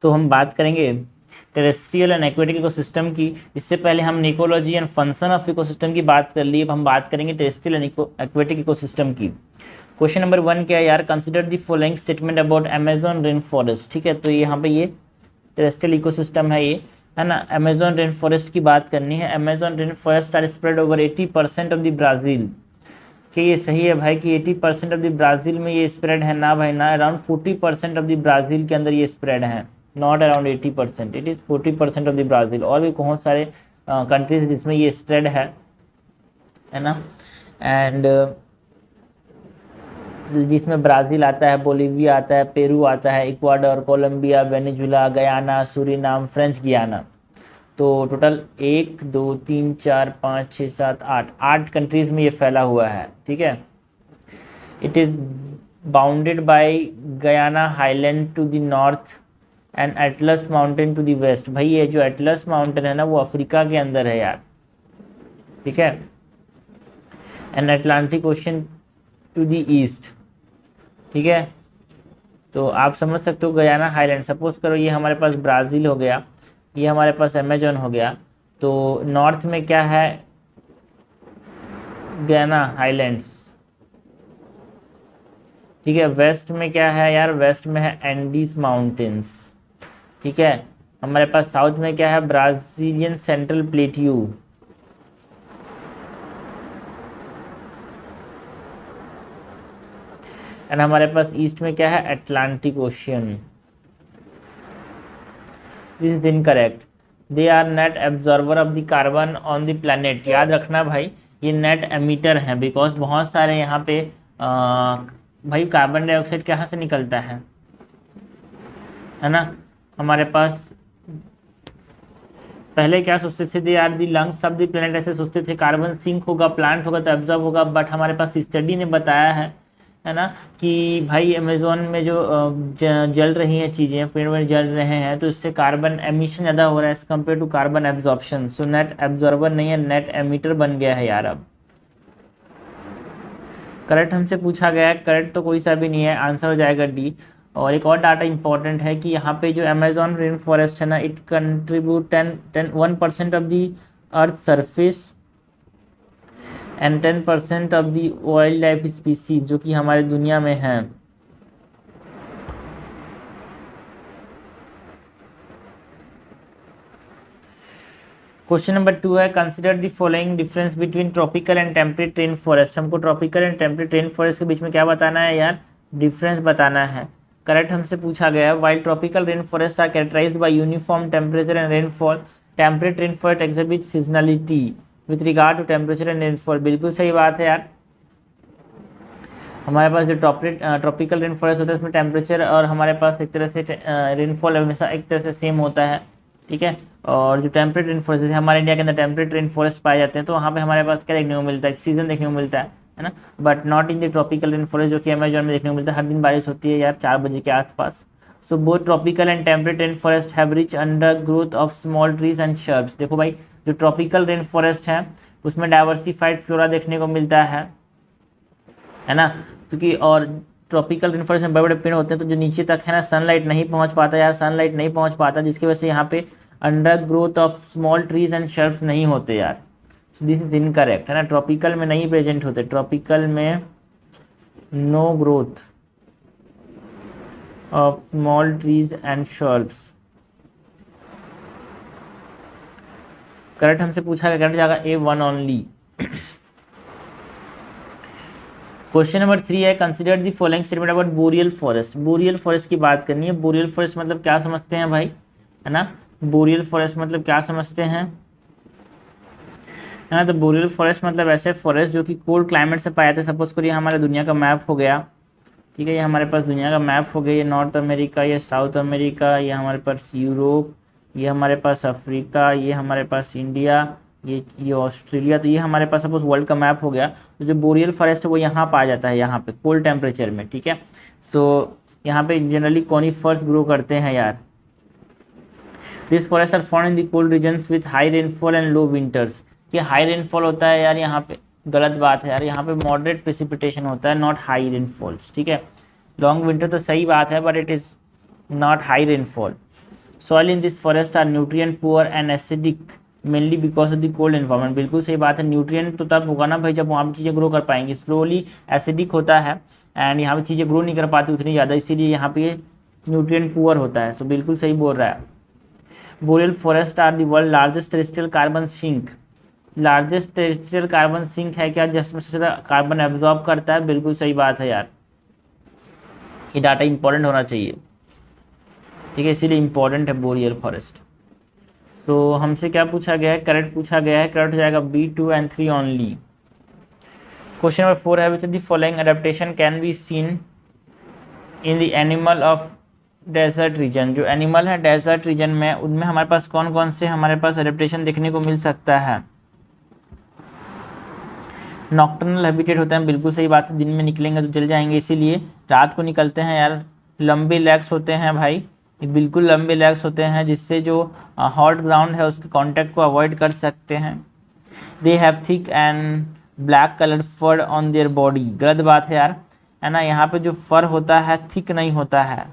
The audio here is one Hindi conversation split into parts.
तो हम बात करेंगे टेरेस्ट्रियल एंड एक्वेटिक इकोसिस्टम की। इससे पहले हम ecology and function of ecosystem की बात कर ली, अब हम बात करेंगे टेरेस्ट्रियल एंड एक्वेटिक इकोसिस्टम की। क्वेश्चन नंबर 1 क्या है यार, consider the following statement about Amazon rain forest. ठीक है, तो यहाँ पे ये टेरेस्ट्रियल इकोसिस्टम है, ये है ना। अमेजोन रेन फॉरेस्ट की बात करनी है। Amazon rain forest are spread over 80% of the Brazil. कि ये सही है भाई कि 80% ऑफ द ब्राज़ील में ये स्प्रेड है? ना भाई ना, अराउंड 40% ऑफ द ब्राज़ील के अंदर ये स्प्रेड है, not around 80%, it is 40% of the Brazil. और भी बहुत सारे कंट्रीज जिसमें ये स्प्रेड है ना। एंड जिसमें ब्राज़ील आता है, बोलीविया आता है, पेरू आता है, Ecuador, Colombia, Venezuela, Guyana, Suriname, French Guiana. तो टोटल 1 2 3 4 5 6 7 8 कंट्रीज़ में ये फैला हुआ है। ठीक है, it is bounded by Guyana highland to the north and Atlas mountain to the west. भाई ये जो एटलस माउंटेन है ना वो अफ्रीका के अंदर है यार। ठीक है, and Atlantic ocean to the east. ठीक है, तो आप समझ सकते हो गयाना हाईलैंड, सपोज करो ये हमारे पास ब्राज़ील हो गया, ये हमारे पास अमेजन हो गया, तो नॉर्थ में क्या है, गयाना हाईलैंड्स। ठीक है, वेस्ट में क्या है यार, वेस्ट में है एंडीज माउंटेन्स। ठीक है, हमारे पास साउथ में क्या है, ब्राज़ीलियन सेंट्रल प्लेट्यू। एंड हमारे पास ईस्ट में क्या है, Atlantic ocean. This is incorrect, they are net absorber of the carbon on the planet. याद रखना भाई ये नेट एमिटर है, बिकॉज बहुत सारे यहाँ पे भाई कार्बन डाइऑक्साइड कहाँ से निकलता है ना। हमारे पास पहले क्या सोचते थे, they are the lungs of the planet, ऐसे सोचते थे कार्बन सिंक होगा, प्लांट होगा तो एब्जॉर्ब होगा। बट हमारे पास स्टडी ने बताया है ना कि भाई अमेज़ोन में जो जल रही हैं चीज़ें, पेड़ वेड़ जल रहे हैं, तो इससे कार्बन एमिशन ज़्यादा हो रहा है as compare to carbon absorption. So net absorber नहीं है, नेट एमिटर बन गया है यार। अब करेक्ट हमसे पूछा गया है, करेक्ट तो कोई सा भी नहीं है, आंसर हो जाएगा डी। और एक और डाटा इंपॉर्टेंट है कि यहाँ पे जो अमेज़ॉन रेन फॉरेस्ट है ना, it contribute 1% of the earth surface and 10% of the wild life species जो कि हमारे दुनिया में है। क्वेश्चन नंबर 2 है, consider the following difference between tropical and temperate rain forest. हमको tropical and temperate rain forest के बीच में क्या बताना है यार, डिफरेंस बताना है। करेक्ट हमसे पूछा गया है, while tropical rain forest are characterised by uniform temperature and rainfall, temperate rain forest exhibit seasonality with regard to temperature and rainfall. बिल्कुल सही बात है यार। हमारे पास जो ट्रॉपिकल रेन फॉरेस्ट होता है उसमें टेम्परेचर और हमारे पास एक तरह से रेनफॉल हमेशा एक तरह से सेम होता है। ठीक है, और जो टेम्परेट रेन फॉरेस्ट, जैसे हमारे इंडिया के अंदर टेम्परेट रेन फॉरेस्ट पाए जाते हैं, तो वहाँ पे हमारे पास क्या देखने को मिलता है, सीजन देखने को मिलता है ना। But not in the tropical rain forest जो कि अमेजोन में देखने को मिलता है, हर दिन बारिश होती है यार 4 बजे के आसपास। So both tropical and temperate rain forest have rich under growth of small trees and shrubs. देखो भाई जो ट्रॉपिकल रेन फॉरेस्ट है उसमें डाइवर्सिफाइड फ्लोरा देखने को मिलता है ना, क्योंकि और ट्रॉपिकल रेन फॉरेस्ट में बड़े बड़े पेड़ होते हैं तो जो नीचे तक है ना सनलाइट नहीं पहुंच पाता यार, सनलाइट नहीं पहुंच पाता, जिसकी वजह से यहाँ पे under growth of small trees and shrubs नहीं होते यार। दिस इज इनकरेक्ट है ना, ट्रॉपिकल में नहीं प्रेजेंट होते, ट्रॉपिकल में no growth of small trees and shrubs. Correct हमसे पूछा गया, करेक्ट जाएगा A1 ओनली। क्वेश्चन नंबर 3 है, consider the following statement about boreal forest. Boreal forest की बात करनी है। बोरियल फॉरेस्ट मतलब क्या समझते हैं भाई, है ना। बोरियल फॉरेस्ट मतलब क्या समझते हैं, है ना। तो बोरियल फॉरेस्ट मतलब ऐसे फॉरेस्ट जो कि कोल्ड क्लाइमेट से पाए जाते हैं। सपोज करिए हमारे दुनिया का मैप हो गया, ठीक है, ये हमारे पास दुनिया का मैप हो गया, ये नॉर्थ अमेरिका, ये साउथ अमेरिका, ये हमारे पास यूरोप, ये हमारे पास अफ्रीका, ये हमारे पास इंडिया, ये ऑस्ट्रेलिया। तो ये हमारे पास सपोज वर्ल्ड का मैप हो गया। तो जो बोरियल फॉरेस्ट है वो यहाँ पाया जाता है, यहाँ पे कोल्ड टेम्परेचर में। ठीक है, सो यहाँ पे जनरली कॉनिफर्स ग्रो करते हैं यार। This forest are found in the cold regions with high rainfall and low winters. ये हाई रेनफॉल होता है यार यहाँ पे, गलत बात है यार, यहाँ पे मॉडरेट प्रेसिपिटेशन होता है, नॉट हाई रेनफॉल्स। ठीक है, लॉन्ग विंटर तो सही बात है but it is not high rainfall. Soil in this forest are nutrient poor and acidic mainly because of the cold environment. बिल्कुल सही बात है, न्यूट्रिएंट तो तब होगा ना भाई जब वहाँ पर चीज़ें ग्रो कर पाएंगी। स्लोली एसिडिक होता है एंड यहाँ पे चीज़ें ग्रो नहीं कर पाती उतनी ज़्यादा, इसीलिए यहाँ पे न्यूट्रिएंट पुअर होता है। सो बिल्कुल सही बोल रहा है। Boreal forest are the world largest terrestrial carbon sink. Largest terrestrial carbon sink है क्या, जिसमें सबसे ज़्यादा कार्बन एब्जॉर्ब करता है। बिल्कुल सही बात है यार, ये डाटा इंपॉर्टेंट होना चाहिए, ठीक है, इसीलिए इंपॉर्टेंट है बोरियल फॉरेस्ट। सो हमसे क्या पूछा गया है, करेक्ट पूछा गया है, करेक्ट हो जाएगा B2 and 3 only. Question number 4 है, which of the following adaptation can be seen in the animal of desert region. जो एनिमल है डेजर्ट रीजन में, उनमें हमारे पास कौन कौन से हमारे पास एडेप्टेशन देखने को मिल सकता है। नॉक्टर्नल हैबिटेट होते हैं, बिल्कुल सही बात है, दिन में निकलेंगे तो जल जाएंगे, इसीलिए रात को निकलते हैं यार। लंबे लेग्स होते हैं भाई, बिल्कुल लंबे लेग्स होते हैं, जिससे जो हॉट ग्राउंड है उसके कांटेक्ट को अवॉइड कर सकते हैं। They have thick and black colour fur on their body. गलत बात है यार, है ना, यहाँ पे जो फर होता है थिक नहीं होता है,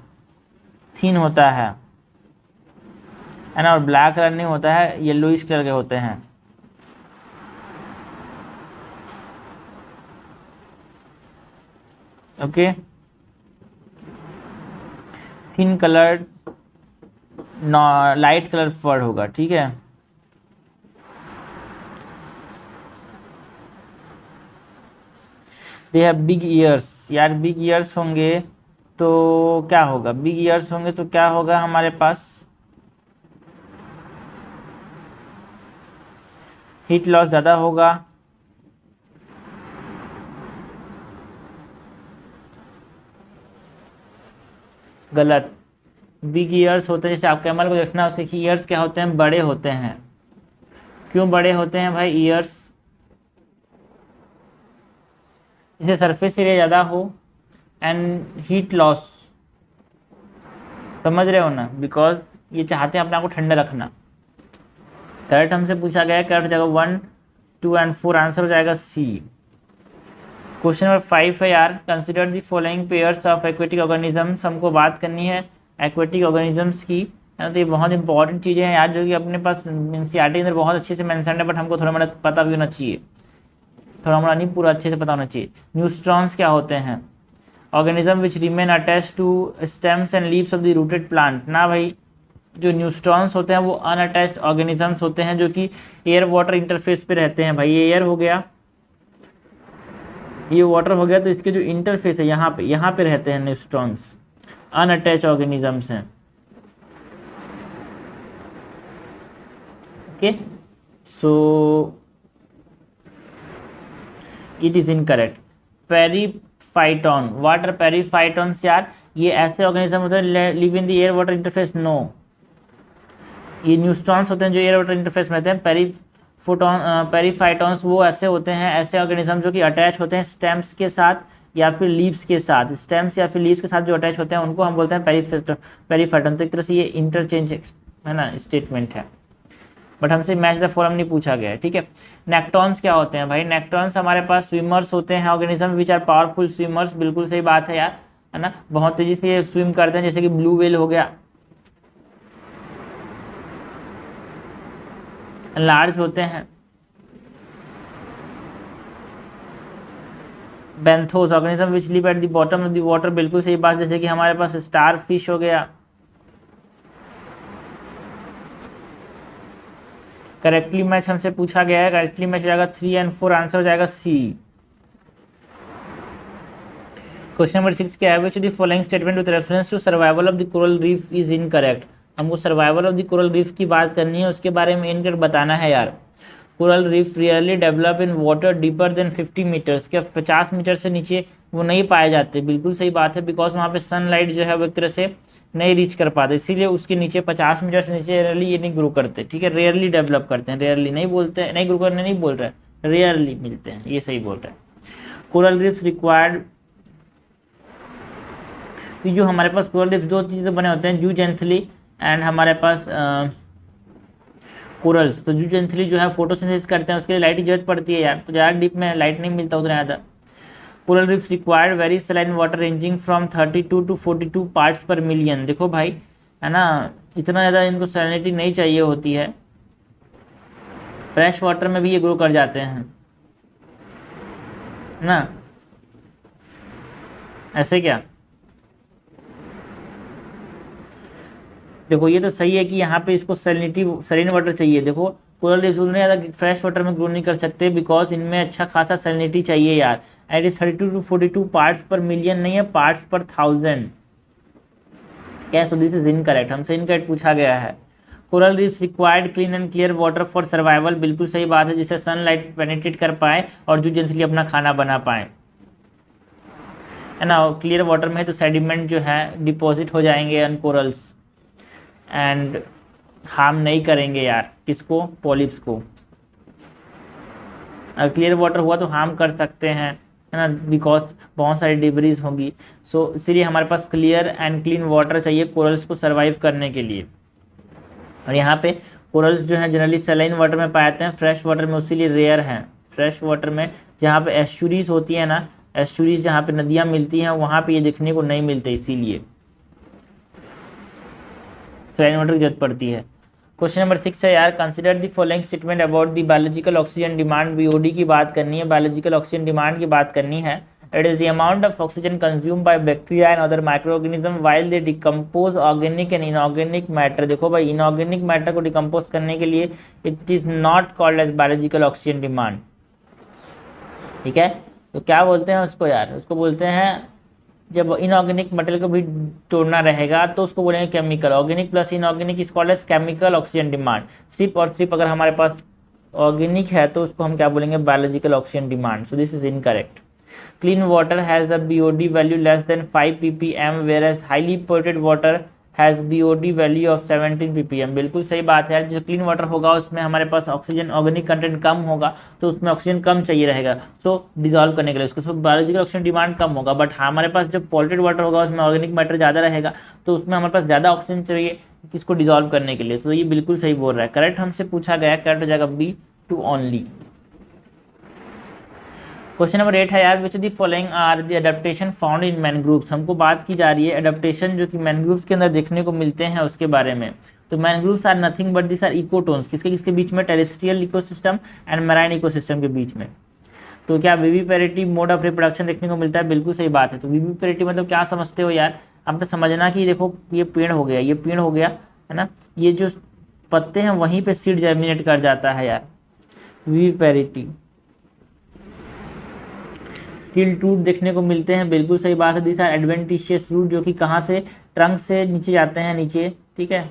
थिन होता है ना, और ब्लैक कलर नहीं होता है, येलोइश कलर के होते हैं। Okay, thin coloured light colour fur होगा, ठीक है। They have big ears. यार बिग ईयर्स होंगे तो क्या होगा, बिग ईयर्स होंगे तो क्या होगा हमारे पास, हीट लॉस ज़्यादा होगा। गलत, बिग ईयर्स होते हैं, जैसे आप कैमल को देखना उसके ईयर्स क्या होते हैं, बड़े होते हैं। क्यों बड़े होते हैं भाई ईयर्स, जिसे सरफेस एरिया ज़्यादा हो एंड हीट लॉस, समझ रहे हो ना, बिकॉज ये चाहते हैं अपने आप को ठंडा रखना। करेक्ट हमसे पूछा गया है, करेक्ट हो जाएगा 1, 2 and 4, आंसर हो जाएगा C। क्वेश्चन नंबर 5 है यार, consider the following pairs of aquatic organisms. हमको बात करनी है एक्वेटिक ऑर्गेनिजम्स की, है ना, तो ये बहुत इंपॉर्टेंट चीज़ें हैं यार, जो कि अपने पास NCERT के अंदर बहुत अच्छे से मेंशन है, बट हमको थोड़ा मोड़ा पता भी होना चाहिए, थोड़ा मोड़ा नहीं, पूरा अच्छे से पता होना चाहिए। न्यूट्रॉन्स क्या होते हैं, organism which remain attach to stems and leaves of the rooted plant. ना भाई, जो न्यूट्रॉन्स होते हैं वो अनअटैच्ड ऑर्गेनिजम्स होते हैं, जो कि एयर वाटर इंटरफेस पे रहते हैं। भाई ये एयर हो गया, ये वाटर हो गया, तो इसके जो इंटरफेस है यहाँ पे रहते हैं न्यूट्रॉन्स, अनअटैच्ड ऑर्गेनिजम्स हैं। Okay, so it is incorrect. Periphyton, water periphytons यार, ये ऐसे ऑर्गेनिज्म होते हैं live in the air water interface. No, ये न्यूट्रॉन्स होते हैं जो एयर वाटर इंटरफेस में रहते हैं। पेरीफाइटॉन्स वो ऐसे होते हैं, ऐसे ऑर्गेनिज्म जो कि अटैच होते हैं स्टेम्स के साथ या फिर लीव्स के साथ। स्टेम्स या फिर लीव्स के साथ जो अटैच होते हैं उनको हम बोलते हैं पेरीफाइटॉन। तो एक तरह से ये इंटरचेंज है ना स्टेटमेंट है, बट हमसे मैच द फॉर्म नहीं पूछा गया है, ठीक है। नेक्टॉन्स क्या होते हैं भाई, नेक्टॉन्स हमारे पास स्विमर्स होते हैं, organism which are powerful swimmers. बिल्कुल सही बात है यार, है ना, बहुत तेजी से ये स्विम करते हैं, जैसे कि ब्लू व्हेल हो गया। लार्ज होते हैं। Benthos, organism which live at the bottom of the water. बिल्कुल सही बात, जैसे कि हमारे पास स्टार फिश हो गया। करेक्टली मैच हमसे पूछा गया है, करेक्टली मैच हो जाएगा 3 and 4, आंसर हो जाएगा C। क्वेश्चन नंबर 6 क्या है, which the following statement with reference to survival of the coral reef is incorrect. हमको survival of the coral reef की बात करनी है, उसके बारे में इनकरेक्ट बताना है यार। Coral reef rarely develop in water deeper than 50 metres. क्या 50 मीटर से नीचे वो नहीं पाए जाते। बिल्कुल सही बात है, बिकॉज वहाँ पे सनलाइट जो है वो एक तरह से नहीं रीच कर पाते, इसीलिए उसके नीचे 50 मीटर से नीचे रेयरली ये नहीं ग्रो करते, ठीक है। रेयरली डेवलप करते हैं, रेयरली नहीं बोलते हैं, नहीं ग्रो करने नहीं बोल रहे, रेयरली मिलते हैं, ये सही बोल रहे हैं। कोरल रीफ्स रिक्वायर्ड, जो हमारे पास कोरल रीफ्स दो चीज़ें बने होते हैं, जूजेंथली एंड हमारे पास कोरल्स। तो जूजेंथली जो है फोटोसिंथेसिस करते हैं, उसके लिए लाइट की जरूरत पड़ती है यार, तो ज़्यादा डीप में लाइट नहीं मिलता उतना ज़्यादा। Coral reefs required very saline water ranging from 32 to 42 parts पर मिलियन। देखो भाई, है ना, इतना ज़्यादा इनको सैलिनिटी नहीं चाहिए होती है। फ्रेश वाटर में भी ये ग्रो कर जाते हैं ना, ऐसे क्या। देखो ये तो सही है कि यहाँ पे इसको सैलिनिटी सलीन वाटर चाहिए। देखो कोरल रीफ्स उतने ज़्यादा फ्रेश वाटर में ग्रो नहीं कर सकते बिकॉज इनमें अच्छा खासा सैलिनिटी चाहिए यार। एट इज 32 to 42 पार्ट्स पर मिलियन नहीं है, पार्ट्स पर 1000। क्या, सो दिस इज इनकरेक्ट, हमसे इनकरेक्ट पूछा गया है। Coral reefs required clean and clear water for survival, बिल्कुल सही बात है, जिससे सनलाइट पेनिट्रेट कर पाए और जो जंतुली अपना खाना बना पाए, है ना। क्लियर वाटर में है तो सेडिमेंट जो है डिपॉजिट हो जाएंगे ऑन कोरल्स एंड हार्म नहीं करेंगे यार किसको, पॉलिप्स को। अगर क्लियर वाटर हुआ तो हार्म कर सकते हैं, है ना, बिकॉज बहुत सारी डिब्रीज होंगी। सो इसीलिए हमारे पास क्लियर एंड क्लीन वाटर चाहिए कोरल्स को सर्वाइव करने के लिए। और यहाँ पे कोरल्स जो है जनरली सलाइन वाटर में पाए जाते हैं, फ्रेश वाटर में उसीलिए रेयर हैं। फ्रेश वाटर में जहाँ पे एस्चुरीज होती है ना, एस्चुरीज जहाँ पे नदियाँ मिलती हैं वहाँ पे ये दिखने को नहीं मिलते, इसीलिए सलाइन वाटर की जरूरत पड़ती है। क्वेश्चन नंबर 6 है यार, consider the following statement about the biological oxygen demand, BOD की बात करनी है, बायोलॉजिकल ऑक्सीजन डिमांड की बात करनी है। It is the amount of oxygen consume by bacteria and other microorganism while they decompose organic and inorganic matter. देखो भाई, इनऑर्गेनिक मैटर को डिकम्पोज करने के लिए it is not called as biological oxygen demand, ठीक है। तो क्या बोलते हैं उसको यार, उसको बोलते हैं जब इनऑर्गेनिक मटेरियल को भी तोड़ना रहेगा तो उसको बोलेंगे chemical. Organic plus inorganic is called as chemical oxygen demand. सिर्फ और सिर्फ अगर हमारे पास ऑर्गेनिक है तो उसको हम क्या बोलेंगे, biological oxygen demand. So this is incorrect. Clean water has the BOD value less than 5 ppm whereas highly polluted water has BOD value of 17 ppm। बिल्कुल सही बात है यार, जो क्लीन वाटर होगा उसमें हमारे पास ऑक्सीजन ऑर्गेनिक कंटेंट कम होगा तो उसमें ऑक्सीजन कम चाहिए रहेगा, सो डिजॉल्व करने के लिए उसको, सो बायोलॉजिकल ऑक्सीजन डिमांड कम होगा। बट हमारे पास जो पॉल्यूटेड वाटर होगा उसमें ऑर्गेनिक मैटर ज़्यादा रहेगा तो उसमें हमारे पास ज़्यादा ऑक्सीजन चाहिए किसको, डिजॉल्व करने के लिए। तो ये बिल्कुल सही बोल रहा है, करेक्ट हमसे पूछा गया, करेक्ट हो जाएगा B two only. Question number 8 है यार, which the following are the adaptation found in mangroves. हमको बात की जा रही है एडेप्टेशन जो कि मैनग्रूव्स के अंदर देखने को मिलते हैं उसके बारे में। तो mangroves are nothing but this are ecotones, किसके किसके बीच में, terrestrial ecosystem and marine ecosystem के बीच में। तो क्या विविपेरिटी मोड ऑफ रिप्रोडक्शन देखने को मिलता है, बिल्कुल सही बात है। तो विविपेरिटी मतलब क्या समझते हो यार, आपने समझना कि देखो ये पेड़ हो गया, ये पेड़ हो गया, है ना, ये जो पत्ते हैं वहीं पे सीड जर्मिनेट कर जाता है यार, विविपेरिटी। स्टिल रूट देखने को मिलते हैं, बिल्कुल सही बात है। दिस आर एडवेंटिशियस रूट जो कि कहाँ से, ट्रंक से नीचे जाते हैं, नीचे, ठीक है।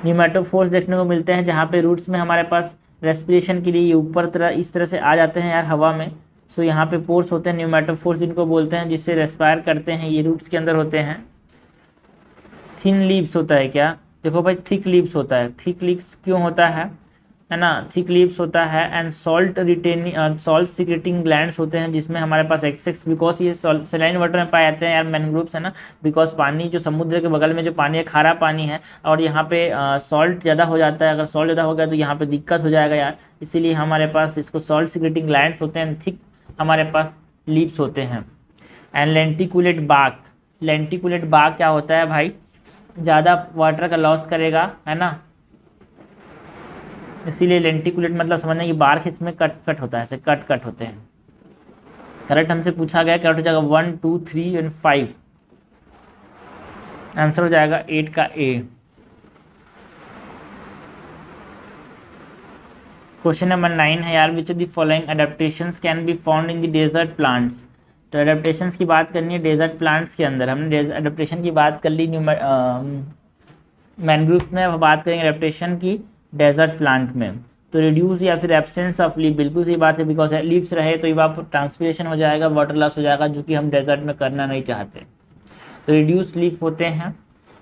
न्यूमेटोफोर्स देखने को मिलते हैं जहाँ पे रूट्स में हमारे पास रेस्पिरेशन के लिए ये ऊपर तरह इस तरह से आ जाते हैं यार हवा में। सो यहाँ पे पोर्स होते हैं न्यूमेटोफोर्स जिनको बोलते हैं, जिससे रेस्पायर करते हैं, ये रूट्स के अंदर होते हैं। थिन लीव्स होता है क्या, देखो भाई थिक लीव्स होता है, थिक लीव्स क्यों होता है ना, थिक लीव्स होता है। And salt retaining salt secreting glands होते हैं जिसमें हमारे पास एक्सेस, बिकॉज ये सलाइन वाटर में पाए जाते हैं यार मैनग्रोव्स, है ना, बिकॉज पानी जो समुद्र के बगल में जो पानी है खारा पानी है और यहाँ पे सॉल्ट ज़्यादा हो जाता है। अगर सॉल्ट ज़्यादा हो गया तो यहाँ पे दिक्कत हो जाएगा यार, इसीलिए हमारे पास इसको सॉल्ट सीक्रेटिंग ग्लैंड्स होते हैं, थिक हमारे पास लीव्स होते हैं। एंड लेंटिकुलेट बार्क, लेंटिकुलेट बार्क क्या होता है भाई, ज़्यादा वाटर का लॉस करेगा, है ना, इसीलिए लेंटिकुलेट मतलब समझना कि बार्क इसमें कट कट होता है, ऐसे कट कट होते हैं। करेक्ट हमसे पूछा गया, करेक्ट हो जाएगा 1 2 3 एंड 5, आंसर हो जाएगा 8 का ए। क्वेश्चन नंबर 9 है यार, which of the following adaptations can be found in the desert plants. तो एडेप्टेशंस की बात करनी है डेजर्ट प्लांट्स के अंदर, हमने एडेप्टेशन की बात कर ली मैनग्रोव में, अब बात करेंगे एडेप्टेशन की डेजर्ट प्लांट में। तो रिड्यूस या फिर एब्सेंस ऑफ लीफ, बिल्कुल सही बात है, बिकॉज लीव्स रहे तो ट्रांसपिरेशन हो जाएगा, वाटर लॉस हो जाएगा, जो कि हम डेजर्ट में करना नहीं चाहते। तो रिड्यूस लीफ होते हैं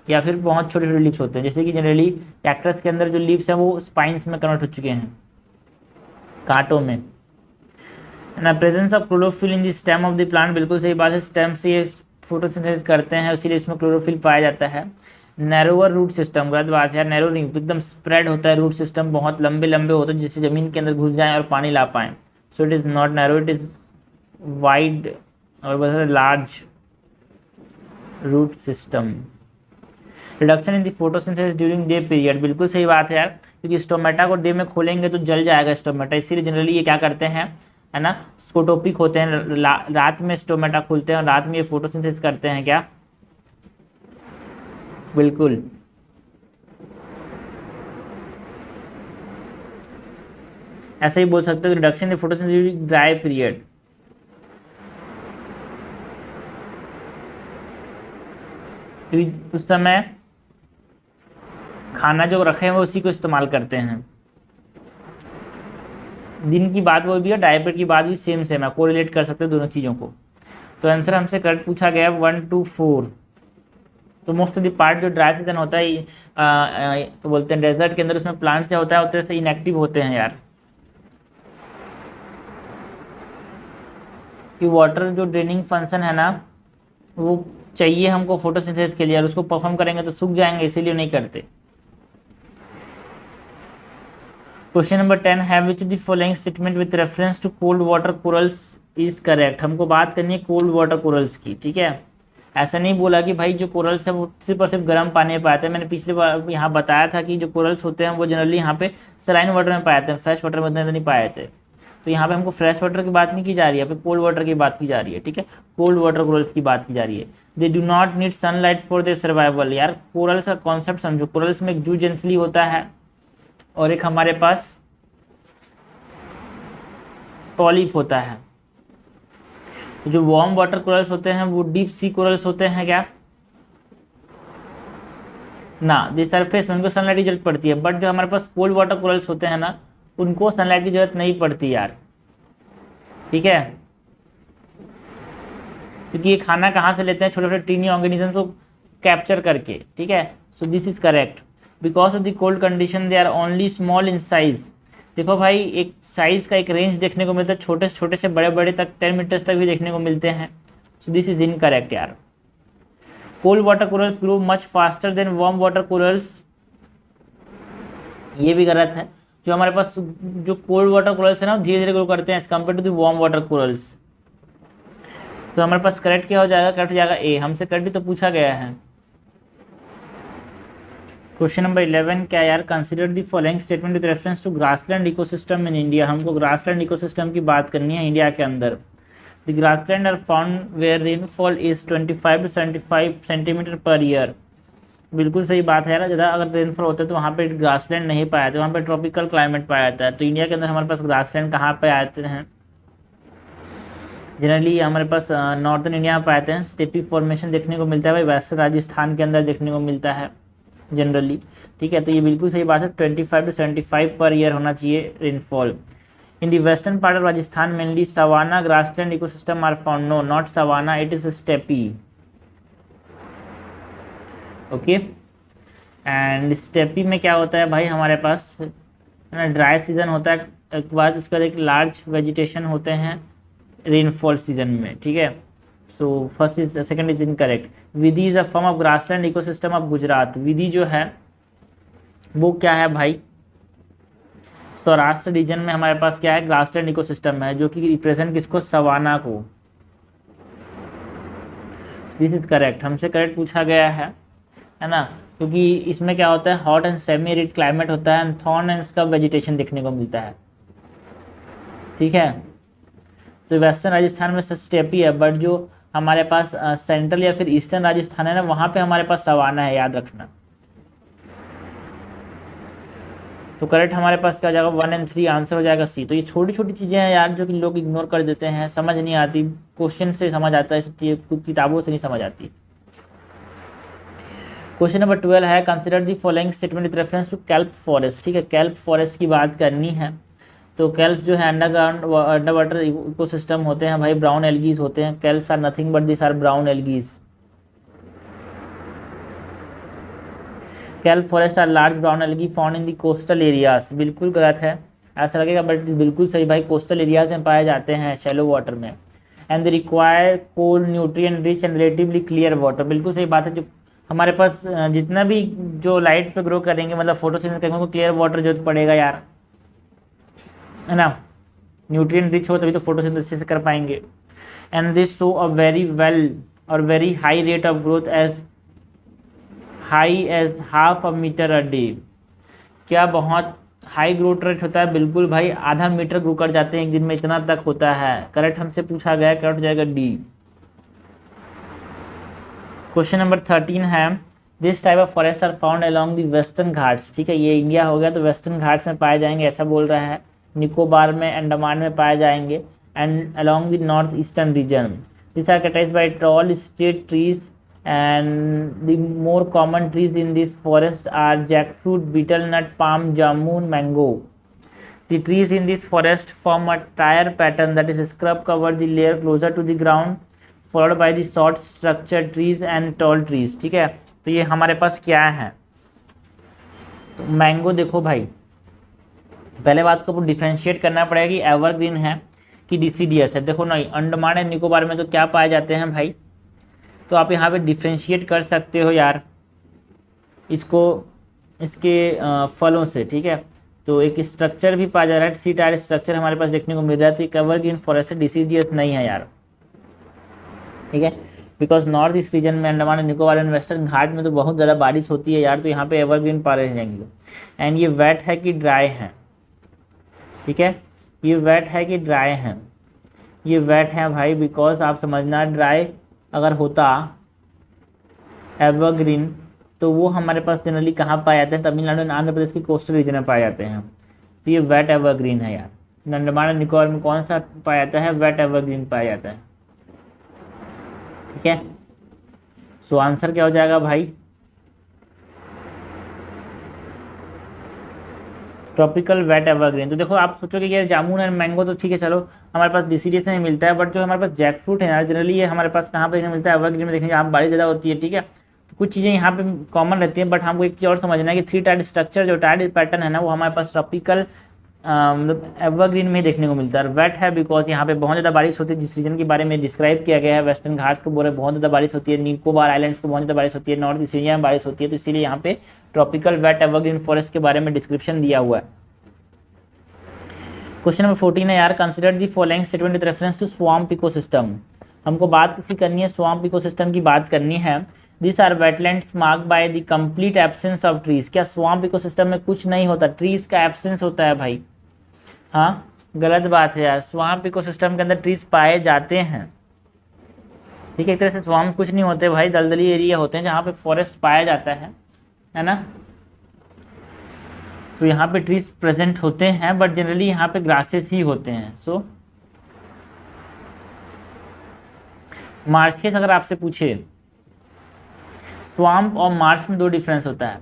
या फिर बहुत छोटे छोटे लीव्स होते हैं, जैसे कि जनरली कैक्टस के अंदर जो लीव्स हैं वो स्पाइंस में कन्वर्ट हो चुके हैं, कांटों में, ना। Presence of chlorophyll in the stem of the plant, बिल्कुल सही बात है, स्टेम से ये फोटोसिंथेसिस करते हैं इसीलिए इसमें क्लोरोफिल पाया जाता है। नैरोवर रूट सिस्टम, गलत बात है, नैरो नहीं, एकदम स्प्रेड होता है रूट सिस्टम, बहुत लंबे लंबे होते हैं जिससे ज़मीन के अंदर घुस जाएं और पानी ला पाएँ। So it is not narrow, it is wide और बहुत large root system. Reduction in the photosynthesis during day period, बिल्कुल सही बात है यार, क्योंकि स्टोमेटा को डे में खोलेंगे तो जल जाएगा स्टोमेटा, इसीलिए जनरली ये क्या करते हैं, है ना, स्कोटोपिक होते हैं, रात में स्टोमेटा खुलते हैं और रात में ये फोटोसिंथेसिस करते हैं क्या, बिल्कुल। ऐसे ही बोल सकते हो reduction in photosynthesis during dry period, क्योंकि उस समय खाना जो रखे हैं वो उसी को इस्तेमाल करते हैं। दिन की बात वो भी है, डायपर की बात भी सेम सेम है, कोरिलेट कर सकते हैं दोनों चीज़ों को। तो आंसर हमसे करेक्ट पूछा गया 1 to 4। तो मोस्ट ऑफ द पार्ट जो ड्राई सीजन होता है तो बोलते हैं डेजर्ट के अंदर, उसमें प्लांट्स क्या होता है उस तरह से इनएक्टिव होते हैं यार, कि वाटर जो ड्रेनिंग फंक्शन है ना वो चाहिए हमको फोटोसिंथेसिस के लिए, और उसको परफॉर्म करेंगे तो सूख जाएंगे, इसीलिए नहीं करते। क्वेश्चन नंबर 10 है which the following statement with reference to cold water corals is correct. हमको बात करनी है कोल्ड वाटर कोरल्स की, ठीक है। ऐसा नहीं बोला कि भाई जो कोरल्स है वो सिर्फ और सिर्फ गर्म पानी में पाते हैं। मैंने पिछले बार यहाँ बताया था कि जो कोरल्स होते हैं वो जनरली यहाँ पे सलाइन वाटर में पाए जाते हैं, फ्रेश वाटर में उतने नहीं पाए जाते। तो यहाँ पे हमको फ्रेश वाटर की बात नहीं की जा रही है, यहाँ पे कोल्ड वाटर की बात की जा रही है, ठीक है। कोल्ड वाटर कोरल्स की बात की जा रही है। दे do not need sunlight for their survival. यार कोरल्स का कॉन्सेप्ट समझो, कोरल्स में एक जू जेंटली होता है और एक हमारे पास पॉलिप होता है। जो वार्म वाटर कोरल्स होते हैं वो डीप सी कोरल्स होते हैं क्या ना, दी सरफेस में उनको सनलाइट की जरूरत पड़ती है, बट जो हमारे पास कोल्ड वाटर कोरल्स होते हैं ना उनको सनलाइट की जरूरत नहीं पड़ती यार, ठीक है। क्योंकि ये खाना कहाँ से लेते हैं, छोटे छोटे टीनी ऑर्गेनिज्म को कैप्चर करके, ठीक है। So this is correct. Because of the cold condition they are only small in size. देखो भाई एक साइज का एक रेंज देखने को मिलता है, छोटे से छोटे से बड़े बड़े तक 10 मीटर्स तक भी देखने को मिलते हैं। सो दिस इज इनकरेक्ट यार। Cold water corals grow much faster than warm water corals, ये भी गलत है। जो हमारे पास जो कोल्ड वाटर कोरल्स है ना धीरे धीरे ग्रो करते हैं as compare to the warm water corals. तो हमारे पास करेक्ट क्या हो जाएगा, करेक्ट हो जाएगा ए। हमसे करेक्ट तो पूछा गया है। क्वेश्चन नंबर 11 क्या यार, consider the following statement with reference to grassland ecosystem in India. हमको ग्रासलैंड इकोसिस्टम की बात करनी है इंडिया के अंदर। The grassland are found where rainfall is 25 to 75 centimetre per year. बिल्कुल सही बात है यार, ज़्यादा अगर रेनफॉल होता है तो वहाँ पे ग्रासलैंड नहीं पाया जाता, वहाँ पे ट्रॉपिकल क्लाइमेट पाया जाता है। तो इंडिया के अंदर हमारे पास ग्रासलैंड कहाँ पे आते हैं, जनरली हमारे पास नॉर्थन इंडिया में पाए जाते हैं। स्टेपी फॉर्मेशन देखने को मिलता है भाई वेस्टर्न राजस्थान के अंदर देखने को मिलता है जनरली, ठीक है। तो ये बिल्कुल सही बात है, 25 to 75 पर ईयर होना चाहिए rainfall. In the western part of Rajasthan mainly savanna grassland ecosystem are found, no not savanna, it is steppe, okay. And steppe में क्या होता है भाई हमारे पास है ना, ड्राई सीजन होता है, एक बाद उसके बाद एक लार्ज वेजिटेशन होते हैं रेनफॉल सीजन में, ठीक है। So first is second is incorrect. Vidi is a form of grassland ecosystem of Gujarat. Vidi जो है वो क्या है भाई, सौराष्ट्र रीजन में हमारे पास क्या है, ग्रासलैंड इकोसिस्टम है, जो कि रिप्रेजेंट किसको, सवाना को। दिस इज करेक्ट, हमसे करेक्ट पूछा गया है ना, क्योंकि इसमें क्या होता है, hot and semi arid climate होता है and thorn and scrub vegetation देखने को मिलता है, ठीक है। तो वेस्टर्न राजस्थान में स्टेपी है, बट जो हमारे पास सेंट्रल या फिर ईस्टर्न राजस्थान है ना वहाँ पे हमारे पास सवाना है, याद रखना। तो करेक्ट हमारे पास क्या हो जाएगा, 1 and 3 आंसर हो जाएगा सी। तो ये छोटी छोटी चीज़ें हैं यार जो कि लोग इग्नोर कर देते हैं, समझ नहीं आती, क्वेश्चन से समझ आता है, सब चीज़ें किताबों से नहीं समझ आती। क्वेश्चन नंबर 12 है consider the following statement with reference to kelp forest, ठीक है। कैल्प फॉरेस्ट की बात करनी है। तो कैल्प जो है अंडर वाटर इकोसिस्टम होते हैं भाई, ब्राउन एल्गीज होते हैं। Kelps are nothing but this are brown algaes. Kelp forest are large brown algae found in the coastal areas. बिल्कुल गलत है, ऐसा लगेगा बट बिल्कुल सही भाई, कोस्टल एरियाज में पाए जाते हैं, शैलो वाटर में। And the require cold nutrient rich and relatively clear water. बिल्कुल सही बात है, जो हमारे पास जितना भी जो लाइट पे ग्रो करेंगे मतलब फोटोसिंथेसिस करेंगे उनको क्लियर वाटर जरूरत पड़ेगा यार, है ना। न्यूट्रिएंट रिच हो तभी तो फोटोसिंथेसिस कर पाएंगे। And this show a very well और very high rate of growth as high as half a metre a day. क्या बहुत हाई ग्रोथ रेट होता है? बिल्कुल भाई, आधा मीटर ग्रो कर जाते हैं एक दिन में, इतना तक होता है। करेक्ट हमसे पूछा गया, करेक्ट हो जाएगा डी। क्वेश्चन नंबर 13 है, this type of forest are found along the western Ghats. ठीक है, ये इंडिया हो गया तो वेस्टर्न घाट्स में पाए जाएंगे ऐसा बोल रहा है। निकोबार में, अंडमान में पाए जाएंगे and along the north eastern region. This are characterised by tall straight trees and the more common trees in this forest are jackfruit, betel nut, palm, jamun, mango. The trees in this forest form a tier pattern, that is scrub cover the layer closer to the ground followed by the short structured trees and tall trees। ठीक है, तो ये हमारे पास क्या है? तो मैंगो देखो भाई, पहले बात को डिफ्रेंशिएट करना पड़ेगा कि एवरग्रीन है कि डिसीडियस है। देखो नहीं, अंडमान एंड निकोबार में तो क्या पाए जाते हैं भाई, तो आप यहाँ पे डिफ्रेंशिएट कर सकते हो यार इसको, इसके फलों से। ठीक है, तो एक स्ट्रक्चर भी पाया जा रहा है, 3 टायर स्ट्रक्चर हमारे पास देखने को मिल रहा है, तो एक एवरग्रीन फॉरेस्ट डिसीडियस नहीं है यार। ठीक है, बिकॉज नॉर्थ ईस्ट रीजन में, Andaman and Nicobar and western Ghat में तो बहुत ज़्यादा बारिश होती है यार, तो यहाँ पे एवरग्रीन पाए जाएंगे। एंड ये वेट है कि ड्राई है? ठीक है, ये वेट है कि ड्राई है? ये वेट है भाई, बिकॉज आप समझना, ड्राई अगर होता एवरग्रीन तो वो हमारे पास जनरली कहाँ पाए जाते हैं? तमिलनाडु एंड आंध्र प्रदेश के कोस्टल रीजन में पाए जाते हैं। तो ये वेट एवरग्रीन है यार। अंडमान एंड निकोबार में कौन सा पाया जाता है? वेट एवरग्रीन पाया जाता है। ठीक है, सो आंसर क्या हो जाएगा भाई? Tropical wet evergreen. तो देखो आप सोचोगे कि यार जामुन एंड मैंगो तो ठीक है, चलो हमारे पास डिसीडियस में मिलता है, बट जो हमारे पास जैक फ्रूट है यार, जनरली ये हमारे पास कहाँ पे मिलता है? एवरग्रीन में। देखेंगे यहाँ बारिश ज़्यादा होती है। ठीक है, तो कुछ चीज़ें यहाँ पे कॉमन रहती हैं, बट हमको एक चीज़ और समझना है कि 3 टायर स्ट्रक्चर, जो टायर पैटर्न है ना, वो हमारे पास ट्रॉपिकल मतलब एवरग्रीन में ही देखने को मिलता है। वेट है बिकॉज यहाँ पे बहुत ज़्यादा बारिश होती है, जिस रीजन के बारे में डिस्क्राइब किया गया है, वेस्टर्न घाट्स को बोल रहे बहुत ज़्यादा बारिश होती है, निकोबार आइलैंड्स को बहुत ज़्यादा बारिश होती है, नॉर्थ ईस्ट एरिया में बारिश होती है, तो इसीलिए यहाँ पे ट्रॉपिकल वेट एवरग्रीन फॉरेस्ट के बारे में डिस्क्रिप्शन दिया हुआ है। क्वेश्चन नंबर 14 है यार, consider the following statement with reference to swamp ecosystem. हमको बात किसी करनी है, स्वाम्प इकोसिस्टम की बात करनी है। This are wetlands marked by the complete absence of trees. क्या स्वाम्प इकोसिस्टम में कुछ नहीं होता? ट्रीज का एब्सेंस होता है भाई। हाँ, गलत बात है यार, स्वाम्प इकोसिस्टम के अंदर ट्रीज पाए जाते हैं। ठीक है, एक तरह से स्वाम्प कुछ नहीं होते भाई, दलदली एरिया होते हैं जहाँ पे फॉरेस्ट पाया जाता है ना। तो यहाँ पे ट्रीज प्रेजेंट होते हैं, बट जनरली यहाँ पे ग्रासेस ही होते हैं। सो मार्शेस, अगर आपसे पूछे स्वाम्प और मार्श में 2 डिफरेंस होता है।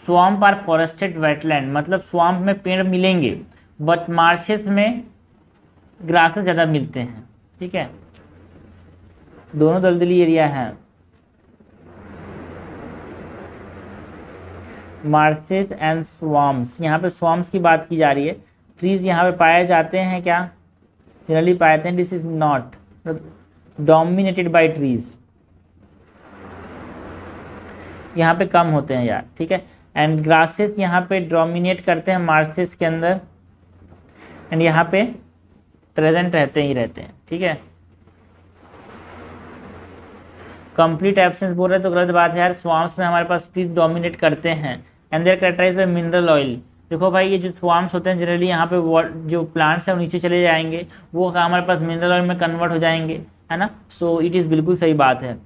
स्वाम्प आर फॉरेस्टेड वेटलैंड, मतलब स्वाम्प में पेड़ मिलेंगे, बट मार्शेस में ग्रासेस ज़्यादा मिलते हैं। ठीक है, दोनों दलदली एरिया हैं। मार्शेस एंड स्वाम्प्स, यहाँ पे स्वाम्प्स की बात की जा रही है। ट्रीज यहाँ पे पाए जाते हैं क्या? जनरली पाए जाते हैं। This is not dominated by trees, यहाँ पे कम होते हैं यार। ठीक है, एंड ग्रासेस यहाँ पे डोमिनेट करते हैं मार्शेस के अंदर, एंड यहाँ पे प्रेजेंट रहते ही रहते हैं। ठीक है, कंप्लीट एब्सेंस बोल रहे तो गलत बात है यार। स्वाम्प्स में हमारे पास ट्रीज डोमिनेट करते हैं and there characterised by mineral oil. देखो भाई, ये जो स्वाम्प्स होते हैं जनरली यहाँ पे जो प्लांट्स हैं वो नीचे चले जाएंगे, वो हमारे पास मिनरल ऑयल में कन्वर्ट हो जाएंगे, है ना। सो इट इज़ बिल्कुल सही बात है।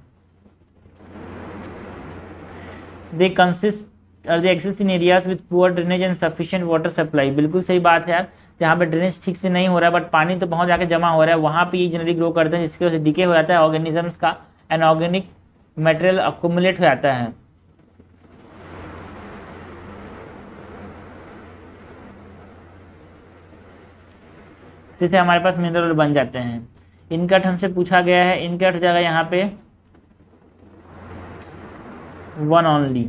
दे कंसिस्ट और they exist in areas with poor drainage and sufficient water supply. बिल्कुल सही बात है यार, जहाँ पे ड्रेनेज ठीक से नहीं हो रहा है बट पानी तो बहुत जाके जमा हो रहा है, वहाँ पे ये जनरली ग्रो करते हैं, जिसकी वजह से डिके हो जाता है ऑर्गेनिजम्स का, एंड ऑर्गेनिक मटेरियल अक्यूमुलेट हो जाता है। इसी से हमारे पास मिनरल बन जाते हैं। इनकट हमसे पूछा गया है, इनकट हो जाएगा यहाँ पे 1 ओनली।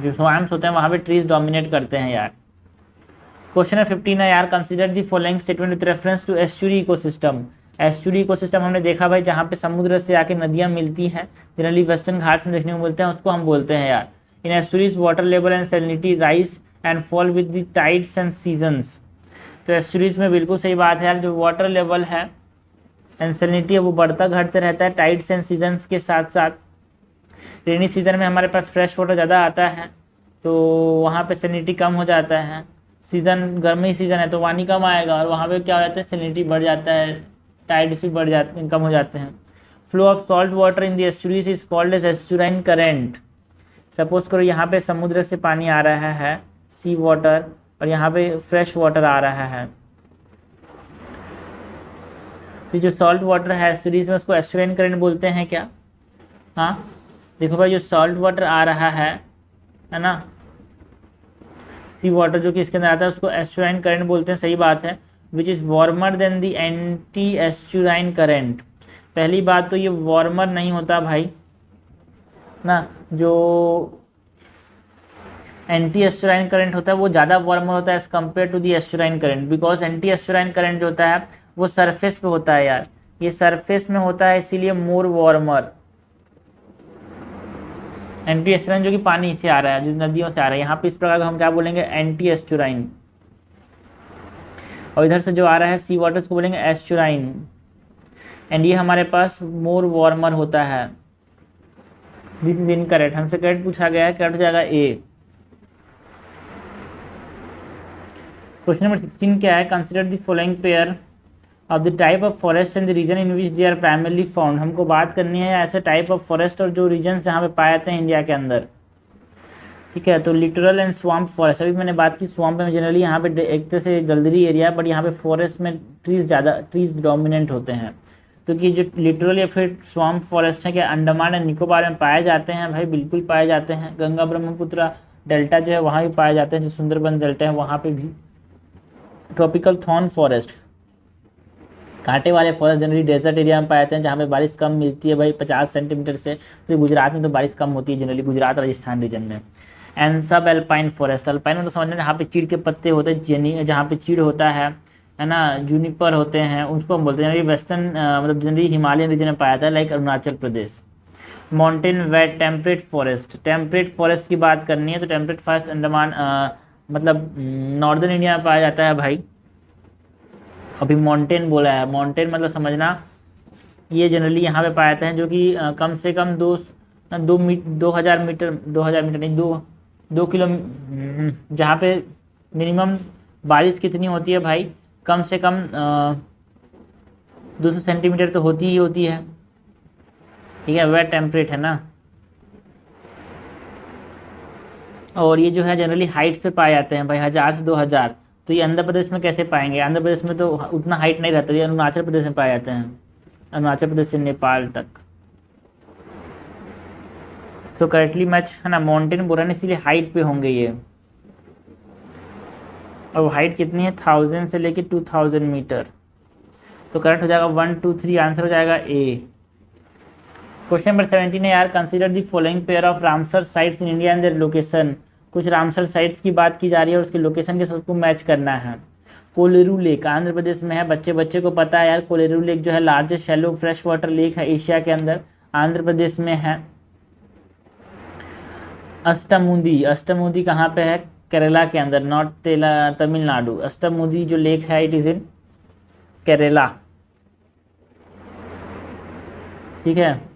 जो स्वाम्प्स होते हैं वहाँ पे ट्रीज डोमिनेट करते हैं यार। क्वेश्चन है 15 है यार, consider the following statement with reference to estuary ecosystem. Estuary ecosystem हमने देखा भाई, जहाँ पे समुद्र से आके नदियाँ मिलती हैं, जनरली वेस्टर्न घाट्स में देखने को मिलते हैं, उसको हम बोलते हैं यार। In estuaries water level and salinity rise and fall with the tides and seasons. तो एस्चुरीज में बिल्कुल सही बात है यार, जो वाटर लेवल है एंड सैलिनिटी है वो बढ़ता घटता रहता है टाइड्स एंड सीजन्स के साथ साथ। रेनी सीज़न में हमारे पास फ्रेश वाटर ज़्यादा आता है, तो वहाँ पे सैलिनिटी कम हो जाता है। सीज़न गर्मी सीज़न है तो पानी कम आएगा और वहाँ पे क्या हो जाता है, सैलिनिटी बढ़ जाता है, टाइड्स भी बढ़ जाते, कम हो जाते हैं। Flow of salt water in the estuaries is called as estuarine current. Suppose करो यहाँ पे समुद्र से पानी आ रहा है, सी वाटर, और यहाँ पे फ्रेश वाटर आ रहा है, तो जो सॉल्ट वाटर है एस्चुरीज में उसको एस्चुराइन करंट बोलते हैं क्या? हाँ, देखो भाई, जो सॉल्ट वाटर आ रहा है ना, सी वाटर जो कि इसके अंदर आता है, उसको एस्चुराइन करंट बोलते हैं, सही बात है। Which is warmer than the anti estuarine current. पहली बात तो ये वार्मर नहीं होता भाई ना, जो एंटी एस्चुराइन करंट होता है वो ज़्यादा वार्मर होता है as compare to the estuarine current, because anti estuarine current जो होता है वो सरफेस पे होता है यार, ये सरफेस में होता है, इसीलिए मोर वार्मर। एंटी एस्चुराइन जो कि पानी से आ रहा है, जो नदियों से आ रहा है, यहाँ पे इस प्रकार का हम क्या बोलेंगे, एंटी एस्चुराइन। और इधर से जो आ रहा है सी वाटर को बोलेंगे एस्चुराइन, एंड ये हमारे पास मोर वार्मर होता है। दिस इज इनकरेक्ट, हमसे करेक्ट पूछा गया है, करेक्ट हो जाएगा ए। क्वेश्चन नंबर 16 क्या है, consider the following pair of the type of forest and the region in which they are primarily found. हमको बात करनी है ऐसे टाइप ऑफ फॉरेस्ट और जो रीजन जहाँ पे पाए जाते हैं इंडिया के अंदर, ठीक है। तो लिटरल एंड स्वाम्प फॉरेस्ट, अभी मैंने बात की स्वाम्प में जनरली यहाँ पे एक तरह से दलदली एरिया है, बट यहाँ पे फॉरेस्ट में ट्रीज डोमिनेंट होते हैं। तो कि जो लिटरल या फिर स्वाम्प फॉरेस्ट है क्या अंडमान एंड निकोबार में पाए जाते हैं? भाई बिल्कुल पाए जाते हैं। गंगा ब्रह्मपुत्र डेल्टा जो है वहाँ भी पाए जाते हैं, जो सुंदरबन डेल्टा है वहाँ पे भी। ट्रॉपिकल थॉर्न फॉरेस्ट, कांटे वाले फॉरेस्ट जनरली डेजर्ट एरिया में पाए जाते हैं, जहाँ पे बारिश कम मिलती है भाई 50 सेंटीमीटर से। तो गुजरात में तो बारिश कम होती है जनरली, गुजरात राजस्थान रीजन में। एंड सब एल्पाइन फॉरेस्ट, अल्पाइन में तो समझना जहाँ पे चीड़ के पत्ते होते हैं, जहाँ पे चीड़ होता है ना, जूनिपर होते हैं, उसको हम बोलते हैं। ये वेस्टर्न मतलब जनरली हिमालयन रीजन में पाया जाता है, like Arunachal Pradesh. Mountain wet temperate forest, temperate forest की बात करनी है तो टेम्परेट फॉरेस्ट अंडमान मतलब नॉर्दर्न इंडिया में पाया जाता है भाई। अभी माउंटेन बोला है, माउंटेन मतलब समझना ये जनरली यहाँ पे पाए जाते हैं, जो कि कम से कम 2000 मीटर, 2000 मीटर नहीं, 2 किलो, जहाँ पे मिनिमम बारिश कितनी होती है भाई, कम से कम 200 सेंटीमीटर तो होती ही होती है, ठीक है। वेट टेम्परेट है ना। और ये जो है जनरली हाइट्स पे पाए जाते हैं भाई, 1000 से 2000। तो ये आंध्र प्रदेश में कैसे पाएंगे? आंध्र प्रदेश में तो उतना हाइट नहीं रहता, ये अरुणाचल प्रदेश में पाए जाते हैं, अरुणाचल प्रदेश से नेपाल तक। सो करेक्टली मैच है ना, माउंटेन बोला ना, इसीलिए हाइट पे होंगे ये। और हाइट कितनी है, 1000 से लेके 2000 मीटर। तो करेक्ट हो जाएगा 1 2 3, आंसर हो जाएगा ए। क्वेश्चन नंबर 17 है यार, consider the following pair of Ramsar sites in India and their location. कुछ रामसर साइट्स की बात की जा रही है और उसके लोकेशन के साथ को मैच करना है। कोलेरू लेक आंध्र प्रदेश में है, बच्चे को पता है यार, कोलेरू लेक जो है largest shallow fresh water lake है एशिया के अंदर, आंध्र प्रदेश में है। अष्टमुदी कहाँ पे है? केरला के अंदर, नॉट तमिलनाडु। अष्टमुदी जो लेक है इट इज़ इन केरला, ठीक है।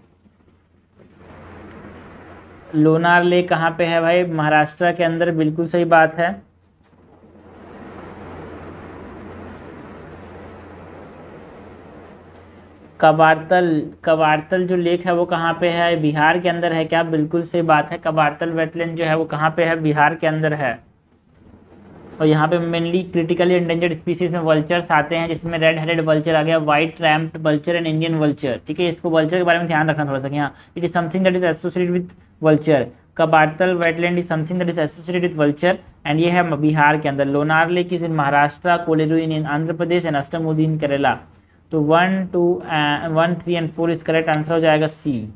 लोनार लेक कहाँ पे है भाई? महाराष्ट्र के अंदर, बिल्कुल सही बात है। कबारतल जो लेक है वो कहाँ पे है? बिहार के अंदर है क्या? बिल्कुल सही बात है। कबारतल वेटलैंड जो है वो कहाँ पे है? बिहार के अंदर है। और यहाँ पे मेनली क्रिटिकली एंडेंजर्ड स्पीसीज में वल्चर्स आते हैं, जिसमें रेड हेडेड वल्चर आ गया, white rumped vulture and Indian vulture, ठीक है। इसको वल्चर के बारे में ध्यान रखना थोड़ा सा, यहाँ it is something that is associated with vulture. Kabartal wetland is something that is associated with vulture, and ये है बिहार के अंदर। Lonar lake is in Maharashtra, Kolleru in Andhra Pradesh and Ashtamudi in Kerala. तो 1 2 1 3 एंड 4 इज करेक्ट, आंसर हो जाएगा सी।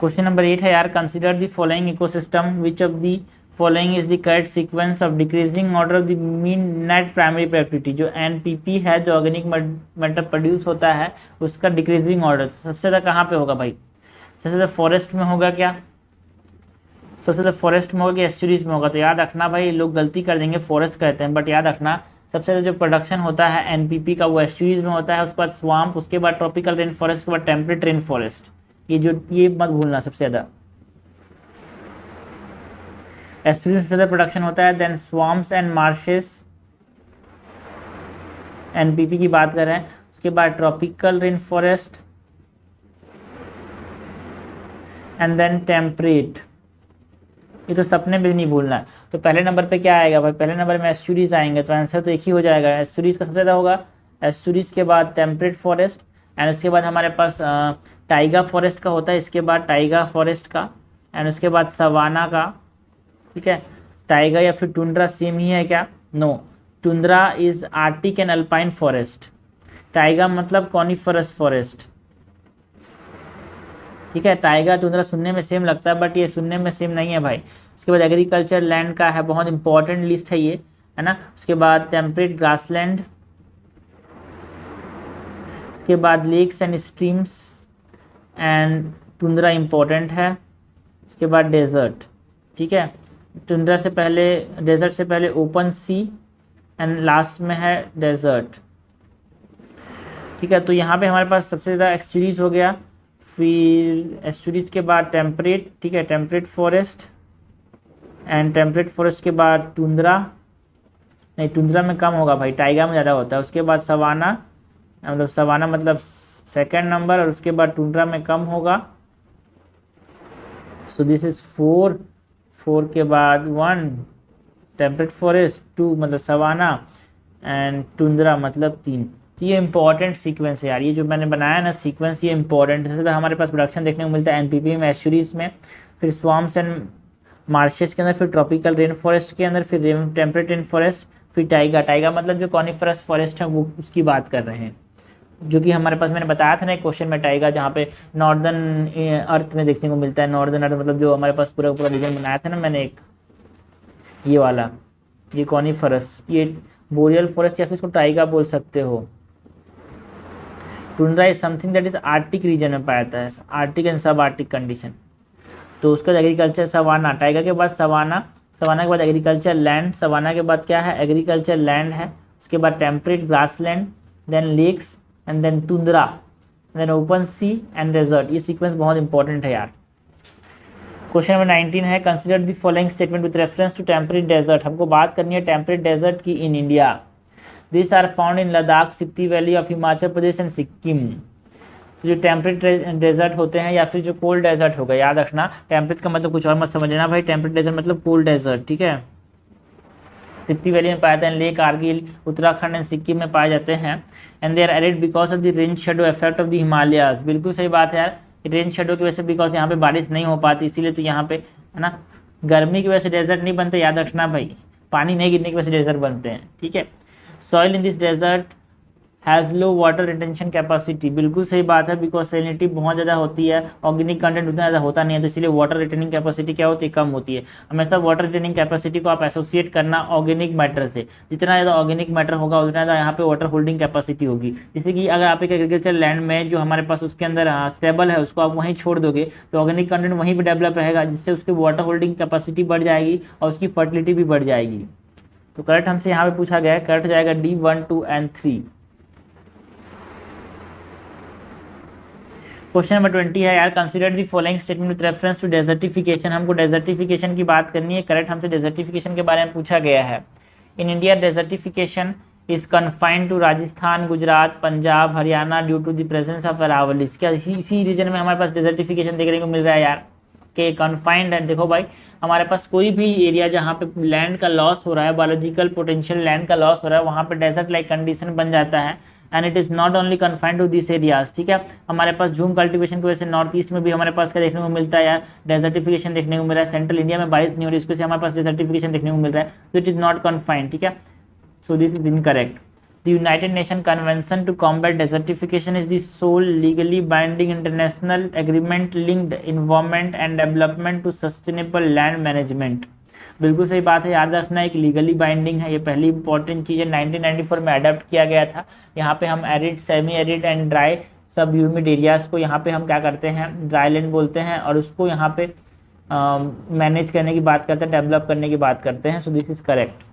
क्वेश्चन नंबर 8 है यार, consider the following ecosystem, which of the following is the correct sequence of decreasing order of the mean net primary productivity. जो एनपीपी है, जो ऑर्गेनिक मैटर प्रोड्यूस होता है, उसका डिक्रीजिंग ऑर्डर सबसे ज़्यादा कहाँ पे होगा भाई? सबसे ज़्यादा फॉरेस्ट में होगा क्या? सबसे ज़्यादा फॉरेस्ट में होगा कि एस्चुरीज में होगा? तो याद रखना भाई, लोग गलती कर देंगे, फॉरेस्ट कहते हैं, बट याद रखना सबसे ज़्यादा जो प्रोडक्शन होता है एनपीपी का वो एस्चुरीज में होता है, उसके बाद स्वाम्प, उसके बाद ट्रॉपिकल रेन फॉरेस्ट, उसके बाद टेम्परेट रेन फॉरेस्ट। ये मत भूलना सबसे ज़्यादा एस्चुरीज से ज़्यादा प्रोडक्शन होता है, then swamps and marshes NPP की बात कर रहे हैं, उसके बाद tropical rain forest and then temperate. ये तो सपने में भी नहीं भूलना है। तो पहले नंबर पे क्या आएगा भाई, पहले नंबर में एस्चुरीज आएंगे, तो आंसर तो एक ही हो जाएगा, एस्चुरीज का सबसे ज़्यादा होगा, एस्चुरीज के बाद टेम्परेट फॉरेस्ट एंड उसके बाद हमारे पास टाइगा फॉरेस्ट का होता है, इसके बाद टाइगा फॉरेस्ट का एंड उसके बाद सवाना का। ठीक है, टाइगा या फिर टुंड्रा सेम ही है क्या? No, tundra is arctic and alpine forest, taiga मतलब कॉनिफरस फॉरेस्ट। ठीक है, टाइगा टुंड्रा सुनने में सेम लगता है बट ये सुनने में सेम नहीं है भाई। उसके बाद एग्रीकल्चर लैंड का है, बहुत इंपॉर्टेंट लिस्ट है ये, है ना। उसके बाद टेम्परेट ग्रासलैंड, उसके बाद lakes and streams and tundra important है। उसके बाद डेजर्ट। ठीक है, टुंड्रा से पहले, डेजर्ट से पहले ओपन सी एंड लास्ट में है डेजर्ट। ठीक है, तो यहाँ पे हमारे पास सबसे ज़्यादा एस्चुरीज हो गया, फिर एस्चुरीज के बाद टेम्परेट। ठीक है, temperate forest and temperate forest के बाद टुंड्रा, नहीं टुंड्रा में कम होगा भाई, टाइगा में ज़्यादा होता है। उसके बाद सवाना, मतलब सवाना मतलब सेकंड नंबर, और उसके बाद टुंड्रा में कम होगा। सो दिस इज़ 4 के बाद 1 टेम्परेट फॉरेस्ट, 2 मतलब सवाना एंड टुंड्रा मतलब 3। तो ये इंपॉर्टेंट सीक्वेंस है यार, ये जो मैंने बनाया ना सीक्वेंस, ये इंपॉर्टेंट है। हमारे पास प्रोडक्शन देखने को मिलता है एनपीपी में, एस्चुरीज में, फिर स्वाम्स एंड मार्शेस के अंदर, फिर ट्रॉपिकल रेन फॉरेस्ट के अंदर, फिर टेम्परेट रेन फॉरेस्ट, फिर टाइगा मतलब जो कॉनिफरस फॉरेस्ट है वो उसकी बात कर रहे हैं, जो कि हमारे पास मैंने बताया था ना एक क्वेश्चन में, टाइगा जहाँ पे नॉर्दर्न अर्थ में देखने को मिलता है। नॉर्दर्न अर्थ मतलब जो हमारे पास पूरा रीजन बनाया था ना मैंने एक, ये वाला, ये कॉनिफरस, ये बोरियल फॉरेस्ट या फिर इसको टाइगा बोल सकते हो। Tundra is something that is arctic region में पाया जाता है, arctic and sub arctic condition. तो उसके बाद एग्रीकल्चर सवाना, टाइगा के बाद सवाना, सवाना के बाद एग्रीकल्चर लैंड, सवाना के बाद क्या है, एग्रीकल्चर लैंड है। उसके बाद temperate grassland, then lakes and then tundra, then open sea and desert. ये सीक्वेंस बहुत इंपॉर्टेंट है यार। क्वेश्चन नंबर 19 है, consider the following statement with reference to temperate desert. हमको बात करनी है टेम्परेट डेजर्ट की in India. This are found in Ladakh, Spiti valley of Himachal Pradesh and Sikkim. तो जो टेम्परेट डेजर्ट होते हैं या फिर जो कोल्ड डेजर्ट होगा, याद रखना टेम्परेट का मतलब कुछ और मत समझना भाई, टेम्परेट डेजर्ट मतलब कोल्ड डेजर्ट। ठीक है, स्पीति वैली में पाए जाते हैं, लेह कारगिल, उत्तराखंड एंड सिक्किम में पाए जाते हैं। And they are arid because of the rain shadow effect of the Himalayas. बिल्कुल सही बात है यार, रेन शेडो की वजह से, बिकॉज यहाँ पे बारिश नहीं हो पाती, इसीलिए तो यहाँ पे है ना, गर्मी की वजह से डेजर्ट नहीं बनते, याद रखना भाई, पानी नहीं गिरने की वजह से डेजर्ट बनते हैं। ठीक है, soil in this desert has low water retention capacity. बिल्कुल सही बात है, बिकॉज सैलिनिटी बहुत ज़्यादा होती है, ऑर्गेनिक कंटेंट उतना ज़्यादा होता नहीं है, तो इसलिए वाटर रिटेनिंग कैपेसिटी क्या होती है, कम होती है। हमेशा वाटर रिटेनिंग कैपेसिटी को आप एसोसिएट करना ऑर्गेनिक मैटर से, जितना ज़्यादा ऑर्गेनिक मैटर होगा उतना ज़्यादा यहाँ पे वाटर होल्डिंग कैपेसिटी होगी। जैसे कि अगर आप एक एग्रीकल्चर लैंड में जो हमारे पास उसके अंदर स्टेबल है उसको आप वहीं छोड़ दोगे तो ऑर्गेनिक कंटेंट वहीं पर डेवलप रहेगा, जिससे उसकी वाटर होल्डिंग कैपेसिटी बढ़ जाएगी और उसकी फर्टिलिटी भी बढ़ जाएगी। तो करेक्ट हमसे यहाँ पे पूछा गया है, करेक्ट जाएगा D 1, 2 एंड 3। क्वेश्चन नंबर 20 है यार, consider the following statement with reference to desertification. हमको डेजर्टिफिकेशन की बात करनी है, करेक्ट हमसे डेजर्टिफिकेशन के बारे में पूछा गया है। In India desertification is confined to Rajasthan, Gujarat, Punjab, Haryana due to the presence of Aravallis. क्या इसी रीजन में हमारे पास डेजर्टिफिकेशन देखने को मिल रहा है यार, के कन्फाइंड है। देखो भाई, हमारे पास कोई भी एरिया जहाँ पे लैंड का लॉस हो रहा है, बायोलॉजिकल पोटेंशियल लैंड का लॉस हो रहा है, वहाँ पे डेजर्ट लाइक कंडीशन बन जाता है। And it is not only confined to this areas. ठीक है, हमारे पास झूम कल्टीवेशन की वजह से नॉर्थ ईस्ट में भी हमारे पास क्या देखने को मिलता है यार, डेजर्टिफिकेशन देखने को मिल रहा है। सेंट्रल इंडिया में बारिश नहीं हो रही, इसकी वजह से हमारे पास डेजर्टिफिकेशन देखने को मिल रहा है, तो इट इज़ नॉट कन्फाइंड। ठीक है, so this is incorrect. The United Nations Convention to Combat Desertification is the sole legally binding international agreement linked environment and development to sustainable land management। बिल्कुल सही बात है, याद रखना एक लीगली बाइंडिंग है, ये पहली इंपॉर्टेंट चीज़ है। 1994 में अडॉप्ट किया गया था। यहाँ पे हम arid, semi arid and dry सब ह्यूमिड एरियाज़ को यहाँ पे हम क्या करते हैं, ड्राई लैंड बोलते हैं, और उसको यहाँ पे मैनेज करने की बात करते हैं, डेवलप करने की बात करते हैं। So this is correct.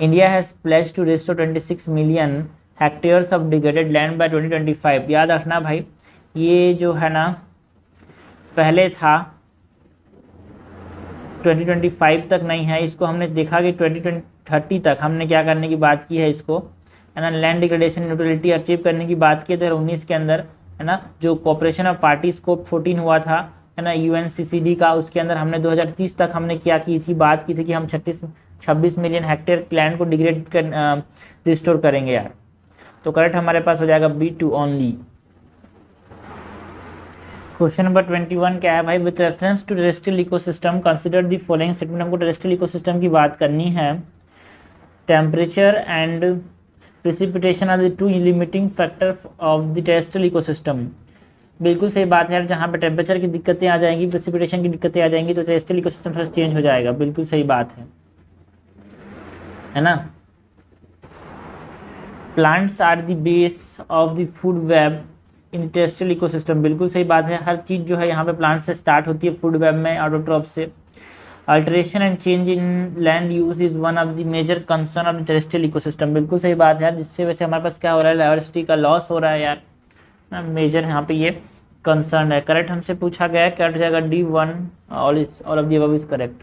India has pledge to restore 26 million hectares of degraded land by 2025। याद रखना भाई, ये जो है ना पहले था 2025 तक नहीं है, इसको हमने देखा कि 2030 तक हमने क्या करने की बात की है, इसको है ना लैंड डिग्रेडेशन न्यूट्रलिटी अचीव करने की बात की 2019 के अंदर, है ना। जो कॉपरेशन ऑफ पार्टी स्कोप 14 हुआ था, है ना, UNCCD का, उसके अंदर हमने 2030 तक हमने क्या की थी, बात की थी कि हम 26 मिलियन हेक्टेयर लैंड को डिग्रेड कर रिस्टोर करेंगे यार। तो करेक्ट हमारे पास हो जाएगा B2 ओनली। क्वेश्चन नंबर 21 क्या है भाई, with reference to terrestrial ecosystem consider the following statement. हमको टेरेस्ट्रियल इकोसिस्टम की बात करनी है। Temperature and precipitation are the two limiting factor of the terrestrial ecosystem. बिल्कुल सही बात है यार, जहाँ पे टेम्परेचर की दिक्कतें आ जाएंगी, प्रेसिपिटेशन की दिक्कतें आ जाएंगी, तो टेरेस्ट्रियल इकोसिस्टम फर्स्ट चेंज हो जाएगा। बिल्कुल सही बात है ना। Plants are the base of the food web in terrestrial ecosystem. बिल्कुल सही बात है, हर चीज़ जो है यहाँ पे प्लांट से स्टार्ट होती है फूड वेब में, ऑटोट्रॉप से। Alteration and change in land use is one of the major concern of the terrestrial ecosystem. बिल्कुल सही बात है यार, जिससे वैसे हमारे पास क्या हो रहा है, डाइवर्सिटी का लॉस हो रहा है यार, मेजर यहाँ पे ये कंसर्न है। करेक्ट हमसे पूछा गया है, करेक्ट हो जाएगा D1, all of the above is correct.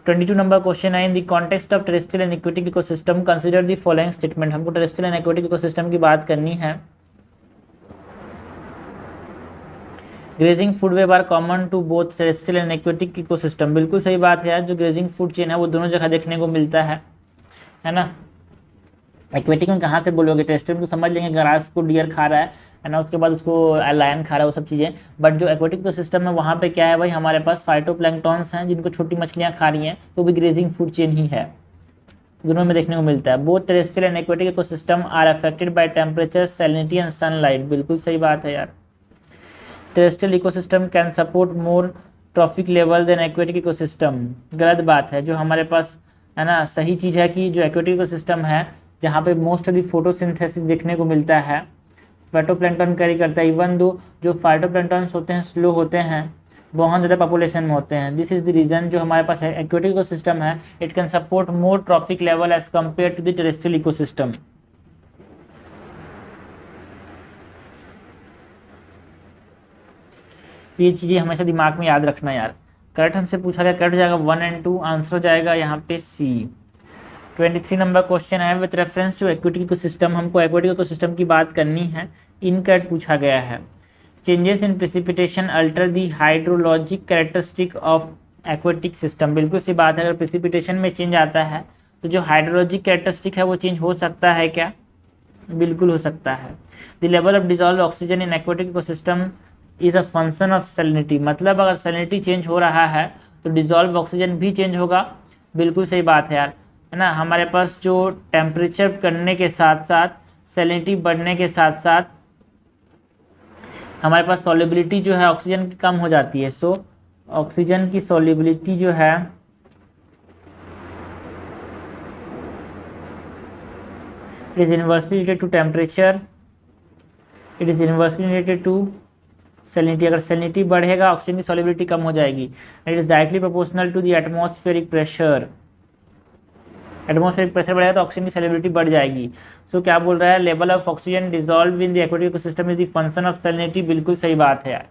22 number question है, in the context of terrestrial and aquatic ecosystem consider the following statement. हमको टेरेस्ट्रियल एंड एक्वेटिक इकोसिस्टम की बात करनी है। Grazing food web are common to both terrestrial and aquatic ecosystem. बिल्कुल सही बात है यार, जो ग्रेजिंग फूड चेन है वो दोनों जगह देखने को मिलता है ना। एक्वेटिक में कहाँ से बोलोगे, टेरेस्ट्रियल तो समझ लेंगे, ग्रास को डियर खा रहा है ना, उसके बाद उसको लायन खा रहा है, वो सब चीज़ें। बट जो एक्वेटिक इकोसिस्टम है वहाँ पे क्या है भाई, हमारे पास फाइटोप्लैंक्टन्स हैं जिनको छोटी मछलियाँ खा रही हैं, तो भी ग्रेजिंग फूड चेन ही है, दोनों में देखने को मिलता है। Both terrestrial and aquatic ecosystem are affected by temperature, salinity and sunlight. बिल्कुल सही बात है यार। Terrestrial ecosystem can support more trophic level than aquatic ecosystem. गलत बात है, जो हमारे पास है ना सही चीज़ है कि जो एक्वेटिक इकोसिस्टम है जहाँ पे मोस्ट ऑफ द फोटोसिंथेसिस देखने को मिलता है, फाइटोप्लैंक्टन कैरी करता है। इवन दो जो फाइटोप्लैंक्टन्स होते हैं स्लो होते हैं, बहुत ज़्यादा पॉपुलेशन में होते हैं। दिस इज द रीज़न जो हमारे पास एक्वेटिक इकोसिस्टम है, it can support more trophic level as compare to the terrestrial ecosystem. तो ये चीज़ें हमेशा दिमाग में याद रखना यार। करेक्ट हमसे पूछा गया, करेक्ट हो जाएगा 1 और 2, आंसर हो जाएगा यहाँ पे C। 23 नंबर क्वेश्चन है, with reference to aquatic ecosystem. हमको एक्वेटिक इकोसिस्टम की बात करनी है। इनकरेक्ट पूछा गया है। Changes in precipitation alter the hydrologic characteristic of aquatic system. बिल्कुल सी बात है, अगर प्रेसिपिटेशन में चेंज आता है तो जो हाइड्रोलॉजिक कैरेक्टरिस्टिक है वो चेंज हो सकता है क्या? बिल्कुल हो सकता है। The level of dissolve oxygen in aquatic ecosystem is a function of salinity. मतलब अगर सैलिनिटी चेंज हो रहा है तो डिजॉल्व ऑक्सीजन भी चेंज होगा। बिल्कुल सही बात है यार, है ना। हमारे पास जो टेम्परेचर बढ़ने के साथ साथ, सैलिनिटी बढ़ने के साथ साथ हमारे पास सॉल्युबिलिटी जो है ऑक्सीजन की कम हो जाती है। सो ऑक्सीजन की सॉल्युबिलिटी जो है it is inversely related to temperature, it is inversely related to salinity. अगर सैलिनिटी बढ़ेगा ऑक्सीजन की सॉल्युबिलिटी कम हो जाएगी। It is directly proportional to the atmospheric pressure. Atmospheric pressure बढ़ेगा तो ऑक्सीजन की सैलिनिटी बढ़ जाएगी। सो क्या बोल रहा है, level of oxygen dissolve in the aquatic ecosystem is the function of salinity. बिल्कुल सही बात है यार।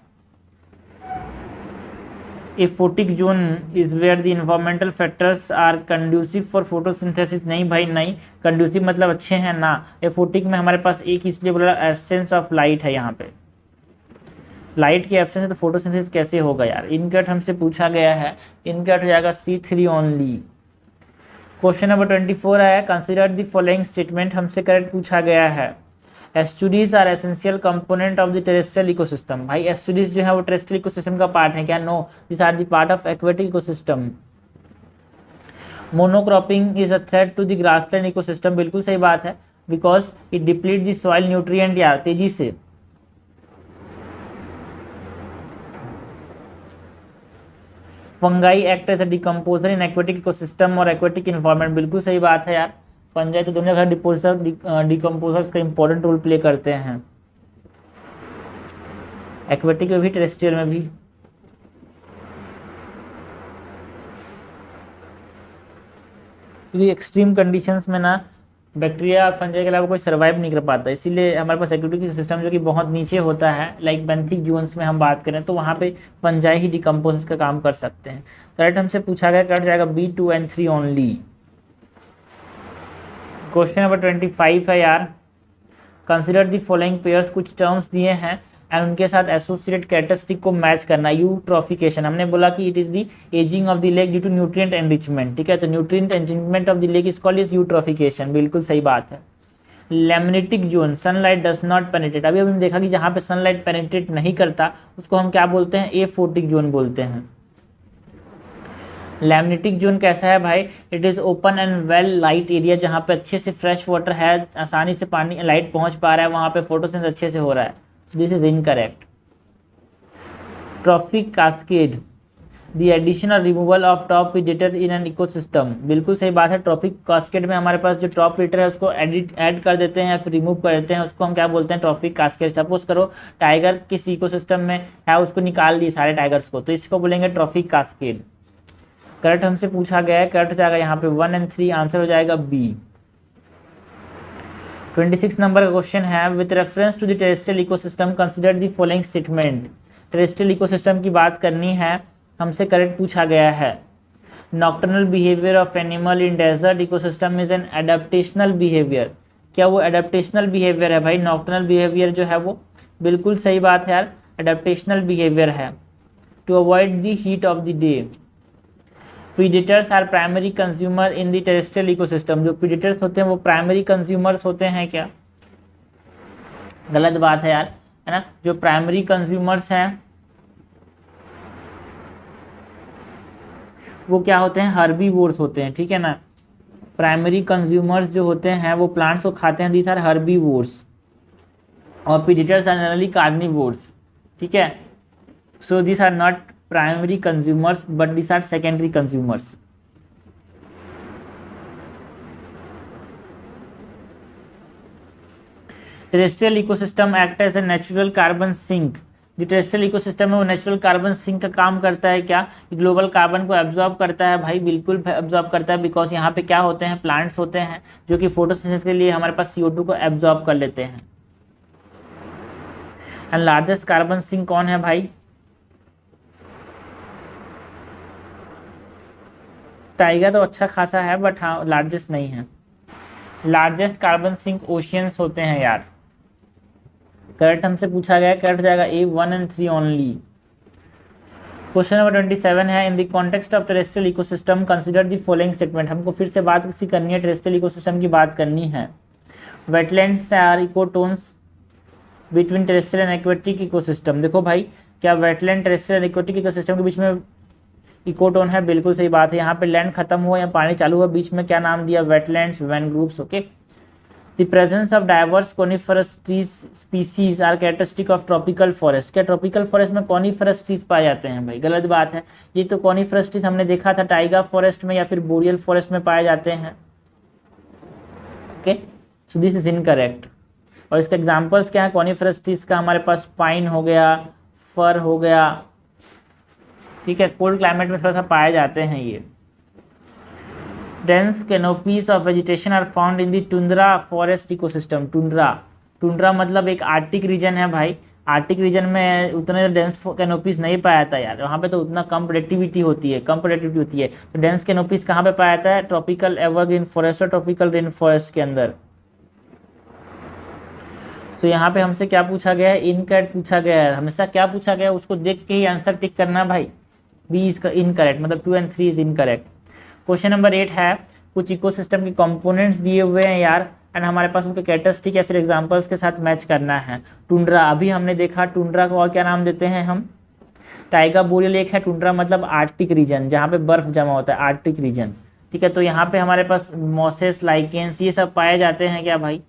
Aphotic zone is where the environmental factors are conducive for photosynthesis. नहीं भाई नहीं, कंड्यूसिव मतलब अच्छे हैं ना। एफोटिक में हमारे पास एक इसलिए बोला एब्सेंस ऑफ लाइट है, यहाँ पे लाइट की एब्सेंस है तो फोटोसिंथेसिस कैसे होगा यार। इनकट हमसे पूछा गया है, इनकट हो जाएगा C3 ओनली। क्वेश्चन नंबर 24 है, कंसिडर द फॉलोइंग स्टेटमेंट। हमसे करेक्ट पूछा गया है। Estuaries are essential component of the terrestrial ecosystem. भाई एस्टुडीज जो है वो टेरेस्ट्रियल इकोसिस्टम का पार्ट है क्या? No, this are the part of aquatic ecosystem. Monocropping is a threat to the grassland ecosystem. बिल्कुल सही बात है, because it deplete the soil nutrient यार तेजी से। Fungi act as a decomposer in aquatic ecosystem और एक्वेटिक इन्वायरमेंट। बिल्कुल सही बात है यार, फंगाई तो दुनिया भर डिकम्पोजर्स का इंपॉर्टेंट रोल प्ले करते हैं, एक्वेटिक में भी टेरेस्ट्रियल में भी। क्योंकि एक्सट्रीम कंडीशंस में ना बैक्टीरिया और फंजाई के अलावा कोई सर्वाइव नहीं कर पाता, इसीलिए हमारे पास एक्टिविटी सिस्टम जो कि बहुत नीचे होता है, लाइक बेंथिक जोन्स में हम बात करें तो वहाँ पे फंजाई ही डिकम्पोज का काम कर सकते हैं। करेक्ट हमसे पूछा गया, कट जाएगा B2 and 3 only. Question number 25 है यार, कंसिडर द फॉलोइंग पेयर्स, कुछ टर्म्स दिए हैं एंड उनके साथ एसोसिएटेड कैरेक्टरिस्टिक को मैच करना। यूट्रोफिकेशन, हमने बोला कि it is the ageing of the lake due to nutrient enrichment, ठीक है, तो nutrient enrichment of the lake is called is eutrophication, बिल्कुल सही बात है। Limnetic zone, sunlight does not penetrate, अभी हमने देखा कि जहाँ पे सनलाइट पेनिट्रेट नहीं करता उसको हम क्या बोलते हैं, एफोटिक जोन बोलते हैं। लैमिनेटिक जोन कैसा है भाई, it is open and well light area, जहाँ पे अच्छे से फ्रेश वाटर है, आसानी से पानी लाइट पहुँच पा रहा है, वहाँ पे फोटोसिंथेसिस अच्छे से हो रहा है, this is incorrect. Trophic cascade, the addition और removal of top predator in an ecosystem, बिल्कुल सही बात है। ट्रॉफिक कास्केड में हमारे पास जो टॉप प्रीडेटर है उसको ऐड कर देते हैं या फिर रिमूव कर देते हैं, उसको हम क्या बोलते हैं, ट्रॉफिक कास्केड। सपोज करो टाइगर किसी इकोसिस्टम में है, उसको निकाल दिए सारे टाइगर्स को, तो इसको बोलेंगे ट्रॉफिक कास्केड। करेक्ट हमसे पूछा गया है, करेक्ट हो जाएगा यहाँ पे 1 and 3, आंसर हो जाएगा बी। 26 नंबर का क्वेश्चन है, with reference to the terrestrial ecosystem consider the following statement. Terrestrial ecosystem की बात करनी है, हमसे करेक्ट पूछा गया है। Nocturnal behaviour of animal in desert ecosystem is an adaptational behaviour, क्या वो एडेप्टेशनल बिहेवियर है भाई? नॉक्टर्नल बिहेवियर जो है वो बिल्कुल सही बात है यार, एडेप्टेशनल बिहेवियर है to avoid the heat of the day. Predators are primary consumer in the terrestrial ecosystem, जो प्रीडेटर्स होते हैं वो प्राइमरी कंज्यूमर्स होते हैं क्या? गलत बात है यार, है ना। जो प्राइमरी कंज्यूमर्स हैं वो क्या होते हैं, हर्बीवोर्स होते हैं, ठीक है ना। प्राइमरी कंज्यूमर्स जो होते हैं वो प्लांट्स को खाते हैं, दीज आर हर्बीवोर्स, और प्रीडेटर्स आर जनरली कार्निवोर्स, ठीक है। So these are not primary consumers but these are secondary consumers. Terrestrial ecosystem act as a natural carbon sink, जो टेरेस्ट्रियल इकोसिस्टम है वो नेचुरल कार्बन सिंक का काम करता है क्या? ग्लोबल कार्बन को एब्जॉर्ब करता है भाई, बिल्कुल एब्जॉर्ब करता है, बिकॉज यहाँ पे क्या होते हैं, प्लांट्स होते हैं जो कि फोटोसिंथेसिस के लिए हमारे पास CO2 को एब्जॉर्ब कर लेते हैं। एंड लार्जेस्ट कार्बन सिंक कौन है भाई? टाइगर तो अच्छा खासा है बट हाँ लार्जेस्ट नहीं है। लार्जेस्ट कार्बन सिंक ओशियंस होते हैं यार। करेक्ट हमसे पूछा गया, करेक्ट जाएगा A 1 and 3 only. Question number 27 है, in the context of terrestrial ecosystem consider the following statement. हमको फिर से बात किसी करनी है, टेरेस्ट्रियल इकोसिस्टम की बात करनी है। Wetlands are ecotones between terrestrial and aquatic ecosystem. देखो भाई, क्या wetland terrestrial and aquatic ecosystem के बीच में इकोटोन है? बिल्कुल सही बात है। यहाँ पे लैंड खत्म हुआ या पानी चालू हुआ, बीच में क्या नाम दिया, wetlands, mangroves, okay. The presence of diverse coniferous trees species are characteristic of tropical forest. क्या ट्रॉपिकल फॉरेस्ट में कॉनिफरस ट्रीज पाए जाते हैं भाई? गलत बात है, ये तो कॉनिफरस ट्रीज हमने देखा था टाइगा फॉरेस्ट में या फिर बोरियल फॉरेस्ट में पाए जाते हैं, okay. So this is incorrect. और इसके एग्जाम्पल्स क्या है कॉनिफरस ट्रीज का? हमारे पास पाइन हो गया, फर हो गया, ठीक है, कोल्ड क्लाइमेट में थोड़ा सा पाए जाते हैं ये। Dense canopies of vegetation are found in the tundra forest ecosystem. Tundra मतलब एक आर्टिक रीजन है भाई। आर्टिक रीजन में उतने डेंस कैनोपीज नहीं पाया जाता यार, वहाँ पे तो उतना कम प्रोडक्टिविटी होती है, तो डेंस कैनोपीज कहाँ पे पाया जाता है? ट्रॉपिकल एवरग्रीन फॉरेस्ट और ट्रॉपिकल रेन फॉरेस्ट के अंदर। तो यहाँ पे हमसे क्या पूछा गया है? इनकरेक्ट पूछा गया है। हमेशा क्या पूछा गया है उसको देख के ही आंसर टिक करना भाई। बी इसका इनकरेक्ट, मतलब 2 and 3 is incorrect. Question number 8 है, कुछ इकोसिस्टम के कंपोनेंट्स दिए हुए हैं यार, एंड हमारे पास उसके कैरेक्टरिस्टिक या फिर एग्जांपल्स के साथ मैच करना है। टुंड्रा, अभी हमने देखा टुंड्रा को और क्या नाम देते हैं हम? टाइगा बोरियल एक है, टुंड्रा मतलब आर्टिक रीजन, जहाँ पे बर्फ जमा होता है, आर्टिक रीजन, ठीक है। तो यहाँ पे हमारे पास मॉसेस, लाइकेंस, ये सब पाए जाते हैं क्या भाई?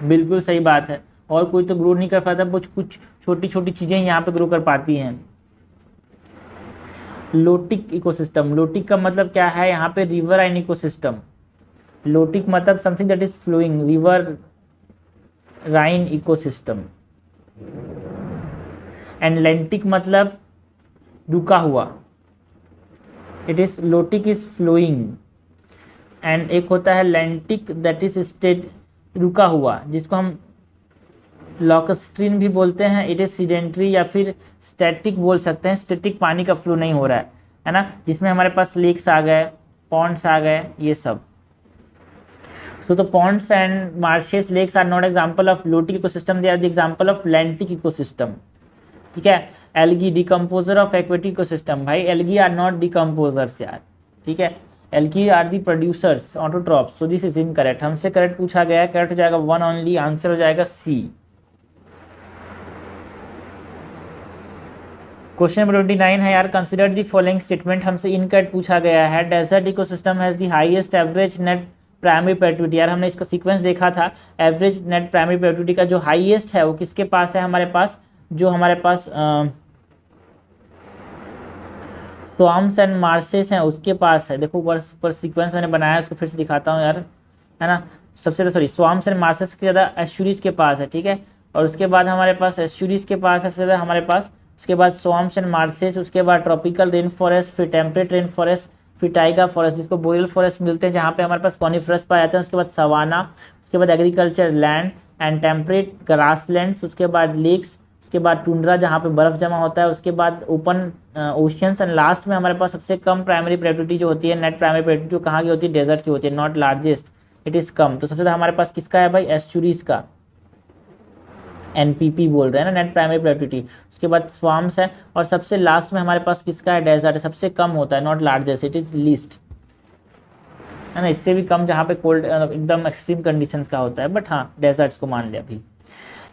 बिल्कुल सही बात है। और कोई तो ग्रो नहीं कर पाता, कुछ छोटी छोटी चीज़ें यहाँ पे ग्रो कर पाती हैं। लोटिक इकोसिस्टम, लोटिक का मतलब क्या है? यहाँ पे रिवर आइन इकोसिस्टम। लोटिक मतलब something that is flowing, riverine ecosystem. And lentic मतलब रुका हुआ, it is lotic is flowing. And एक होता है लैंटिक दैट इज स्टेड, रुका हुआ, जिसको हम लॉकस्ट्रीन भी बोलते हैं। इट इज सीडेंट्री या फिर स्टैटिक बोल सकते हैं, स्टैटिक पानी का फ्लो नहीं हो रहा है ना, जिसमें हमारे पास लेक्स आ गए, पॉन्ड्स आ गए, ये सब। So the ponds and marshes, lakes are not example of lotic ecosystem, they are the example of lentic ecosystem। ठीक है, algae decomposer of aquatic ecosystem, भाई एल्गी आर नॉट डिकम्पोजर्स यार, ठीक है, algae are the producers autotrophs. So this is incorrect, हमसे करेक्ट पूछा गया है, करेक्ट हो जाएगा वन ओनली, आंसर हो जाएगा सी। क्वेश्चन नंबर 29 है यार, कंसिडर दी फॉलोइंग स्टेटमेंट, हमसे इनकरेक्ट पूछा गया है। Desert ecosystem has the highest average net primary productivity, यार हमने इसका सीक्वेंस देखा था, एवरेज नेट प्राइमरी प्रोडक्टिविटी का जो हाईएस्ट है वो किसके पास है, हमारे पास जो हमारे पास स्वाम्स एंड मार्सेस हैं उसके पास है। देखो ऊपर सीक्वेंस मैंने बनाया है, उसको फिर से दिखाता हूँ यार, है ना। सबसे सॉरी, स्वाम्स एंड मार्सेस के ज़्यादा एस्चुरीज के पास है, ठीक है, और उसके बाद हमारे पास एस्चुरीज के पास है सबसे ज़्यादा हमारे पास, उसके बाद स्वाम्स एंड मार्सेस, उसके बाद ट्रॉपिकल रेन फॉरेस्ट, फिर टेम्परेट रेन फॉरेस्ट, फिर टाइगा फॉरेस्ट जिसको बोरियल फॉरेस्ट मिलते हैं जहाँ पे हमारे पास कॉनिफरस पाए जाते हैं, उसके बाद सवाना, उसके बाद agriculture land and temperate grasslands, उसके बाद लेक्स, उसके बाद टुंड्रा जहाँ पे बर्फ़ जमा होता है, उसके बाद ओपन ओशियंस, एंड लास्ट में हमारे पास सबसे कम प्राइमरी प्रोडक्टिविटी जो होती है, नेट प्राइमरी प्रोडक्टिविटी जो कहाँ की होती है, डेजर्ट की होती है, not largest, it is come. तो सबसे ज़्यादा हमारे पास किसका है भाई, एस्चुरीज का, एनपीपी बोल रहे हैं ना, नेट प्राइमरी प्रोडक्टिविटी। उसके बाद स्वाम्स है, और सबसे लास्ट में हमारे पास किसका है, डेजर्ट है, सबसे कम होता है, not largest, it is least, है ना, इससे भी कम जहाँ पे कोल्ड एकदम एक्सट्रीम कंडीशंस का होता है, बट हाँ डेजर्ट्स को मान लिया अभी।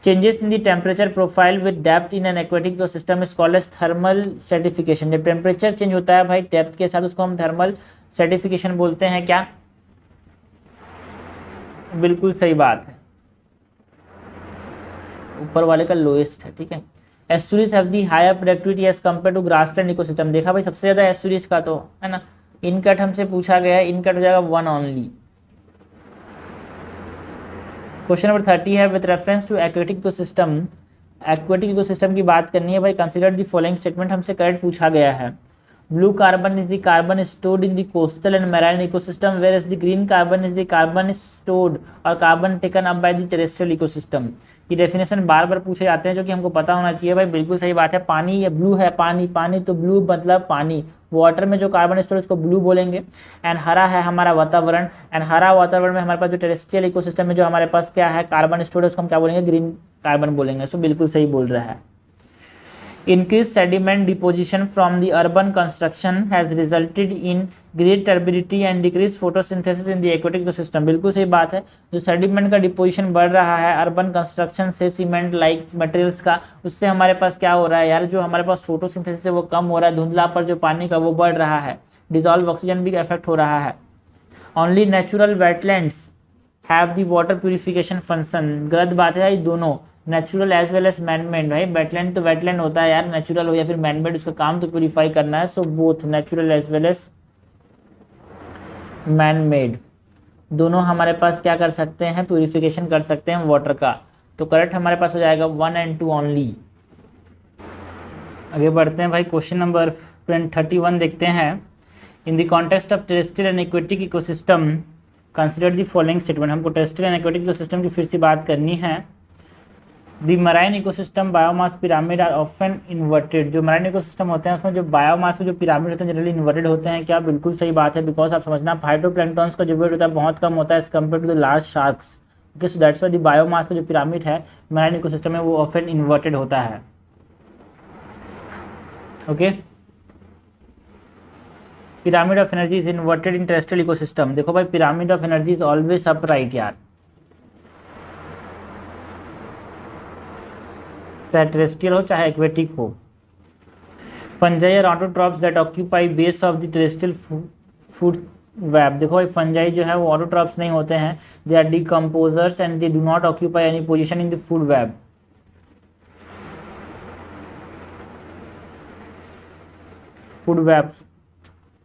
Changes in the temperature profile with depth in an aquatic ecosystem is called as thermal stratification. जब टेम्परेचर चेंज होता है भाई डेप्थ के साथ, उसको हम थर्मल स्ट्रेटिफिकेशन बोलते हैं। क्या, बिल्कुल सही बात है, ऊपर वाले का लोएस्ट है, ठीक है। Estuaries have the higher productivity as compare to grassland ecosystem, देखा भाई सबसे ज़्यादा एस्चुरीज का, तो है ना। इनकट हमसे पूछा गया है, इनकट हो जाएगा वन ओनली। क्वेश्चन नंबर 30 है, with reference to aquatic ecosystem, aquatic ecosystem की बात करनी है भाई, कंसीडर द फॉलोइंग स्टेटमेंट, हमसे करेक्ट पूछा गया है। Blue carbon is the carbon stored in the coastal and marine ecosystem, where is the green carbon is the carbon stored और carbon taken up by the terrestrial ecosystem. ये डेफिनेशन बार बार पूछे जाते हैं जो कि हमको पता होना चाहिए भाई, बिल्कुल सही बात है। पानी या ब्लू है, पानी, पानी तो ब्लू मतलब पानी, वाटर में जो कार्बन स्टोरेज उसको ब्लू बोलेंगे। एंड हरा है हमारा वातावरण, एंड हरा वातावरण में हमारे पास जो टेरेस्ट्रियल इकोसिस्टम में जो हमारे पास क्या है, कार्बन स्टोरेज, उसको हम क्या बोलेंगे, ग्रीन कार्बन बोलेंगे। सो बिल्कुल सही बोल रहा है। Increased sediment deposition from the urban construction has resulted in great turbidity and decreased photosynthesis in the aquatic ecosystem। बिल्कुल सही बात है, जो सेडिमेंट का डिपोजिशन बढ़ रहा है अर्बन कंस्ट्रक्शन से, सीमेंट लाइक मटेरियल्स का, उससे हमारे पास क्या हो रहा है यार, जो हमारे पास फोटोसिंथेसिस है वो कम हो रहा है, धुंधला पर जो पानी का वो बढ़ रहा है, डिजॉल्व ऑक्सीजन भी इफेक्ट हो रहा है। Only natural wetlands have the water purification function, गलत बात है, ये दोनों natural as well as manmade. भाई वेटलैंड तो वेटलैंड होता है यार, नेचुरल हो या फिर मैनमेड, उसका काम तो प्यूरिफाई करना है। So both natural as well as manmade, दोनों हमारे पास क्या कर सकते हैं, प्यूरिफिकेशन कर सकते हैं वाटर का। तो करेक्ट हमारे पास हो जाएगा 1 and 2 ओनली। आगे बढ़ते हैं भाई, क्वेश्चन नंबर 31 देखते हैं। In the context of terrestrial and aquatic ecosystem consider the following statement, हमको टेरेस्ट्रियल एंड एक्वेटिक इकोसिस्टम की फिर से बात करनी है। The marine ecosystem biomass pyramid are often inverted, जो मराइन इकोसिस्टम होते हैं उसमें जो बायोमास जो पिरामिड होते हैं जनरली इन्वर्टेड होते हैं। क्या, बिल्कुल सही बात है, बिकॉज आप समझना फाइटोप्लैंक्टन्स का जो वेट होता है बहुत कम होता है as compare to the large sharks. Okay, so that's why the biomass का जो पिरामिड है मराइन इकोसिस्टम में वो ऑफन इन्वर्टेड होता है। Okay, pyramid of energy is inverted in terrestrial ecosystem. देखो भाई, pyramid of energy is always upright यार, चाहे टेरेस्ट्रियल हो चाहे एक्वेटिक हो। फंजाई और autotrophs that occupy base of the terrestrial food web, देखो भाई फंजाई जो है वो ऑटोट्रॉप्स नहीं होते हैं, they are decomposers and they do not occupy any position in the food web.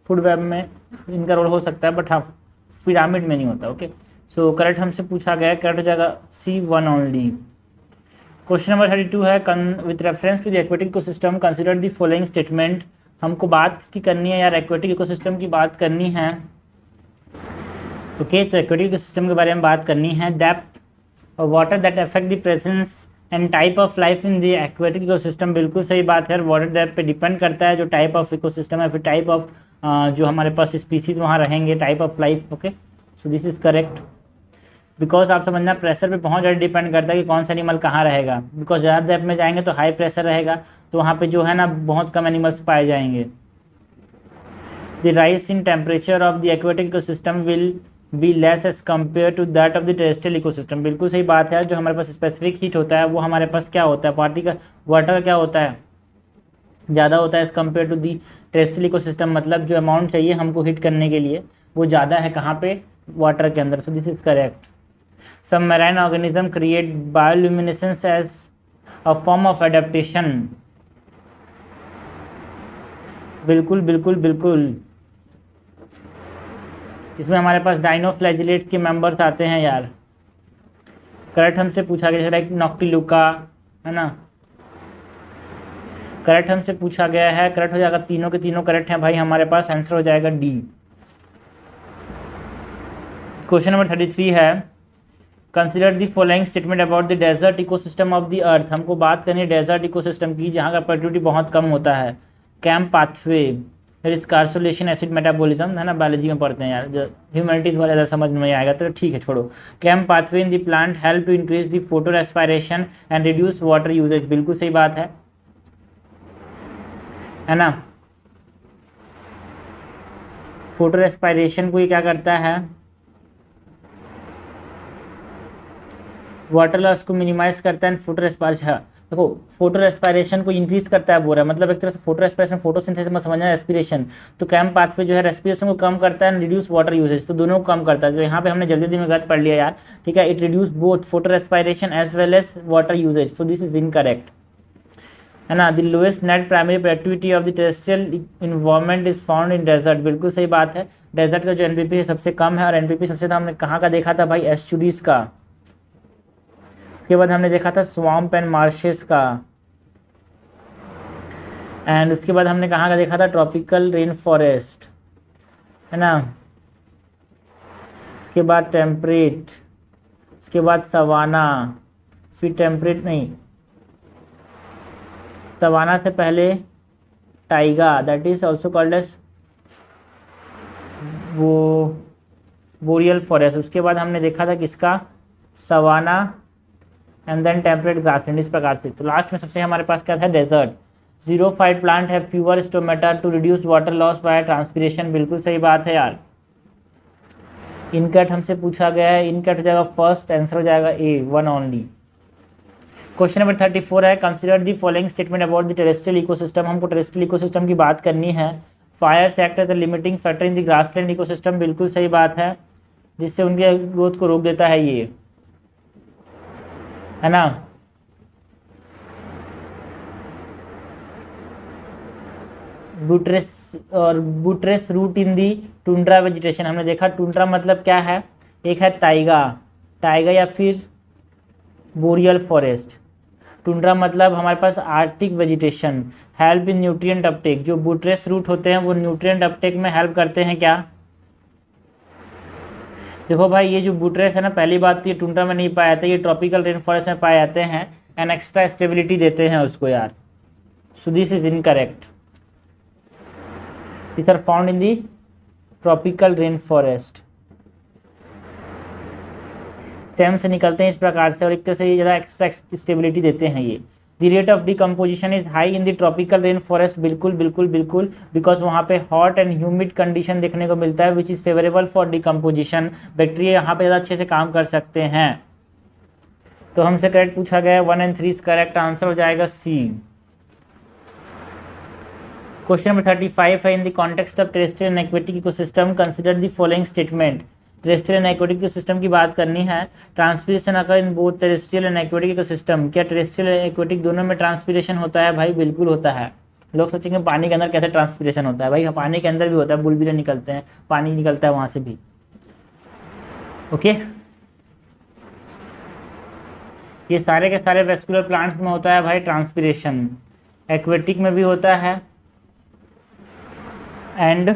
Food web में इनका रोल हो सकता है, बट हाँ पिरामिड में नहीं होता। ओके, सो करेक्ट हमसे पूछा गया, करेक्ट हो जाएगा C1 ओनली। क्वेश्चन नंबर 32 है, with reference to the aquatic ecosystem consider the following statement, हमको बात की करनी है यार, एक्वेटिक इकोसिस्टम की बात करनी है। ओके, तो एक्वेटिक इकोसिस्टम के बारे में बात करनी है। डेप्थ और water that affect the presence and type of life in the aquatic ecosystem, बिल्कुल सही बात है। वाटर डेप्थ पे डिपेंड करता है जो टाइप ऑफ इकोसिस्टम है, फिर टाइप ऑफ जो हमारे पास स्पीसीज वहाँ रहेंगे, type of life. Okay, so this is correct. Because आप समझना प्रेशर पे बहुत ज़्यादा डिपेंड करता है कि कौन सा एनिमल कहाँ रहेगा। बिकॉज ज़्यादा डेप्थ में जाएंगे तो हाई प्रेशर रहेगा, तो वहाँ पे जो है ना बहुत कम एनिमल्स पाए जाएंगे। The rise in temperature of the aquatic ecosystem will be less as compare to that of the terrestrial ecosystem, बिल्कुल सही बात है। जो हमारे पास स्पेसिफिक हीट होता है वो हमारे पास क्या होता है, पार्टी का वाटर का क्या होता है, ज़्यादा होता है as compare to the terrestrial ecosystem. मतलब जो अमाउंट चाहिए हमको हीट करने के लिए वो ज़्यादा है कहाँ पे, वाटर के अंदर। सो this is correct. Some marine organism create bioluminescence as a form of adaptation, बिल्कुल बिल्कुल बिल्कुल। इसमें हमारे पास डाइनोफ्लैजिलेट के मेंबर्स आते हैं यार। करेक्ट हमसे पूछा गया है नॉक्टिलुका, है ना, करेक्ट हमसे पूछा गया है, करेक्ट हो जाएगा। तीनों के तीनों करेक्ट हैं भाई, हमारे पास आंसर हो जाएगा डी। क्वेश्चन नंबर 33 है, consider the following statement about the desert ecosystem of the earth. हमको बात करनी है डेजर्ट इकोसिस्टम की जहाँ का प्रोडक्टिविटी बहुत कम होता है। कैम्प पाथवे, कार्सोलेशन, एसिड मेटाबॉलिज्म, है ना, बायोलॉजी में पढ़ते हैं यार, जो ह्यूमैनिटीज़ वाले ज़्यादा समझ में नहीं आएगा तो ठीक है छोड़ो। कैम्प pathway in the plant help to increase the photo respiration and reduce water usage, बिल्कुल सही बात है ना। फोटो रेस्पायरेशन को ये क्या करता है, वाटर लॉस को मिनिमाइज करता है। फोटो रेस्पायरेशन, देखो फोटो रेस्पायरेशन को इंक्रीज करता है बोल रहा है, मतलब एक तरह से फोटो रेस्पायरेशन फोटोसिंथेसिस में समझना है, रेस्पिरेशन। तो कैम्प पाथवे जो है रेस्पिरेशन को कम करता है, रिड्यूस वाटर यूजेज, तो दोनों को कम करता है। तो यहाँ पे हमने जल्दी में गलत पढ़ लिया यार, ठीक है। It reduce both photo respiration as well as water usage, so this is incorrect, है ना। The lowest net primary productivity of the terrestrial environment is found in desert, बिल्कुल सही बात है। डेजर्ट का जो एनपीपी है सबसे कम है, और एनपीपी सबसे कम हमने कहाँ का देखा था भाई, एस्चुरीज का। उसके बाद हमने देखा था स्वैम्प एंड मार्शेस का, एंड उसके बाद हमने कहाँ का देखा था, ट्रॉपिकल रेन फॉरेस्ट, है ना। उसके बाद टेम्परेट, उसके बाद सवाना, फिर टेम्परेट नहीं, सवाना से पहले taiga, that is also called as वो बोरियल फॉरेस्ट। उसके बाद हमने देखा था किसका, savanna and then temperate grassland, इस प्रकार से। तो लास्ट में सबसे हमारे पास क्या था, डेजर्ट। ज़ीरोफाइट प्लांट है fewer stomata to reduce water loss by transpiration, बिल्कुल सही बात है यार। इनकट हमसे पूछा गया है, इनकट हो जाएगा फर्स्ट, आंसर हो जाएगा A, one only. Question number 34 है, consider the following statement about the terrestrial ecosystem. हमको टेरेस्ट्रियल इकोसिस्टम की बात करनी है। Fire act as a limiting factor in the grassland ecosystem, बिल्कुल सही बात है, जिससे उनके ग्रोथ को रोक देता है ये, है ना। बुट्रेस रूट इन दी टुंड्रा वेजिटेशन, हमने देखा टुंड्रा मतलब क्या है, एक है टाइगा, टाइगा या फिर बोरियल फॉरेस्ट। टुंड्रा मतलब हमारे पास arctic vegetation. Help in nutrient uptake, जो बुट्रेस रूट होते हैं वो न्यूट्रिएंट अपटेक में हेल्प करते हैं क्या। देखो भाई ये जो बुट्रेस है ना, पहली बात तो ये टुंड्रा में नहीं पाए जाते, ये ट्रॉपिकल रेन फॉरेस्ट में पाए जाते हैं, एंड एक्स्ट्रा स्टेबिलिटी देते हैं उसको यार। सो this is incorrect, these are found in the tropical rain forest। Stem से निकलते हैं इस प्रकार से, और एक तरह से ये ज़्यादा एक्स्ट्रा स्टेबिलिटी देते हैं ये। The rate of decomposition is high in the tropical rain forest, बिल्कुल बिल्कुल बिल्कुल, बिकॉज वहाँ पे हॉट एंड ह्यूमिड कंडीशन देखने को मिलता है, which is favourable for decomposition. Bacteria यहाँ पे ज़्यादा अच्छे से काम कर सकते हैं। तो हमसे करेक्ट पूछा गया 1 and 3 करेक्ट, आंसर हो जाएगा सी। क्वेश्चन नंबर 35 है, in the context of terrestrial and aquatic ecosystem consider the following statement. Terrestrial and aquatic ecosystem की बात करनी है। Transpiration occur in both terrestrial and aquatic ecosystem, क्या टेरेस्ट्रियल एंड एक्वेटिक दोनों में ट्रांसपीरेशन होता है भाई, बिल्कुल होता है। लोग सोचेंगे पानी के अंदर कैसे ट्रांसपीरेशन होता है, भाई पानी के अंदर भी होता है, बुलबुले निकलते हैं, पानी निकलता है वहाँ से भी। ओके, ये सारे के सारे वेस्कुलर प्लांट्स में होता है भाई ट्रांसपीरेशन, एक्वेटिक में भी होता है, एंड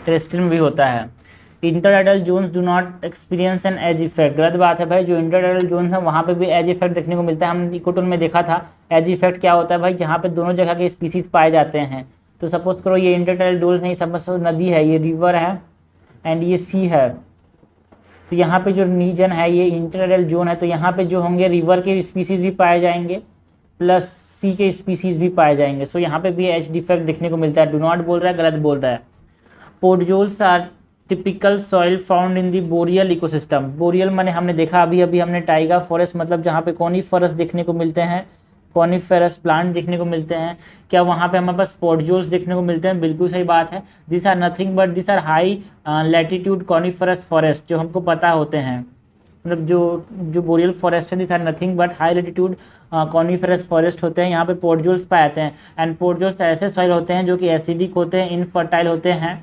टेरेस्ट्रियल में भी होता है। Intertidal zones do not experience an edge effect, गलत बात है भाई। जो इंटरटाइडल जोन्स है वहाँ पे भी एज इफेक्ट देखने को मिलता है। हम इकोटोन में देखा था एज इफेक्ट क्या होता है भाई, जहाँ पे दोनों जगह के स्पीसीज पाए जाते हैं। तो सपोज करो ये इंटरटाइडल जोन्स नहीं, समझ नदी है, ये रिवर है एंड ये सी है, तो यहाँ पे जो रीजन है ये इंटरटाइडल जोन है, तो यहाँ पे जो होंगे रिवर के स्पीसीज भी पाए जाएंगे प्लस सी के स्पीसीज भी पाए जाएंगे। सो यहाँ पे भी एज डिफेक्ट देखने को मिलता है। डू नॉट बोल रहा है, गलत बोल रहा है। Podzols are typical soil found in the boreal ecosystem. Boreal माने हमने देखा अभी अभी हमने टाइगा फॉरेस्ट, मतलब जहाँ पे कॉनिफरस देखने को मिलते हैं, कॉनिफेरस प्लांट देखने को मिलते हैं, क्या वहाँ पे हमारे पास पोडजोल्स देखने को मिलते हैं? बिल्कुल सही बात है। This are nothing but this are high latitude coniferous forest, जो हमको पता होते हैं, मतलब जो बोरियल फॉरेस्ट है, this are nothing but high latitude coniferous forest होते हैं। यहाँ पे पोडजोल्स पाए जाते हैं एंड पोडजोल्स ऐसे सॉइल होते हैं जो कि एसिडिक होते हैं, इनफर्टाइल होते हैं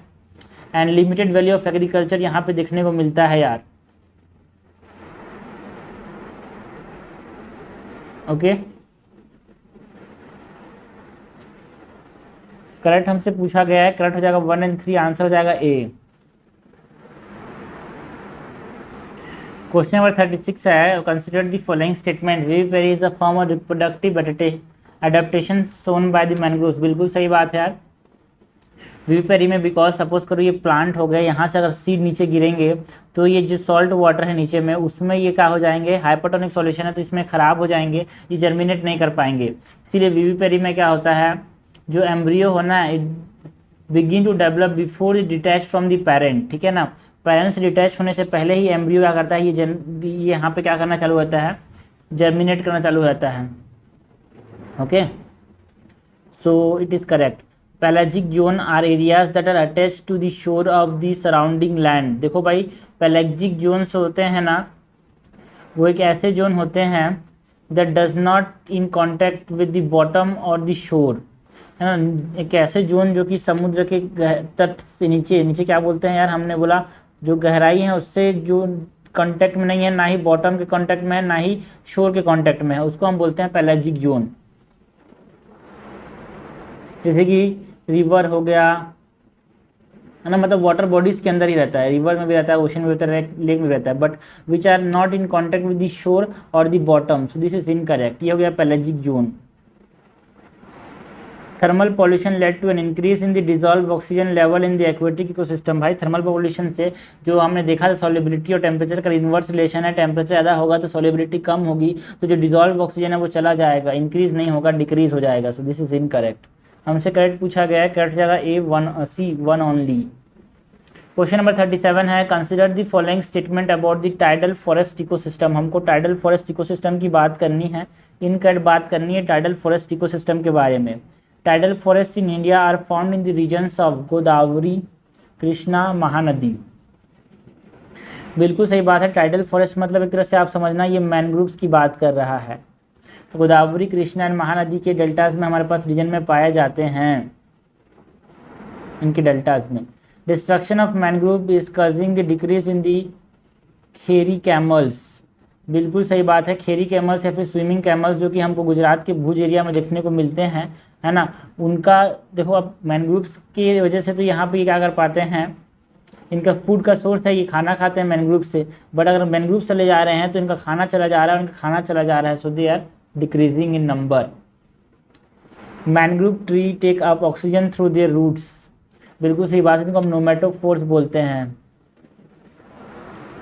and limited value of agriculture यहाँ पे देखने को मिलता है यार। ओके, करेक्ट हमसे पूछा गया है, करेक्ट हो जाएगा 1 और 3, आंसर हो जाएगा ए। क्वेश्चन नंबर 36 है, consider the following statement, viviparity is a form of reproductive adaptation shown by the mangroves. बिल्कुल सही बात है यार। विविपेरी में बिकॉज सपोज करो ये प्लांट हो गया, यहाँ से अगर सीड नीचे गिरेंगे तो ये जो सॉल्ट वाटर है नीचे में उसमें ये क्या हो जाएंगे, हाइपोटोनिक सॉल्यूशन है तो इसमें ख़राब हो जाएंगे, ये जर्मिनेट नहीं कर पाएंगे। इसीलिए विविपेरी में क्या होता है, जो एम्ब्रियो होना है it begin to develop before it detach from the parent, ठीक है ना। पेरेंट से डिटैच होने से पहले ही एम्ब्रियो क्या करता है, ये यहाँ पे क्या करना चालू होता है, जर्मिनेट करना चालू होता है। Okay, so it is correct. Pelagic zone are areas that are attach to the shore of the surrounding land. देखो भाई, पैलाजिक जोन्स होते हैं ना, वो एक ऐसे जोन होते हैं that does not in contact with the bottom और द शोर, है ना। एक ऐसे जोन जो कि समुद्र के तट से नीचे क्या बोलते हैं यार, हमने बोला जो गहराई है उससे जो कांटेक्ट में नहीं है, ना ही बॉटम के कांटेक्ट में है, ना ही शोर के कांटेक्ट में है, उसको हम बोलते हैं पैलाजिक जोन। जैसे कि रिवर हो गया, है ना, मतलब वाटर बॉडीज के अंदर ही रहता है, रिवर में भी रहता है, ओशन में भी रहता है, लेक में भी रहता है, but which are not in contact with the shore और the bottom, so this is incorrect. ये हो गया pelagic zone. Thermal pollution lead to an increase in the dissolved oxygen level in the aquatic ecosystem. भाई थर्मल पॉल्यूशन से जो हमने देखा था सॉल्युबिलिटी और टेम्परेचर का इन्वर्स रिलेशन है, टेम्परेचर ज़्यादा होगा तो सॉल्युबिलिटी कम होगी, तो जो डिजॉल्व ऑक्सीजन है वो चला जाएगा, इंक्रीज नहीं होगा, डिक्रीज हो जाएगा। सो दिस इज इनकरेक्ट। हमसे करेक्ट पूछा गया है, करेक्ट हो जाएगा A1 ओनली। क्वेश्चन नंबर 37 है, consider the following statement about the tidal forest ecosystem. हमको टाइडल फॉरेस्ट इकोसिस्टम की बात करनी है, इनकरेक्ट बात करनी है टाइडल फॉरेस्ट इकोसिस्टम के बारे में। Tidal forest in India are found in the regions of Godavari, Krishna, Mahanadi. बिल्कुल सही बात है। टाइडल फॉरेस्ट मतलब एक तरह से आप समझना ये मैनग्रोव्स की बात कर रहा है। तो गोदावरी, कृष्णा एंड महानदी के डेल्टाज में हमारे पास रीजन में पाए जाते हैं, इनके डेल्टाज में। Destruction of mangrove is causing the decrease in the Kharai camels. बिल्कुल सही बात है। खेरी कैमल्स या फिर स्विमिंग कैमल्स जो कि हमको गुजरात के भुज एरिया में देखने को मिलते हैं, है ना, उनका देखो अब मैनग्रोव्स की वजह से तो यहाँ पे क्या कर पाते हैं, इनका फूड का सोर्स है, ये खाना खाते हैं मैनग्रोव से, बट अगर मैनग्रोव चले जा रहे हैं तो इनका खाना चला जा रहा है, उनका खाना चला जा रहा है, so they are decreasing in number. Mangrove tree take up oxygen through their roots. बिल्कुल सही बात है, इनको हम नोमेटोफोर्स बोलते हैं,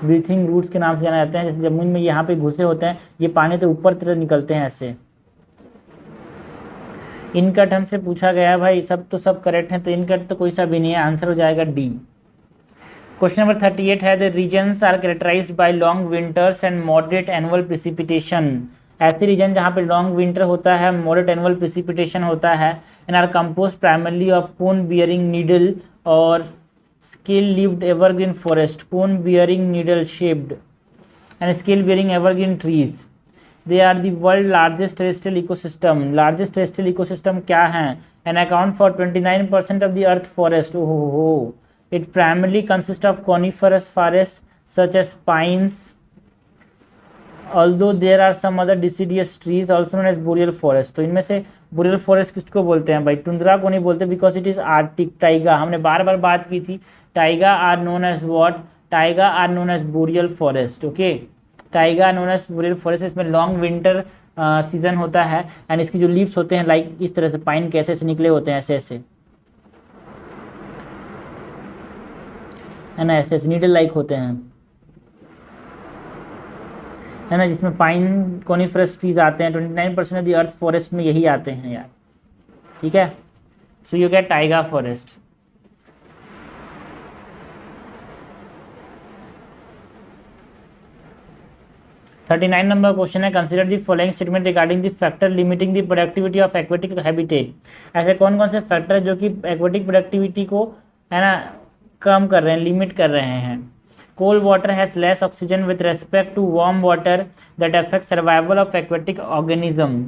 ब्रीथिंग रूट्स के नाम से जाना जाते हैं। जैसे जमीन में यहाँ पे घुसे होते हैं, ये पानी तो ऊपर तरफ निकलते हैं ऐसे। इनकट हमसे पूछा गया है भाई, सब करेक्ट हैं, तो इनकट तो कोई सा भी नहीं है, आंसर हो जाएगा डी। क्वेश्चन नंबर 38 है, the regions are characterised by long winters and moderate annual precipitation. ऐसे रीजन जहाँ पे लॉन्ग विंटर होता है, मॉडरेट एनुअल प्रेसिपिटेशन होता है, and are compose primarily of cone bearing needle और scale leaved evergreen forest, cone bearing needle shaped and scale bearing evergreen trees. They are the world largest terrestrial ecosystem. Largest terrestrial ecosystem क्या है, and account for 29% of the earth forest. ओहो, it primarily consist of coniferous forest such as pines although there are some other deciduous trees also known as boreal forest. तो इनमें से बोरियल फॉरेस्ट किसको बोलते हैं भाई? टुंड्रा को नहीं बोलते because it is arctic. Taiga, हमने बार बार बात की थी, taiga are known as what? Taiga are known as boreal forest. Okay, taiga are known as boreal forest. इसमें लॉन्ग विंटर सीजन होता है एंड इसकी जो लीव्स होते हैं लाइक इस तरह से पाइन के ऐसे निकले होते हैं, ऐसे ऐसे, है ना, ऐसे ऐसे नीडल लाइक होते हैं, है ना, जिसमें पाइन कोनिफरस ट्रीज आते हैं। 29% ऑफ द अर्थ फॉरेस्ट में यही आते हैं यार, ठीक है। So you get taiga forest. Thirty 39 number question है, consider the following statement regarding the factor limiting the productivity of aquatic habitat. ऐसे कौन कौन से फैक्टर है जो कि एक्वेटिक प्रोडक्टिविटी को, है ना, कम कर रहे हैं, लिमिट कर रहे हैं? Cold water has less oxygen with respect to warm water that affect survival of aquatic organism.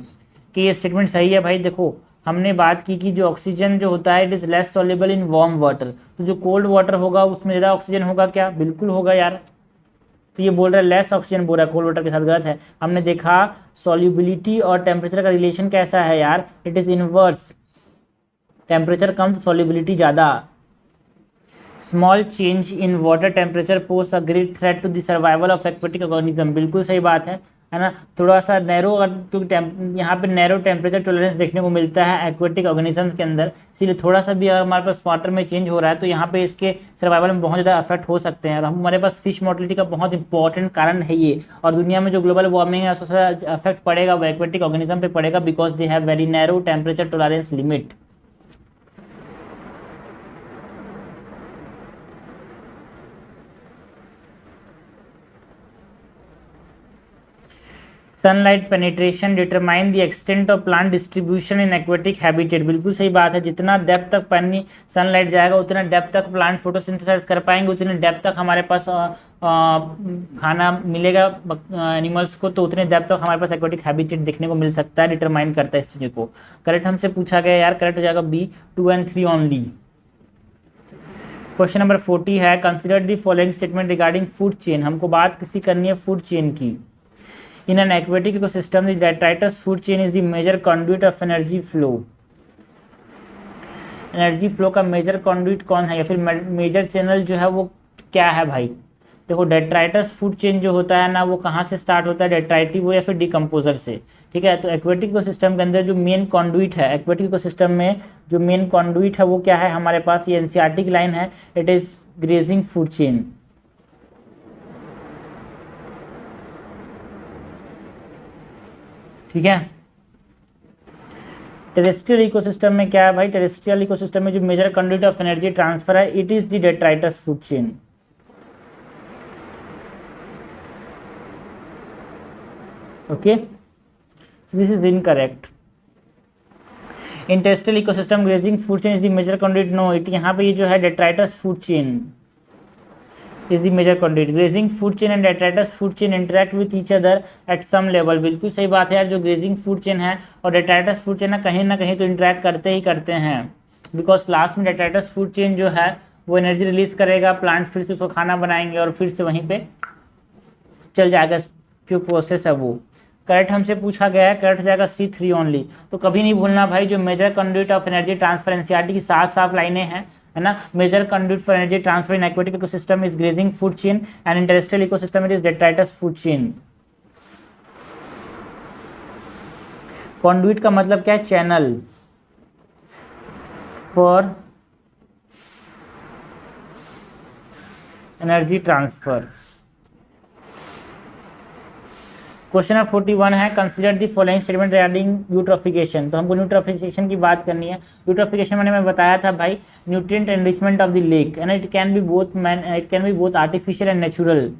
कि ये स्टेटमेंट सही है भाई? देखो, हमने बात की कि जो ऑक्सीजन जो होता है it is less soluble in warm water, तो जो कोल्ड वाटर होगा उसमें ज़्यादा ऑक्सीजन होगा क्या? बिल्कुल होगा यार। तो ये बोल रहा है लेस ऑक्सीजन बोल रहा है कोल्ड वाटर के साथ, गलत है। हमने देखा सॉल्युबिलिटी और टेम्परेचर का रिलेशन कैसा है यार? इट इज़ इनवर्स, टेम्परेचर कम तो सॉल्युबिलिटी ज़्यादा। Small change in water temperature pose a great threat to the survival of aquatic organism. बिल्कुल सही बात है ना। थोड़ा सा नैरो, क्योंकि यहाँ पे नैरो टेम्परेचर टॉलरेंस देखने को मिलता है एक्वेटिक ऑर्गेनिज्म के अंदर, इसीलिए थोड़ा सा भी अगर हमारे पास वाटर में चेंज हो रहा है तो यहाँ पे इसके सर्वाइवल में बहुत ज़्यादा अफेक्ट हो सकते हैं। और हमारे पास फिश मोर्टिलिटी का बहुत इंपॉर्टेंट कारण है ये। और दुनिया में जो ग्लोबल वार्मिंग है उसका अफेक्ट पड़ेगा वो एक्वेटिक ऑर्गेनिज्म पे पड़ेगा because they have very narrow temperature tolerance limit. Sunlight penetration determine the extent of plant distribution in aquatic habitat. बिल्कुल सही बात है, जितना डेप्थ तक पानी सनलाइट जाएगा उतना डेप्थ तक प्लांट फोटोसिंथेसाइज कर पाएंगे, उतने डेप्थ तक हमारे पास खाना मिलेगा एनिमल्स को, तो उतने डेप्थ तक हमारे पास एक्वेटिक हैबिटेट देखने को मिल सकता है। डिटरमाइन करता है इस चीज़ को। करेक्ट हमसे पूछा गया यार, करेक्ट हो जाएगा B, 2 and 3 only. Question number 40 है, consider the following statement regarding food chain. हमको बात किसी करनी है फूड चेन की। In an aquatic ecosystem, the detritus food chain is the major conduit of energy flow. Energy flow का मेजर कंडुइट कौन है या फिर मेजर चैनल जो है वो क्या है भाई? देखो, डेट्राइटस फूड चेन जो होता है ना वो कहाँ से स्टार्ट होता है? डेट्राइटिव या फिर डिकम्पोजर से, ठीक है। तो एक्वेटिक इकोसिस्टम के अंदर जो मेन कंडुइट है, एक्वेटिक इकोसिस्टम में जो मेन कंडुइट है वो क्या है हमारे पास? ये एनसीआरटी की लाइन है, it is grazing food chain, ठीक है। टेरेस्ट्रियल इकोसिस्टम में क्या है भाई? टेरेस्ट्रियल इकोसिस्टम में जो major conduit of energy transfer है it is the detritus food chain. Okay, so this is incorrect. In terrestrial ecosystem grazing food chain is the major conduit. No, it यहाँ पे ये जो है detritus food chain is the major conduit. Grazing food chain and detritus food chain interact with each other at some level. बिल्कुल सही बात है यार, जो ग्रेजिंग फूड चेन है और डेट्राइटस फूड चेन ना कहीं तो इंटरेक्ट करते ही करते हैं, बिकॉज लास्ट में डेट्राइटस फूड चेन जो है वो एनर्जी रिलीज करेगा, प्लांट फिर से उसको खाना बनाएंगे और फिर से वहीं पे चल जाएगा जो प्रोसेस है वो। करेक्ट हमसे पूछा गया है, करेक्ट हो जाएगा C3 ओनली। तो कभी नहीं भूलना भाई, जो major conduit of energy transfer NCERT की साफ साफ लाइनें हैं, है ना। Major conduit for energy transfer in aquatic ecosystem is grazing food chain and in terrestrial ecosystem it is detritus food chain. Conduit का मतलब क्या है? Channel for energy transfer. Question number 41 है, consider the following statement regarding eutrophication. तो हमको यूट्रोफिकेशन की बात करनी है। यूट्रोफिकेशन मैं बताया था भाई, nutrient enrichment of the lake, and it can be both artificial and natural.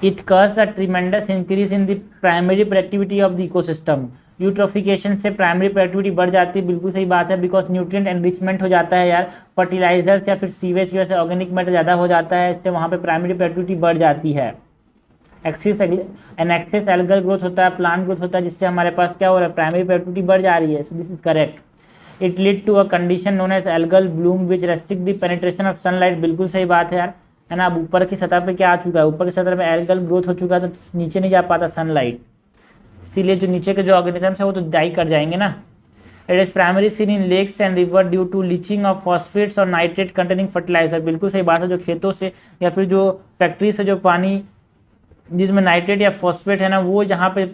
It cause a tremendous increase in the primary productivity of the ecosystem. Eutrophication से प्राइमरी प्रोडक्टिविटी बढ़ जाती है, बिल्कुल सही बात है, बिकॉज न्यूट्रिएंट एनरिचमेंट हो जाता है यार, फर्टिलाइजर्स या फिर सीवेज की वजह से ऑर्गेनिक मैटर ज़्यादा हो जाता है, इससे वहाँ पे प्राइमरी प्रोडक्टिविटी बढ़ जाती है। एक्सेस एल्गल ग्रोथ होता है, प्लांट ग्रोथ होता है, जिससे हमारे पास क्या हो रहा है? प्राइमरी प्रोडक्टिविटी बढ़ जा रही है। So this is correct. It lead to a condition known as algal bloom which restrict the penetration of sunlight. बिल्कुल सही बात है यार, है ना। अब ऊपर की सतह पे क्या आ चुका है, ऊपर की सतह में एल्गल ग्रोथ हो चुका है, तो नीचे नहीं जा पाता सनलाइट, इसीलिए जो नीचे के जो ऑर्गेनिजम्स है वो तो डाई कर जाएंगे ना। It is primary seen in lakes and river due to leaching of phosphates और नाइट्रेट कंटेनिंग फर्टिलाइजर। बिल्कुल सही बात है, जो खेतों से या फिर जो फैक्ट्री से जो पानी जिसमें नाइट्रेट या फॉस्फेट है ना, वो जहाँ पे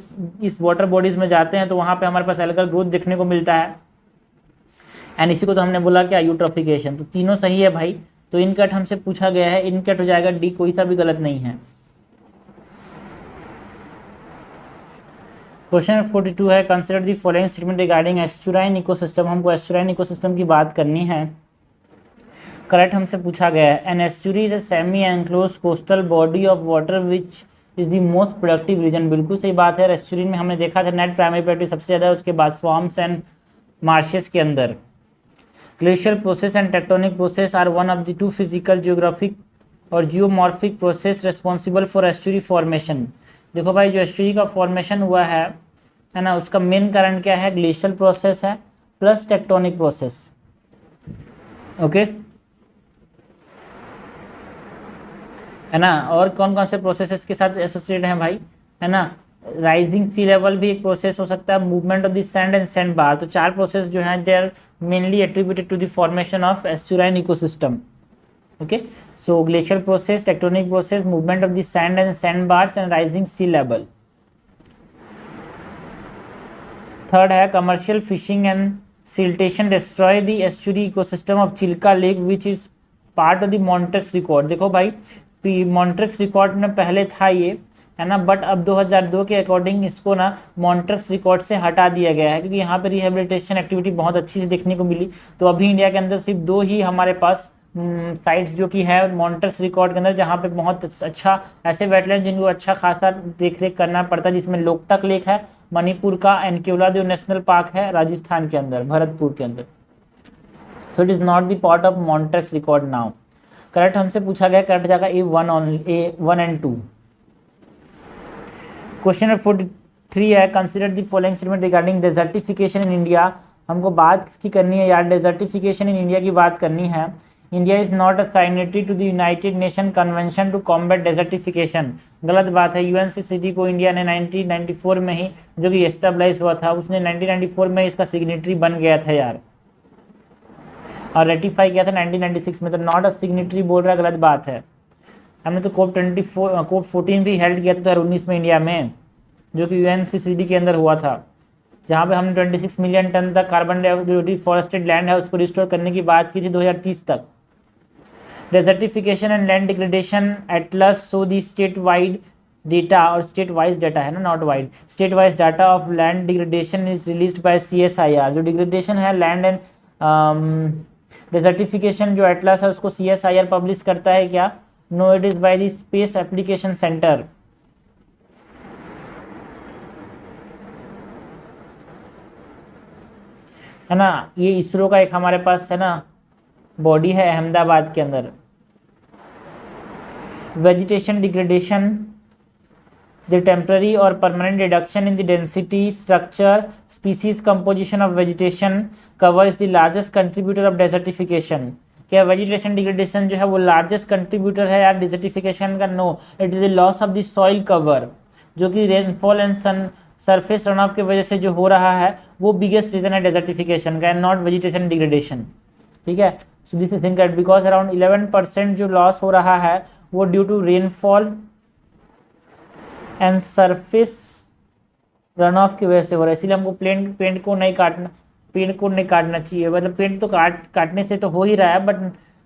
इस वाटर बॉडीज में जाते हैं तो वहाँ पे हमारे पास एल्गल ग्रोथ देखने को मिलता है। एंड इसी को तो हमने बोला क्या, यूट्रोफिकेशन। तो तीनों सही है भाई, तो इनकट हमसे पूछा गया है, इनकट हो जाएगा डी, कोई सा भी गलत नहीं है। क्वेश्चन 42 है, consider the following statement regarding estuarine ecosystem. हमको एस्चुराइन इकोसिस्टम की बात करनी है। करेक्ट हमसे पूछा गया है, an estuary is a semi enclose coastal body of water which is the most productive region. बिल्कुल सही बात है। एस्चुरीन में हमने देखा था नेट प्राइमरी प्रोडक्टिव सबसे ज़्यादा है, उसके बाद स्वाम्स एंड मार्शेस के अंदर। Glacial process and tectonic process are one of the two physical geographic और geomorphic process responsible for estuary formation. देखो भाई, जो एस्चुरी का फॉर्मेशन हुआ है ना, उसका मेन कारण क्या है, ग्लेशियल प्रोसेस है प्लस टेक्टोनिक प्रोसेस। ओके है ना। और कौन कौन से प्रोसेसेस के साथ एसोसिएटेड हैं भाई, है ना। राइजिंग सी लेवल भी एक प्रोसेस हो सकता है, movement of the sand and sand bar. तो चार प्रोसेस जो हैं they are mainly attributed to the formation of estuarine ecosystem. Okay, so glacial process, tectonic process, movement of the sand and sand bars and rising sea level. Third है, commercial fishing and siltation destroy the estuary ecosystem of Chilka lake which is part of the Montreux record. देखो भाई, मॉन्ट्रेक्स रिकॉर्ड में पहले था ये, है ना, बट अब 2002 के अकॉर्डिंग इसको ना मॉन्ट्रेक्स रिकॉर्ड से हटा दिया गया है, क्योंकि यहाँ पे रिहेबिलिटेशन एक्टिविटी बहुत अच्छी से देखने को मिली। तो अभी इंडिया के अंदर सिर्फ 2 ही हमारे पास साइट्स जो कि है मॉन्ट्रेक्स रिकॉर्ड के अंदर, जहाँ पे बहुत अच्छा ऐसे वेटलैंड जिनको अच्छा खासा देख रेख करना पड़ता है, जिसमें लोकटक लेक है मणिपुर का, एंड केवलादेव नेशनल पार्क है राजस्थान के अंदर, भरतपुर के अंदर। So it is not the part of Montreux record now. Correct हमसे पूछा गया, करेक्ट जाएगा A1 एंड 2। क्वेश्चन नंबर 43 है, consider the following statement regarding desertification in India. हमको बात किसकी करनी है यार, डेजर्टिफिकेशन इन इंडिया की बात करनी है। India is not a signatory to the United Nation convention to combat desertification. गलत बात है। यूएनसीसीडी को इंडिया ने 1994 में ही, जो कि एस्टेब्लिश हुआ था, उसने 1994 में इसका सिग्नेटरी बन गया था यार, और रेटिफाई किया था 1996 में। तो नॉट अ सिग्नेटरी बोल रहा है, गलत बात है। हमने तो कोप 14 भी हेल्ड किया था 2019 में इंडिया में, जो कि यूएनसीसीडी के अंदर हुआ था, जहाँ पे हमने 26 मिलियन टन तक कार्बन डाइऑक्साइड डिफॉरेस्टेड लैंड है उसको रिस्टोर करने की बात की थी 2030 तक। Desertification and land degradation atlas so the state wide data, और स्टेट वाइज डाटा है ना, not wide, state wise data of land degradation is released by CSIR। जो डिग्रेडेशन है लैंड एंड डेजर्टिफिकेशन जो एटलस है उसको CSIR पब्लिश करता है क्या? No, it is by the space application centre. है ना, ये इसरो का एक हमारे पास है ना बॉडी है अहमदाबाद के अंदर। वेजिटेशन डिग्रेडेशन, द टेम्पररी और permanent reduction in the density structure species composition of vegetation cover is the largest contributor of desertification. क्या वेजिटेशन डिग्रेडेशन जो है वो लार्जेस्ट कंट्रीब्यूटर है यार डेजर्टिफिकेशन का? No, it is the loss of the soil cover, जो कि rainfall and surface run off की वजह से जो हो रहा है वो बिगेस्ट रीजन है डेजर्टिफिकेशन का, एंड नॉट वेजिटेशन डिग्रेडेशन। ठीक है, so this is incorrect because around 11% जो लॉस हो रहा है वो due to rainfall and surface run off की वजह से हो रहा है। इसीलिए हमको पेड़ को नहीं काटना चाहिए। मतलब पेड़ तो काटने से तो हो ही रहा है, बट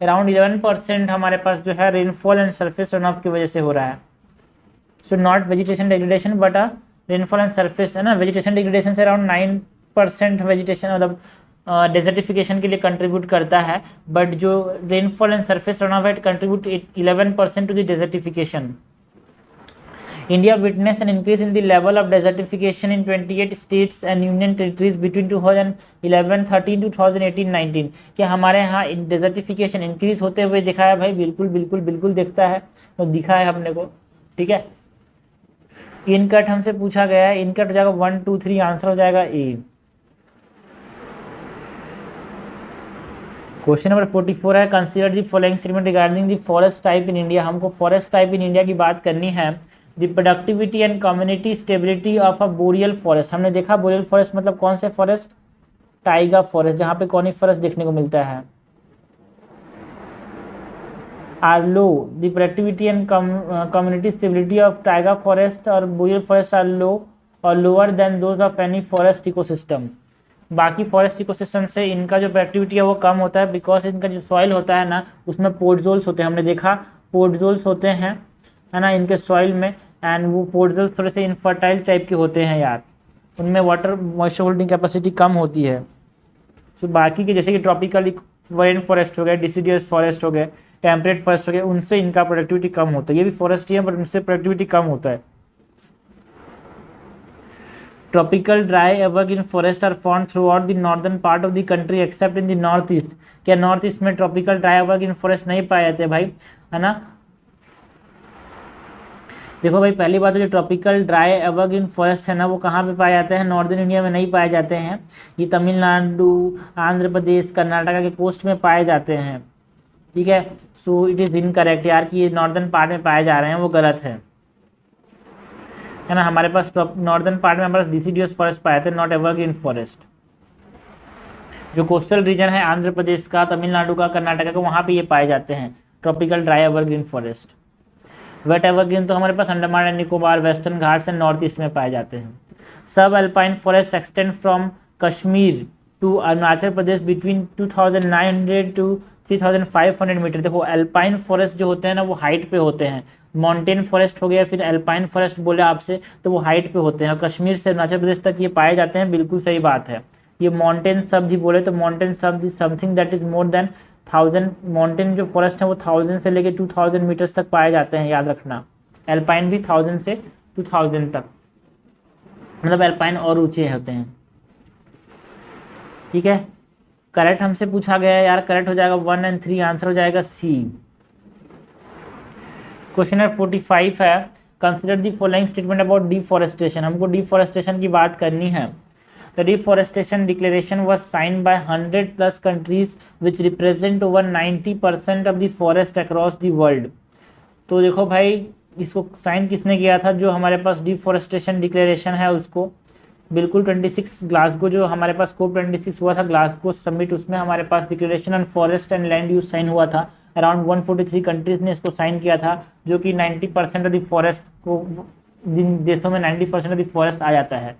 अराउंड 11% हमारे पास जो है rainfall and surface run off की वजह से हो रहा है। So not vegetation degradation but rainfall and surface, है ना। वेजिटेशन डिग्रेडेशन से अराउंड 9% वेजिटेशन मतलब डेजर्टिफिकेशन के लिए कंट्रीब्यूट करता है, बट जो rainfall and surface run off it contribute 11% to the desertification. India witnessed an increase in the level of desertification in 28 states and union territories between 2011-13 to 2018-19। क्या हमारे यहाँ डेजर्टिफिकेशन इंक्रीज होते हुए दिखा है भाई? बिल्कुल बिल्कुल बिल्कुल दिखता है, तो दिखा है हमने को। ठीक है, इनकट हमसे पूछा गया है, इनकट हो जाएगा 1 2 3, आंसर हो जाएगा ए। क्वेश्चन नंबर 44 है, consider the following statement regarding the forest type in India. हमको फॉरेस्ट टाइप इन इंडिया की बात करनी है। The productivity and community stability of a boreal forest. हमने देखा बोरियल फॉरेस्ट मतलब कौन से फॉरेस्ट, टाइगा फॉरेस्ट, जहाँ पे कॉनिफरस देखने को मिलता है। Are low, the productivity and community stability of taiga forest और बोरियल फॉरेस्ट आर लो और lower than those of any forest ecosystem. बाकी फॉरेस्ट इकोसिस्टम से इनका जो प्रोडक्टिविटी है वो कम होता है, बिकॉज इनका जो सॉइल होता है ना उसमें पोर्टजोल्स होते हैं। हमने देखा पोर्टजोल्स होते हैं, है ना, इनके सॉइल में, एंड वो पोर्टजोल्स थोड़े से इनफर्टाइल टाइप के होते हैं यार, उनमें वाटर मॉइस्चर होल्डिंग कैपेसिटी कम होती है। तो बाकी के जैसे कि ट्रॉपिकल रेन फॉरेस्ट हो गए, डिसीडियस फॉरेस्ट हो गए, टेम्परेट फॉरेस्ट हो गए, उनसे इनका प्रोडक्टिविटी कम होता है। ये भी फॉरेस्ट ही है बट उनसे प्रोडक्टिविटी कम होता है। Tropical dry evergreen forest are found throughout the northern part of the country except in the north east. क्या नॉर्थ ईस्ट में ट्रॉपिकल ड्राई एवरग्रीन फॉरेस्ट नहीं पाए जाते भाई, है ना। देखो भाई, पहली बात तो जो ट्रॉपिकल ड्राई एवरग्रीन फॉरेस्ट है ना वो कहाँ पे पाए जाते हैं, नॉर्दर्न इंडिया में नहीं पाए जाते हैं। ये तमिलनाडु, आंध्र प्रदेश, कर्नाटका के कोस्ट में पाए जाते हैं, ठीक है। सो इट इज़ इनकरेक्ट यार कि ये नॉर्दर्न पार्ट में पाए जा रहे हैं, वो गलत है ना। हमारे पास नॉर्दर्न पार्ट में हमारे पास डिसीडियस फॉरेस्ट पाए थे, नॉट एवरग्रीन फॉरेस्ट। जो कोस्टल रीजन है आंध्र प्रदेश का, तमिलनाडु का, कर्नाटका का, वहाँ पे ये पाए जाते हैं tropical dry evergreen forest. Wet evergreen तो हमारे पास Andaman and Nicobar, western Ghats and north east में पाए जाते हैं। Sub alpine forest extend from Kashmir to Arunachal Pradesh between 2900 to 3500 metre. देखो अल्पाइन फॉरेस्ट जो होते हैं ना वो हाइट पे होते हैं, माउंटेन फॉरेस्ट हो गया, फिर अल्पाइन फॉरेस्ट बोले आपसे तो वो हाइट पे होते हैं, और कश्मीर से अरुणाचल प्रदेश तक ये पाए जाते हैं, बिल्कुल सही बात है। ये माउंटेन शब्द ही बोले तो माउंटेन शब्द is something that is more than 1000। Mountain जो फॉरेस्ट है वो 1000 से लेके 2000 मीटर्स तक पाए जाते हैं, याद रखना। अल्पाइन भी 1000 से 2000 तक, मतलब अल्पाइन और ऊंचे होते हैं, ठीक है। करेक्ट हमसे पूछा गया है यार, करेक्ट हो जाएगा 1 और 3, आंसर हो जाएगा सी। क्वेश्चन नंबर 45 है, consider the following statement about deforestation. हमको डिफॉरेस्टेशन की बात करनी है। The deforestation declaration was signed by 100+ countries which represent over 90% of the forest across the world. तो देखो भाई, इसको साइन किसने किया था, जो हमारे पास डिफॉरेस्टेशन डिक्लेरेशन है उसको, बिल्कुल 26 ग्लासगो जो हमारे पास COP26 हुआ था ग्लासगो समिट, उसमें हमारे पास declaration on forest and land use sign हुआ था। अराउंड 143 कंट्रीज ने इसको साइन किया था, जो कि 90% ऑफ द फॉरेस्ट को, जिन देशों में 90% ऑफ द फॉरेस्ट आ जाता है।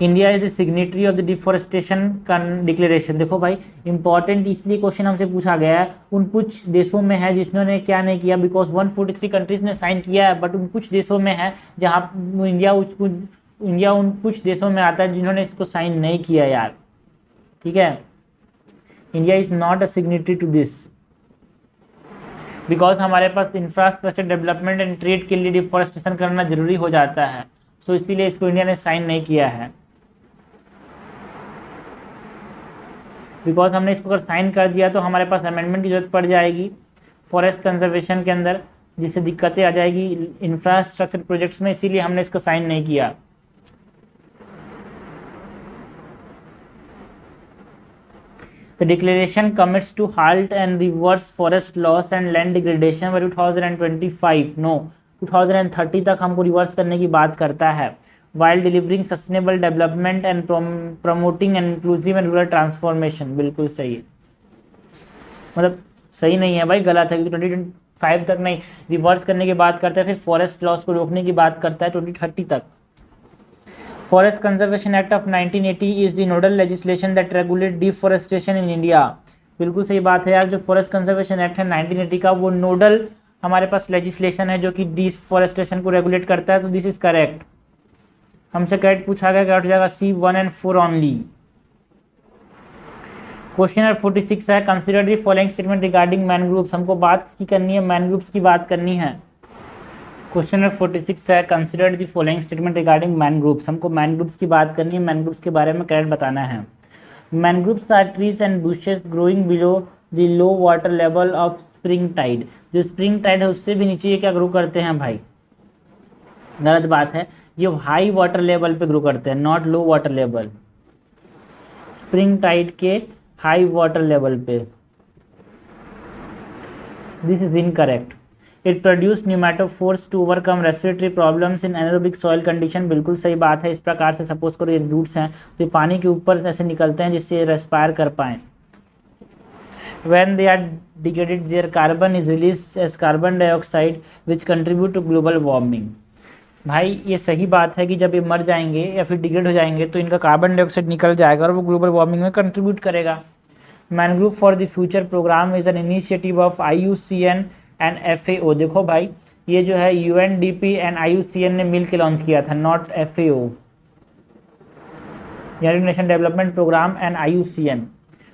India is the signatory of the deforestation declaration. देखो भाई, इंपॉर्टेंट इसलिए क्वेश्चन हमसे पूछा गया है, उन कुछ देशों में है जिन्होंने क्या नहीं किया, बिकॉज 143 कंट्रीज ने साइन किया है, बट उन कुछ देशों में है जहाँ इंडिया उन कुछ देशों में आता है जिन्होंने इसको साइन नहीं किया यार, ठीक है। India is not a signatory to this, because हमारे पास इंफ्रास्ट्रक्चर डेवलपमेंट एंड ट्रेड के लिए डिफॉरेस्टेशन करना जरूरी हो जाता है, सो इसीलिए इसको इंडिया ने साइन नहीं किया है। बिकॉज हमने इसको अगर साइन कर दिया तो हमारे पास अमेंडमेंट की जरूरत पड़ जाएगी फॉरेस्ट कंजर्वेशन के अंदर, जिससे दिक्कतें आ जाएगी इंफ्रास्ट्रक्चर प्रोजेक्ट्स में, इसीलिए हमने इसको साइन नहीं किया। The declaration commits to halt and reverse forest loss and land degradation by 2025. No, 2030 तक हमको रिवर्स करने की बात करता है, while delivering sustainable development and promoting an inclusive and rural transformation। बिल्कुल सही है, मतलब सही नहीं है भाई, गलत है, क्योंकि 2025 तक नहीं, रिवर्स करने की बात करता है, फिर फॉरेस्ट लॉस को रोकने की बात करता है 2030 तक। Forest conservation act of 1980 is the nodal legislation that regulate deforestation in India. बिल्कुल सही बात है यार, जो फॉरेस्ट कंजर्वेशन एक्ट है 1980 का, वो नोडल हमारे पास लेजिस्लेशन है जो कि डिफॉरेस्टेशन को रेगुलेट करता है, तो दिस इज करेक्ट। हमसे करेक्ट पूछा गया, करेक्ट हो जाएगा C 1 और 4 ओनली। क्वेश्चन नंबर 46 है, consider the following statement regarding mangroves. हमको बात किसकी करनी है, मैनग्रोव्स की बात करनी है। क्वेश्चन नंबर 46 है, consider the following statement regarding mangroves. हमको मैनग्रोव्स की बात करनी है, मैनग्रोव्स के बारे में करेक्ट बताना है। Mangroves are trees and bushes growing below the low water level of spring tide. जो स्प्रिंग टाइड है उससे भी नीचे ये क्या ग्रो करते हैं भाई, गलत बात है, ये हाई वाटर लेवल पे ग्रो करते हैं, not low water level. Spring tide के हाई वाटर लेवल पे। This is incorrect. It produce pneumatophores to overcome respiratory problems in anaerobic soil condition. बिल्कुल सही बात है। इस प्रकार से सपोज करो ये रूट्स हैं तो ये पानी के ऊपर ऐसे निकलते हैं जिससे रेस्पायर कर पाएँ। When they are degraded, their carbon is released as carbon dioxide, which contribute to global warming। भाई ये सही बात है कि जब ये मर जाएंगे या फिर डिग्रेड हो जाएंगे तो इनका कार्बन डाइऑक्साइड निकल जाएगा और वो ग्लोबल वार्मिंग में कंट्रीब्यूट करेगा। Mangrove for the future programme is an initiative of IUCN and FAO। देखो भाई ये जो है UNDP एंड IUCN ने मिल के लॉन्च किया था, not FAO, United Nation Development Programme and IUCN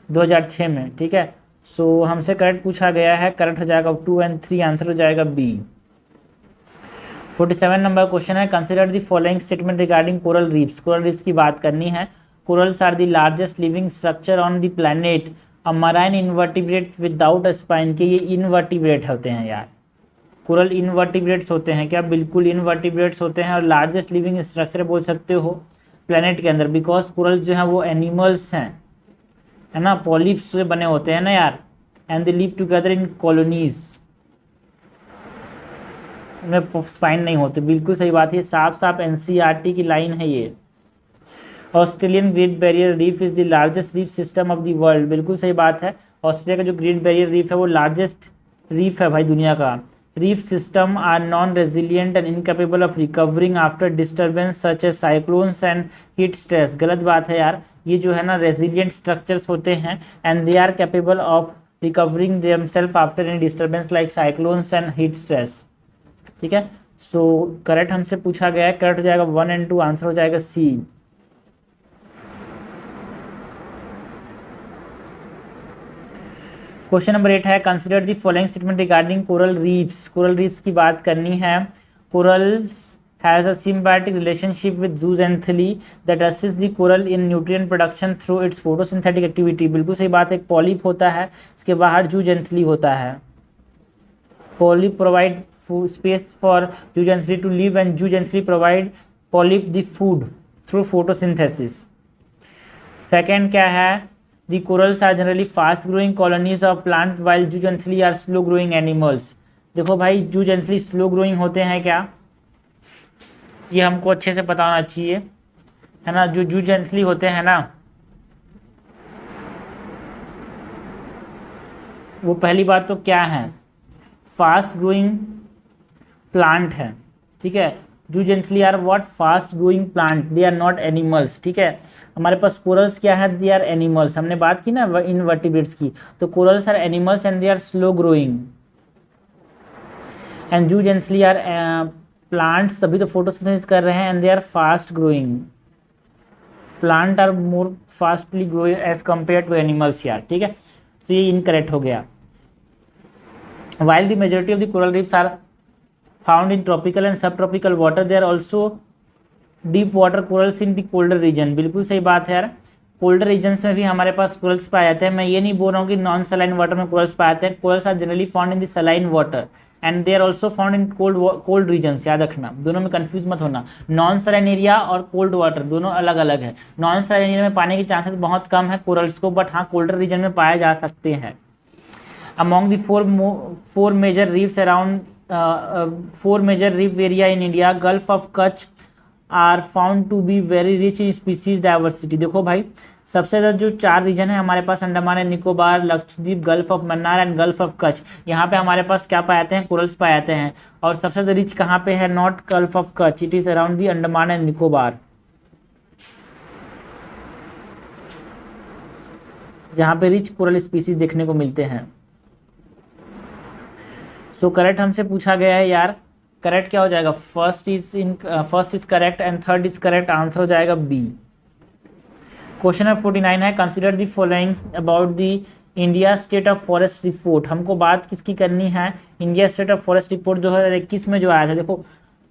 2006 में। ठीक है, सो हमसे करेक्ट पूछा गया है, करेक्ट हो जाएगा 2 और 3, आंसर हो जाएगा B। 47 नंबर क्वेश्चन है, consider the following statement regarding coral reefs. Coral reefs की बात करनी है। Corals are the largest living structure on the planet, a marine invertebrate without a spine. के ये इनवर्टिब्रेट होते हैं यार, कोरल इनवर्टिब्रेट्स होते हैं क्या? बिल्कुल इनवर्टिब्रेट्स होते हैं और लार्जेस्ट लिविंग स्ट्रक्चर बोल सकते हो प्लैनेट के अंदर, बिकॉज कोरल्स जो हैं वो एनिमल्स हैं, है ना, पॉलिप्स से बने होते हैं ना यार, and they live together in colonies, इनमें स्पाइन नहीं होते। बिल्कुल सही बात है, साफ साफ NCERT की लाइन है ये। Australian great barrier reef is the largest reef system of the world. बिल्कुल सही बात है, ऑस्ट्रेलिया का जो ग्रेट बैरियर रीफ है वो लार्जेस्ट रीफ है भाई दुनिया का। Reef system are non resilient and incapable of recovering after disturbance such as cyclones and heat stress. गलत बात है यार, ये जो है ना रेजिलियंट स्ट्रक्चर्स होते हैं and they are capable of recovering themselves after any disturbance like cyclones and heat stress. ठीक है, सो करेक्ट हमसे पूछा गया है, करेक्ट हो जाएगा 1 और 2, आंसर हो जाएगा C। क्वेश्चन नंबर 8 है, consider the following statement regarding coral reefs. Coral reefs की बात करनी है। Corals has a symbiotic relationship with zooxanthellae that assist the coral in nutrient production through it's photosynthetic activity. बिल्कुल सही बात है, एक पॉलिप होता है, इसके बाहर जूजेंथली होता है। Polyp provide space for zooxanthellae to live and zooxanthellae provide polyp the food through photosynthesis. Second क्या है, The corals are generally fast growing colonies of plant while zooxanthellae are slow growing animals। देखो भाई zooxanthellae slow growing होते हैं क्या, ये हमको अच्छे से पता होना चाहिए, है ना। जो zooxanthellae होते हैं ना वो पहली बात तो क्या है, फास्ट ग्रोइंग प्लांट है। ठीक है, zooxanthellae are what, fast growing plant, they are not animals. ठीक है, हमारे पास कोरल्स क्या है, दे आर एनिमल्स। हमने बात की ना इनवर्टिब्रेट्स की, तो corals are animals and they are slow growing and zooxanthellae are plants, तभी तो फोटोसिंथेसिस कर रहे हैं, and they are fast growing. Plant are more fastly growing as compare to animals यार। ठीक है, तो ये इनकरेक्ट हो गया। While the majority of the coral reefs are found in tropical and subtropical water, they are also deep water corals in the colder region. बिल्कुल सही बात है यार, कोल्डर रीजन्स में भी हमारे पास कोरल्स पाए जाते हैं। मैं ये नहीं बोल रहा हूँ कि नॉन सलाइन वाटर में कोरल्स पाए जाते हैं। Corals are generally found in the saline water and they are also found in cold regions. याद रखना, दोनों में कंफ्यूज मत होना, नॉन सलाइन एरिया और कोल्ड वाटर दोनों अलग अलग है। नॉन सलाइन एरिया में पाने के चांसेस बहुत कम है कोरल्स को, बट हाँ कोल्डर रीजन में पाए जा सकते हैं। Among the four major reefs around 4 major reef area in India, gulf of Kutch are found to be very rich in species diversity. देखो भाई सबसे ज़्यादा जो 4 रीजन है हमारे पास, Andaman and Nicobar, Lakshadweep, gulf of Mannar and gulf of Kutch, यहाँ पे हमारे पास क्या पाए जाते हैं, कोरल्स पाए जाते हैं। और सबसे ज़्यादा रिच कहाँ पे है, not gulf of Kutch, it is around the Andaman and Nicobar, जहाँ पे रिच कोरल स्पीसीज देखने को मिलते हैं। सो करेक्ट हमसे पूछा गया है यार, करेक्ट क्या हो जाएगा, first is correct and third is correct, answer हो जाएगा B। क्वेश्चन नंबर 49 है, consider the following about the India state of forest report. हमको बात किसकी करनी है, India state of forest report 2021 में जो आया था। देखो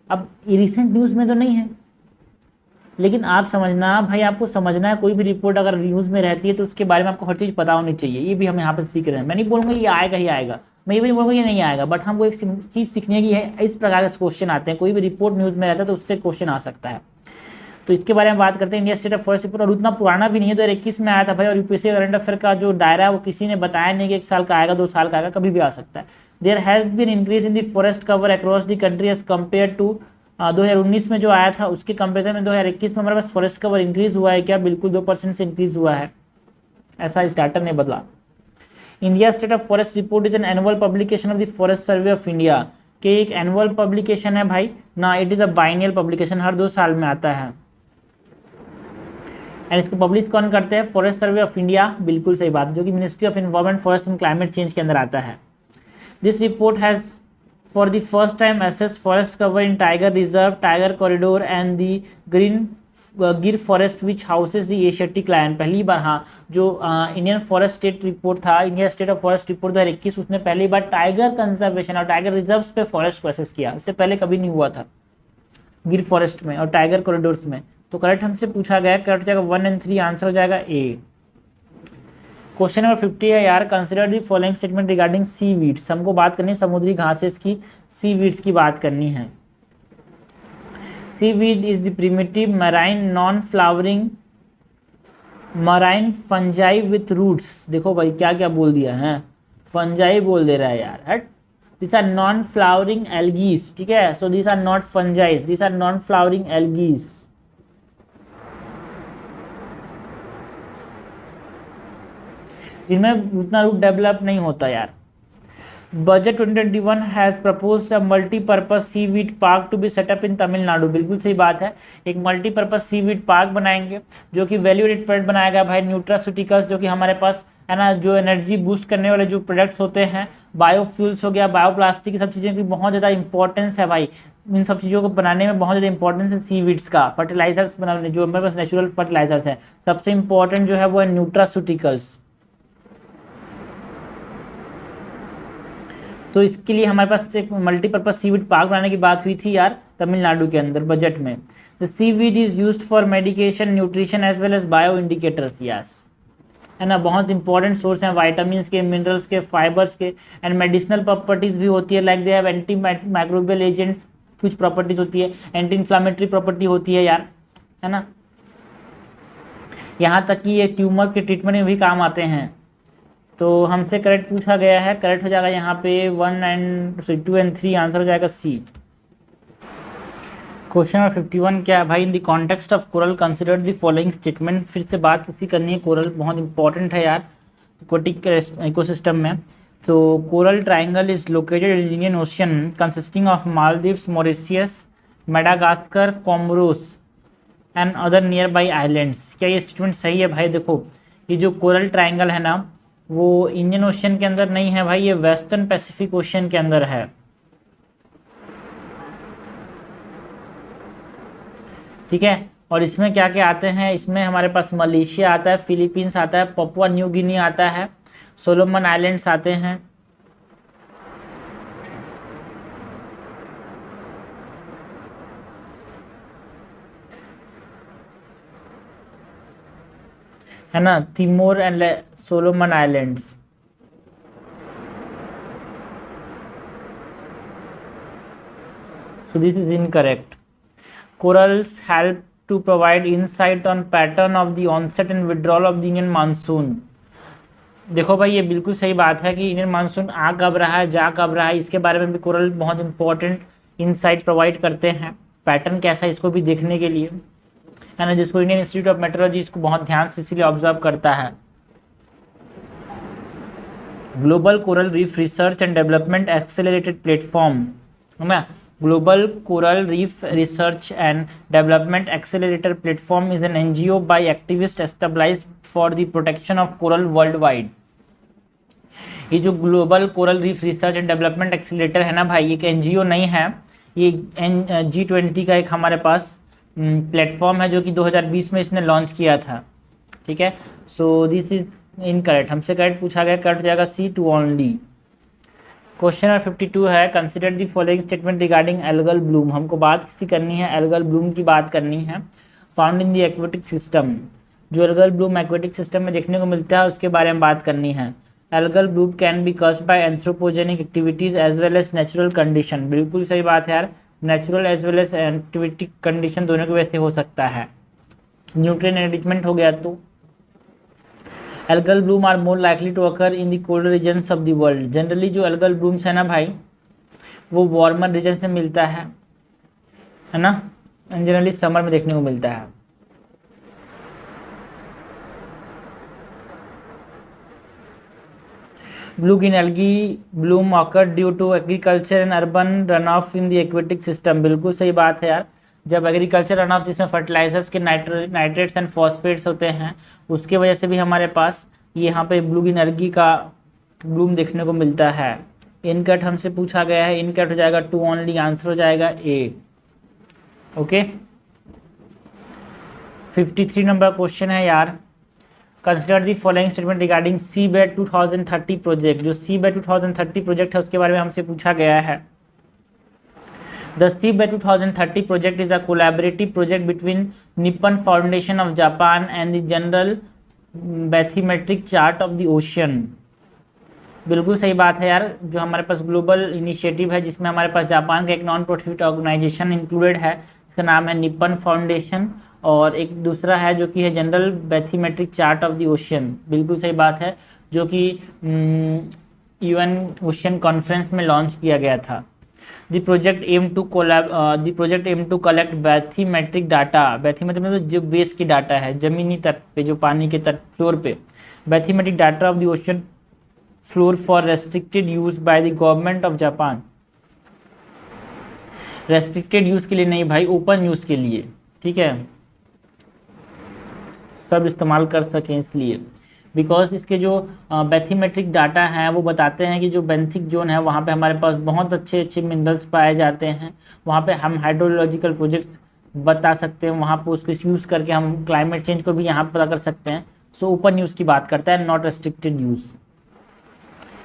अब ये रिसेंट न्यूज़ में तो नहीं है, लेकिन आप समझना भाई, आपको समझना है कोई भी रिपोर्ट अगर न्यूज़ में रहती है तो उसके बारे में आपको हर चीज़ पता होनी चाहिए। ये भी हम यहाँ पर सीख रहे हैं। मैं नहीं बोलूँगा ये आएगा ही आएगा, मैं ये भी नहीं बोलूँगा ये नहीं आएगा, बट हमको एक चीज़ सीखनी है कि इस प्रकार के क्वेश्चन आते हैं। कोई भी रिपोर्ट न्यूज़ में रहता है तो उससे क्वेश्चन आ सकता है। तो इसके बारे में बात करते हैं। India state of forest report, और उतना पुराना भी नहीं है, 2021 में आया था भाई। और यूपीएससी करंट अफेयर का जो दायरा है वो किसी ने बताया नहीं कि 1 साल का आएगा, 2 साल का आएगा, कभी भी आ सकता है। There has been increase in the forest cover across the country as compare to 2019 में जो आया था उसके कंपेरिजन में 2021 में हमारे पास फॉरेस्ट कवर इंक्रीज हुआ है क्या? बिल्कुल 2% से इंक्रीज हुआ है, ऐसा इस डाटा ने बदला। India state of forest report is an annual publication of the forest survey of India, के एक एनुअल पब्लिकेशन है भाई ना, it is a biennial publication, हर 2 साल में आता है। एंड इसको पब्लिश कौन करते हैं? फॉरेस्ट सर्वे ऑफ इंडिया, बिल्कुल सही बात, जो कि ministry of environment, forest and climate change के अंदर आता है। This report has for the first time assessed forest cover in tiger reserve, tiger corridor and the green Gir forest which houses the Asiatic lion. पहली बार, हाँ, जो इंडियन फॉरेस्ट स्टेट रिपोर्ट था, India state of forest report 2021, उसने पहली बार टाइगर कंजर्वेशन और टाइगर रिजर्व्स पे फॉरेस्ट को असेस किया, इससे पहले कभी नहीं हुआ था गिर फॉरेस्ट में और टाइगर कॉरिडोर्स में। तो करेक्ट हमसे पूछा गया, करेक्ट जाएगा 1 और 3, आंसर हो जाएगा ए। क्वेश्चन नंबर 50 है यार, consider the following statement regarding seaweeds. हमको बात करनी है समुद्री घासेस की, सी वीड्स की बात करनी है। Seaweed is the primitive marine non-flowering marine fungi with roots। देखो भाई क्या क्या बोल दिया है, फंजाई बोल दे रहा है यार, हट। These are non-flowering algae, ठीक है। So these are not fungi, these are non-flowering algae। जिनमें उतना रूट डेवलप नहीं होता यार। Budget 2021 has proposed a multipurpose seaweed park to be set up in Tamil Nadu. बिल्कुल सही बात है, एक मल्टीपर्पज सीवीड पार्क बनाएंगे जो कि वैल्यू एडेड प्रोडक्ट बनाएगा भाई। न्यूट्रास्यूटिकल्स, जो कि हमारे पास है ना, जो एनर्जी बूस्ट करने वाले जो प्रोडक्ट्स होते हैं, बायोफ्यूल्स हो गया, बायोप्लास्टिक, ये सब चीज़ों की बहुत ज़्यादा इंपॉर्टेंस है भाई। इन सब चीज़ों को बनाने में बहुत ज़्यादा इंपॉर्टेंस है सीवीड्स का। फर्टिलाइजर्स बनाने, जो हमारे पास नेचुरल फर्टिलाइजर्स हैं, सबसे इंपॉर्टेंट जो है वो है न्यूट्रास्यूटिकल्स। तो इसके लिए हमारे पास एक मल्टीपर्पज सीवीड पार्क बनाने की बात हुई थी यार तमिलनाडु के अंदर बजट में। The seaweed is used for medication, nutrition as well as bioindicators, yes, है ना। बहुत इंपॉर्टेंट सोर्स हैं वाइटामिन के, मिनरल्स के, फाइबर्स के, एंड मेडिसिनल प्रॉपर्टीज भी होती है, like they have antimicrobial agents, कुछ प्रॉपर्टीज होती है, एंटी इन्फ्लामेटरी प्रॉपर्टी होती है यार, है ना। यहाँ तक कि ये ट्यूमर के ट्रीटमेंट में भी काम आते हैं। तो हमसे करेक्ट पूछा गया है, करेक्ट हो जाएगा यहाँ पे 2 और 3, आंसर हो जाएगा सी। क्वेश्चन नंबर 51 क्या है भाई? इन the context of coral consider the following statement. फिर से बात किसी करनी है, कोरल बहुत इंपॉर्टेंट है यार एक्वाटिक इकोसिस्टम में। तो coral triangle is located in Indian ocean consisting of Maldives, Mauritius, Madagascar, Comoros and other near by islands. क्या ये स्टेटमेंट सही है भाई? देखो, ये जो कोरल ट्राइंगल है ना, वो इंडियन ओशियन के अंदर नहीं है भाई, ये वेस्टर्न पैसिफिक ओशियन के अंदर है, ठीक है। और इसमें क्या क्या आते हैं? इसमें हमारे पास मलेशिया आता है, फिलीपींस आता है, पपुआ न्यू गिनी आता है, सोलोमन आइलैंड्स आते हैं, है ना, Timor and Solomon islands. So this is incorrect. Corals help to provide insight on pattern of the onset and withdrawal of the Indian monsoon. देखो भाई, ये बिल्कुल सही बात है कि इंडियन मानसून आ कब रहा है, जा कब रहा है, इसके बारे में भी कोरल बहुत इंपॉर्टेंट इनसाइट प्रोवाइड करते हैं। पैटर्न कैसा है इसको भी देखने के लिए, है ना, जिसको इंडियन इंस्टीट्यूट ऑफ मेट्रोलॉजी इसको बहुत ध्यान से इसीलिए ऑब्जर्व करता है। Global coral reef research and development accelerated platform, है ना। Global coral reef research and development accelerator platform is an NGO by activist established for the protection of coral worldwide. ये जो global coral reef research and development accelerator है ना भाई, एक एनजीओ नहीं है, ये G20 का एक हमारे पास प्लेटफॉर्म है जो कि 2020 में इसने लॉन्च किया था, ठीक है। सो दिस इज इनकरेक्ट, हमसे करेक्ट पूछा गया, करेक्ट हो जाएगा C2 ओनली। क्वेश्चन नंबर 52 है, consider the following statement regarding algal Bloom. हमको बात किसी करनी है, एल्गल ब्लूम की बात करनी है। Found in the aquatic system, जो एल्गल ब्लूम एक्वेटिक सिस्टम में देखने को मिलता है उसके बारे में बात करनी है। Algal bloom can be caused by anthropogenic activities as well as natural condition. बिल्कुल सही बात है यार, natural as well as activity condition दोनों की वजह से हो सकता है। न्यूट्रिएंट एनरिचमेंट हो गया। तो algal bloom are more likely to occur in the cold regions of the world. Generally जो एल्गल ब्लूम्स है ना भाई, वो वार्मर रीजन से मिलता है ना, जनरली समर में देखने को मिलता है। Blue green algae bloom occur due to agriculture and urban run off in the aquatic system. बिल्कुल सही बात है यार, जब एग्रीकल्चर रन ऑफ जिसमें फर्टिलाइजर्स के नाइट्रेट्स एंड फॉस्फेट्स होते हैं, उसके वजह से भी हमारे पास यहाँ पे ब्लू ग्रीन एल्गी का ब्लूम देखने को मिलता है। इनकट हमसे पूछा गया है, इनकट हो जाएगा 2 ओनली, आंसर हो जाएगा ए। ओके 53 नंबर क्वेश्चन है यार। Consider the following statement regarding Seabed 2030 project. जो सीबेट 2030 प्रोजेक्ट है उसके बारे में हमसे पूछा गया है। The Seabed 2030 project is a collaborative project between Nippon Foundation of Japan and the General bathymetric chart of the ocean. बिल्कुल सही बात है यार, जो हमारे पास ग्लोबल इनिशिएटिव है जिसमें हमारे पास जापान का एक नॉन प्रॉफिट ऑर्गेनाइजेशन इंक्लूडेड है, इसका नाम है निप्पन फाउंडेशन, और एक दूसरा है जो कि है general bathymetric chart of the ocean. बिल्कुल सही बात है, जो कि यूएन ओशियन कॉन्फ्रेंस में लॉन्च किया गया था। The project aim to collect bathymetric data. Bathymetric मतलब जो बेस की डाटा है, जमीनी तट पे, जो पानी के तट फ्लोर पे, bathymetric data of the ocean floor for restricted use by the government of Japan. Restricted use के लिए नहीं भाई, ओपन यूज के लिए, ठीक है, सब इस्तेमाल कर सकें इसलिए। बिकॉज इसके जो बैथीमेट्रिक डाटा हैं वो बताते हैं कि जो बेंथिक जोन है वहाँ पे हमारे पास बहुत अच्छे अच्छे मिनरल्स पाए जाते हैं, वहाँ पे हम हाइड्रोलॉजिकल प्रोजेक्ट्स बता सकते हैं, वहाँ पे उसको यूज़ करके हम क्लाइमेट चेंज को भी यहाँ पे पता कर सकते हैं। सो ओपन यूज़ की बात करता है, not restricted use.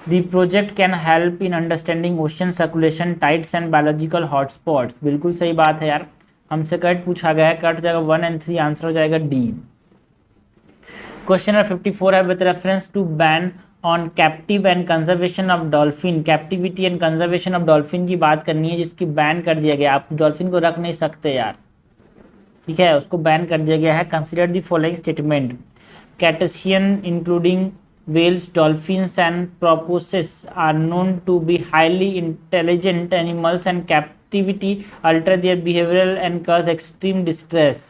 The project can help in understanding ocean circulation, tides and biological hotspots। बिल्कुल सही बात है यार, हमसे कट पूछा गया है, कट हो जाएगा 1 और 3, आंसर हो जाएगा डी। क्वेश्चन नंबर 54 है with reference to ban on captive and conservation of dolphin. Captivity and conservation of dolphin की बात करनी है, जिसकी बैन कर दिया गया। आप डॉल्फिन को रख नहीं सकते यार, ठीक है, उसको बैन कर दिया गया है। Consider the following statement. Cetacean including whales, dolphins and porpoises are known to be highly intelligent animals and captivity alter their behavioral and cause extreme distress।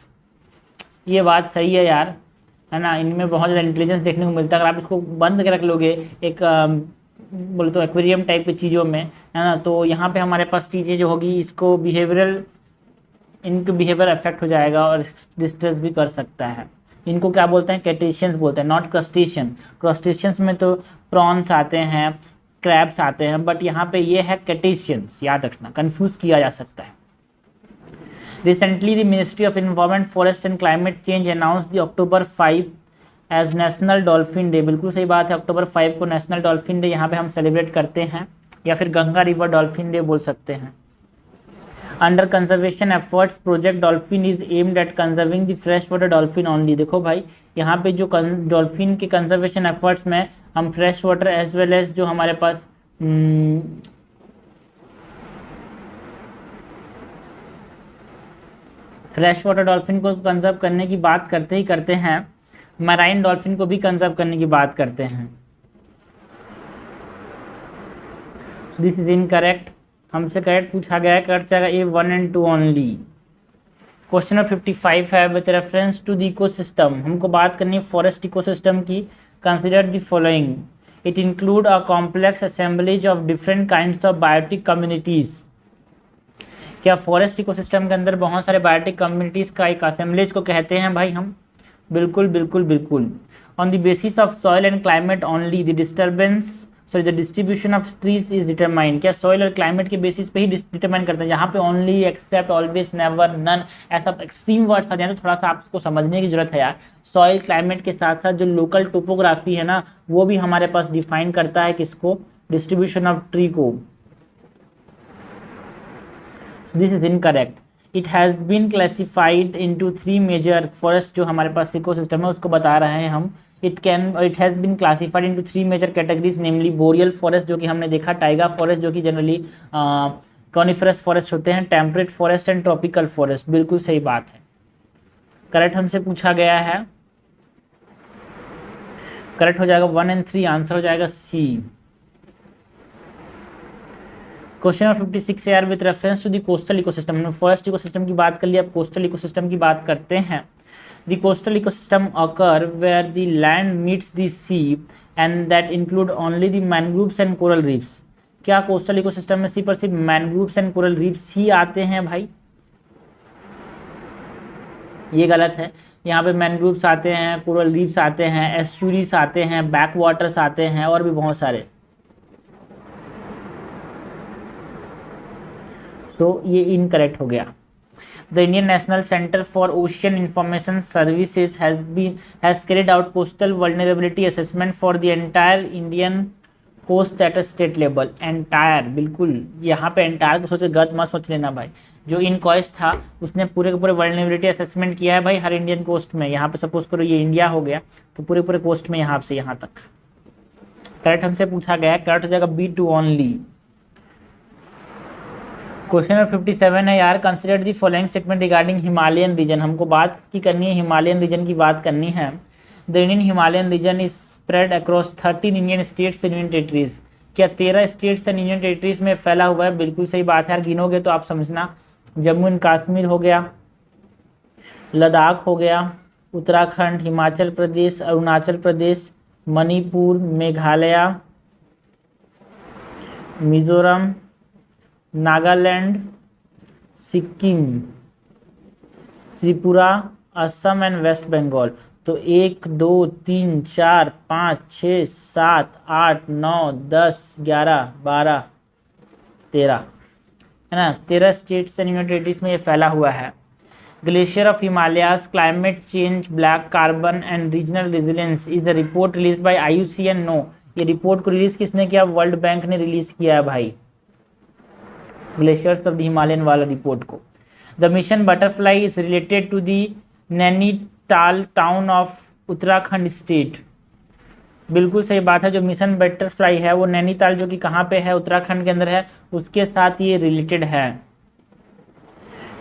ये बात सही है यार, है ना, इनमें बहुत ज़्यादा इंटेलिजेंस देखने को मिलता है। अगर आप इसको बंद कर रख लोगे एक बोले तो एक्वेरियम टाइप की चीज़ों में, है ना, तो यहाँ पे हमारे पास चीज़ें जो होगी इसको इनका बिहेवियर अफेक्ट हो जाएगा और डिस्ट्रेस भी कर सकता है। इनको क्या बोलते हैं, कैटेशियंस बोलते हैं, नॉट क्रस्टेशियन। क्रस्टेशियंस में तो प्रॉन्स आते हैं, क्रैब्स आते हैं, बट यहाँ पे ये है कैटेशियंस, याद रखना, कंफ्यूज किया जा सकता है। Recently the ministry of environment, forest and climate change announce the October 5 as national dolphin day. बिल्कुल सही बात है, October 5 को नेशनल डॉल्फिन डे यहाँ पे हम सेलिब्रेट करते हैं, या फिर गंगा रिवर डॉल्फिन डे बोल सकते हैं। Under conservation efforts project dolphin is aimed at conserving the fresh water dolphin only. देखो भाई, यहाँ पे जो डॉल्फिन के कंजर्वेशन एफर्ट्स में हम fresh water as well as जो हमारे पास फ्रेश वाटर डॉल्फिन को कंजर्व करने की बात करते ही करते हैं, मैराइन डॉल्फिन को भी कंजर्व करने की बात करते हैं। दिस इज इनकरेक्ट, हमसे करेक्ट पूछा गया है, करेक्ट जाएगा ए 1 और 2 ओनली। क्वेश्चन नंबर 55 है with reference to the ecosystem. हमको बात करनी है फॉरेस्ट इकोसिस्टम की। Consider the following. It include a complex assemblies of different kinds of biotic communities. क्या फॉरेस्ट इकोसिस्टम के अंदर बहुत सारे बायोटिक कम्युनिटीज़ का एक असेंबलीज को कहते हैं भाई हम? बिल्कुल बिल्कुल बिल्कुल। On the basis of soil and climate only the distribution of trees is determined. क्या सॉइल और क्लाइमेट के बेसिस पे ही डिटरमाइन करते हैं? यहाँ पे only, except, always, never, none, ऐसा एक्सट्रीम वर्ड्स आ जाए तो थोड़ा सा आपको समझने की जरूरत है यार। सॉइल क्लाइमेट के साथ साथ जो लोकल टोपोग्राफी है ना, वो भी हमारे पास डिफाइन करता है किसको? डिस्ट्रीब्यूशन ऑफ ट्री को। This is incorrect. It has been classified into 3 major forest. जो हमारे पास इकोसिस्टम है उसको बता रहे हैं हम। It has been classified into 3 major categories, namely boreal forest जो कि हमने देखा, टाइगा फॉरेस्ट जो कि जनरली कॉनिफरस फॉरेस्ट होते हैं, temperate forest and tropical forest. बिल्कुल सही बात है, करेक्ट हमसे पूछा गया है, करेक्ट हो जाएगा 1 और 3, आंसर हो जाएगा सी। क्वेश्चन नंबर 56 यार, with reference to the coastal ecosystem. हमने फॉरेस्ट इकोसिस्टम की बात कर ली, अब कोस्टल इकोसिस्टम की बात करते हैं। The coastal ecosystem occur where the land meets the sea and that include only the mangroves and coral reefs. क्या कोस्टल इकोसिस्टम में सिर्फ और सिर्फ मैनग्रूव्स एंड कोरल रीफ्स ही आते हैं भाई? ये गलत है। यहाँ पे मैनग्रूव्स आते हैं, कोरल रीफ्स आते हैं, एस्चुरीज आते हैं, बैक वाटर्स आते हैं और भी बहुत सारे। तो ये इनकरेक्ट हो गया। The Indian national centre for ocean information services has carried out coastal vulnerability assessment for the entire Indian coast at a state level. Entire, बिल्कुल यहाँ पे एंटायर को सोच के गलत मत सोच लेना भाई। जो इनक्वाइस्ट था उसने पूरे के पूरे वल्नरेबिलिटी असेसमेंट किया है भाई हर इंडियन कोस्ट में। यहाँ पे सपोज करो ये इंडिया हो गया तो पूरे पूरे कोस्ट में यहाँ से यहाँ तक। करेक्ट हमसे पूछा गया, करेक्ट हो जाएगा B2 ओनली। क्वेश्चन नंबर 57 है यार, consider the following statement regarding Himalayan region. हमको बात की करनी है, हिमालयन रीजन की बात करनी है। The Indian Himalayan region is spread across 13 Indian states and union territories. क्या 13 स्टेट्स एंड यूनियन टेरिटरीज में फैला हुआ है? बिल्कुल सही बात है यार, गिनोगे तो आप समझना। जम्मू एंड कश्मीर हो गया, लद्दाख हो गया, उत्तराखंड, हिमाचल प्रदेश, अरुणाचल प्रदेश, मणिपुर, मेघालय, मिजोरम, नागालैंड, सिक्किम, त्रिपुरा, असम एंड वेस्ट बंगाल। तो 1 2 3 4 5 6 7 8 9 10 11 12 13 है ना, 13 स्टेट्स एंड यूनियन टेरिटरीज में ये फैला हुआ है। Glacier of Himalayas, climate change, black carbon and regional resilience is a report release by IUCN। No, ये रिपोर्ट को रिलीज किसने किया? वर्ल्ड बैंक ने रिलीज किया है भाई, ग्लेशियर्स ऑफ द हिमालयन वाला रिपोर्ट को। The mission butterfly is related to the Nainital town of Uttarakhand state. बिल्कुल सही बात है, जो मिशन बटरफ्लाई है वो नैनीताल जो कि कहाँ पे है? उत्तराखंड के अंदर है, उसके साथ ये रिलेटेड है,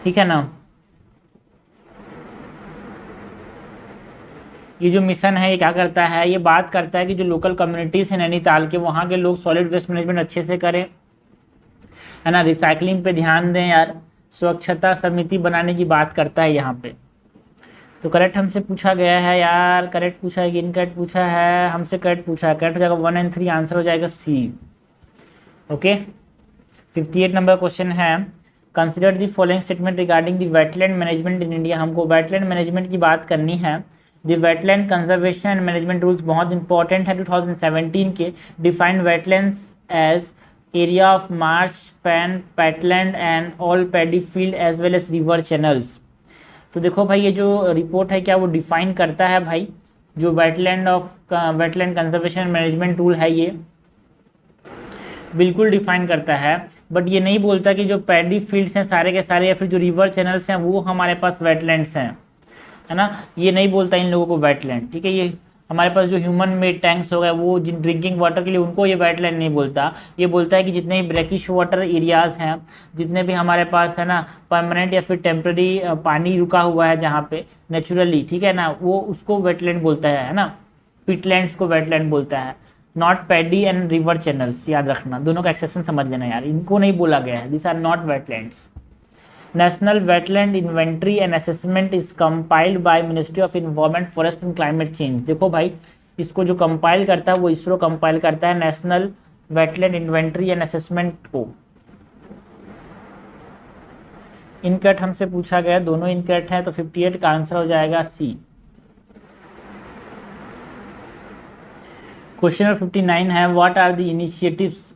ठीक है ना। ये जो मिशन है ये क्या करता है? ये बात करता है कि जो लोकल कम्युनिटीज़ हैं नैनीताल के, वहाँ के लोग सॉलिड वेस्ट मैनेजमेंट अच्छे से करें, है ना, रिसाइकलिंग पे ध्यान दें यार, स्वच्छता समिति बनाने की बात करता है यहाँ पे। तो करेक्ट हमसे पूछा गया है यार, करेक्ट पूछा है कि इनकरेक्ट पूछा है? हमसे करेक्ट पूछा है, करेक्ट हो जाएगा 1 और 3, आंसर हो जाएगा सी। ओके, 58 नंबर क्वेश्चन है, consider the following statement regarding the wetland management in India. हमको वेटलैंड मैनेजमेंट की बात करनी है। The wetland conservation and management rules बहुत इंपॉर्टेंट है 2017 के। Defined wetlands as area of marsh, fen, peatland and all paddy field as well as river channels. तो देखो भाई, ये जो रिपोर्ट है क्या वो डिफाइन करता है भाई, जो वेटलैंड कंजर्वेशन मैनेजमेंट टूल है ये बिल्कुल डिफाइन करता है, बट ये नहीं बोलता कि जो पैडी फील्ड्स हैं सारे के सारे या फिर जो रिवर चैनल्स हैं वो हमारे पास वेटलैंड्स हैं, है ना। ये नहीं बोलता इन लोगों को वेटलैंड, ठीक है। ये हमारे पास जो ह्यूमन मेड टैंक्स हो गए वो जिन ड्रिंकिंग वाटर के लिए, उनको ये वेटलैंड नहीं बोलता। ये बोलता है कि जितने भी ब्रैकिश वाटर एरियाज़ हैं, जितने भी हमारे पास है ना परमानेंट या फिर टेम्प्रेरी पानी रुका हुआ है जहाँ पे नेचुरली, ठीक है ना, वो उसको वेटलैंड बोलता है ना। पिटलैंड्स को वेटलैंड बोलता है, not paddy and river channels, याद रखना, दोनों का एक्सेप्शन समझ लेना यार, इनको नहीं बोला गया है, this are not wetlands. National wetland inventory and assessment is compiled by ministry of environment, forest and climate change. देखो भाई, इसको जो कंपाइल करता है वो इसरो कंपाइल करता है, national wetland inventory and assessment को। इनकरेक्ट हमसे पूछा गया, दोनों इनकरेक्ट है, तो 58 का आंसर हो जाएगा सी। क्वेश्चन नंबर 59 है, what are the initiatives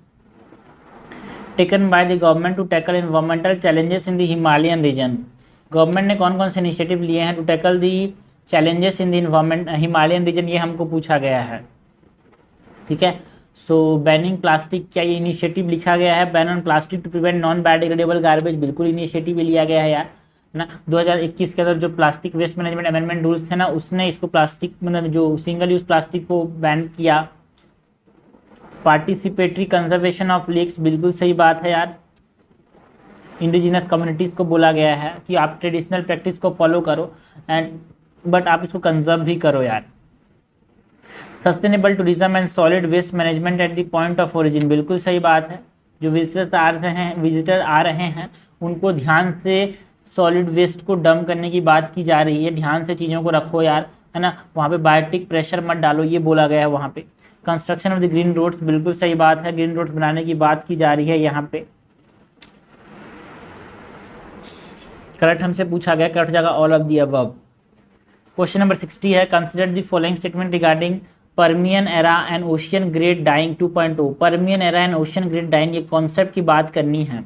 taken by the government to tackle environmental challenges in the Himalayan region. Government ने कौन कौन से इनिशिएटिव लिए हैं to tackle the challenges in the environment Himalayan region, ये हमको पूछा गया है, ठीक है। सो बैनिंग प्लास्टिक, क्या ये इनिशिएटिव लिखा गया है? Ban on plastic to prevent non biodegradable garbage, बिल्कुल इनिशिएटिव लिया गया है यार, ना। 2021 के अंदर जो plastic waste management amendment rules थे ना, उसने इसको प्लास्टिक मतलब जो सिंगल यूज प्लास्टिक को बैन किया। पार्टिसिपेटरी कंजर्वेशन ऑफ लेक्स, बिल्कुल सही बात है यार। इंडिजिनस कम्युनिटीज़ को बोला गया है कि आप ट्रेडिशनल प्रैक्टिस को फॉलो करो एंड बट आप इसको कंजर्व भी करो यार। Sustainable tourism and solid waste management at the point of origin, बिल्कुल सही बात है। जो विजिटर आ रहे हैं उनको ध्यान से सॉलिड वेस्ट को डंप करने की बात की जा रही है। ध्यान से चीज़ों को रखो यार, है ना। वहाँ पे बायोटिक प्रेशर मत डालो, ये बोला गया है वहाँ पे। Construction of the green roads, बिल्कुल सही बात है, ग्रीन रोड्स बनाने की बात की जा रही है यहाँ पे। करेक्ट हमसे पूछा गया, करेक्ट जाएगा all of the above. Question number 60 है, consider the following statement regarding Permian era and ocean great dying 2.0। Permian era and ocean great dying, ये कॉन्सेप्ट की बात करनी है।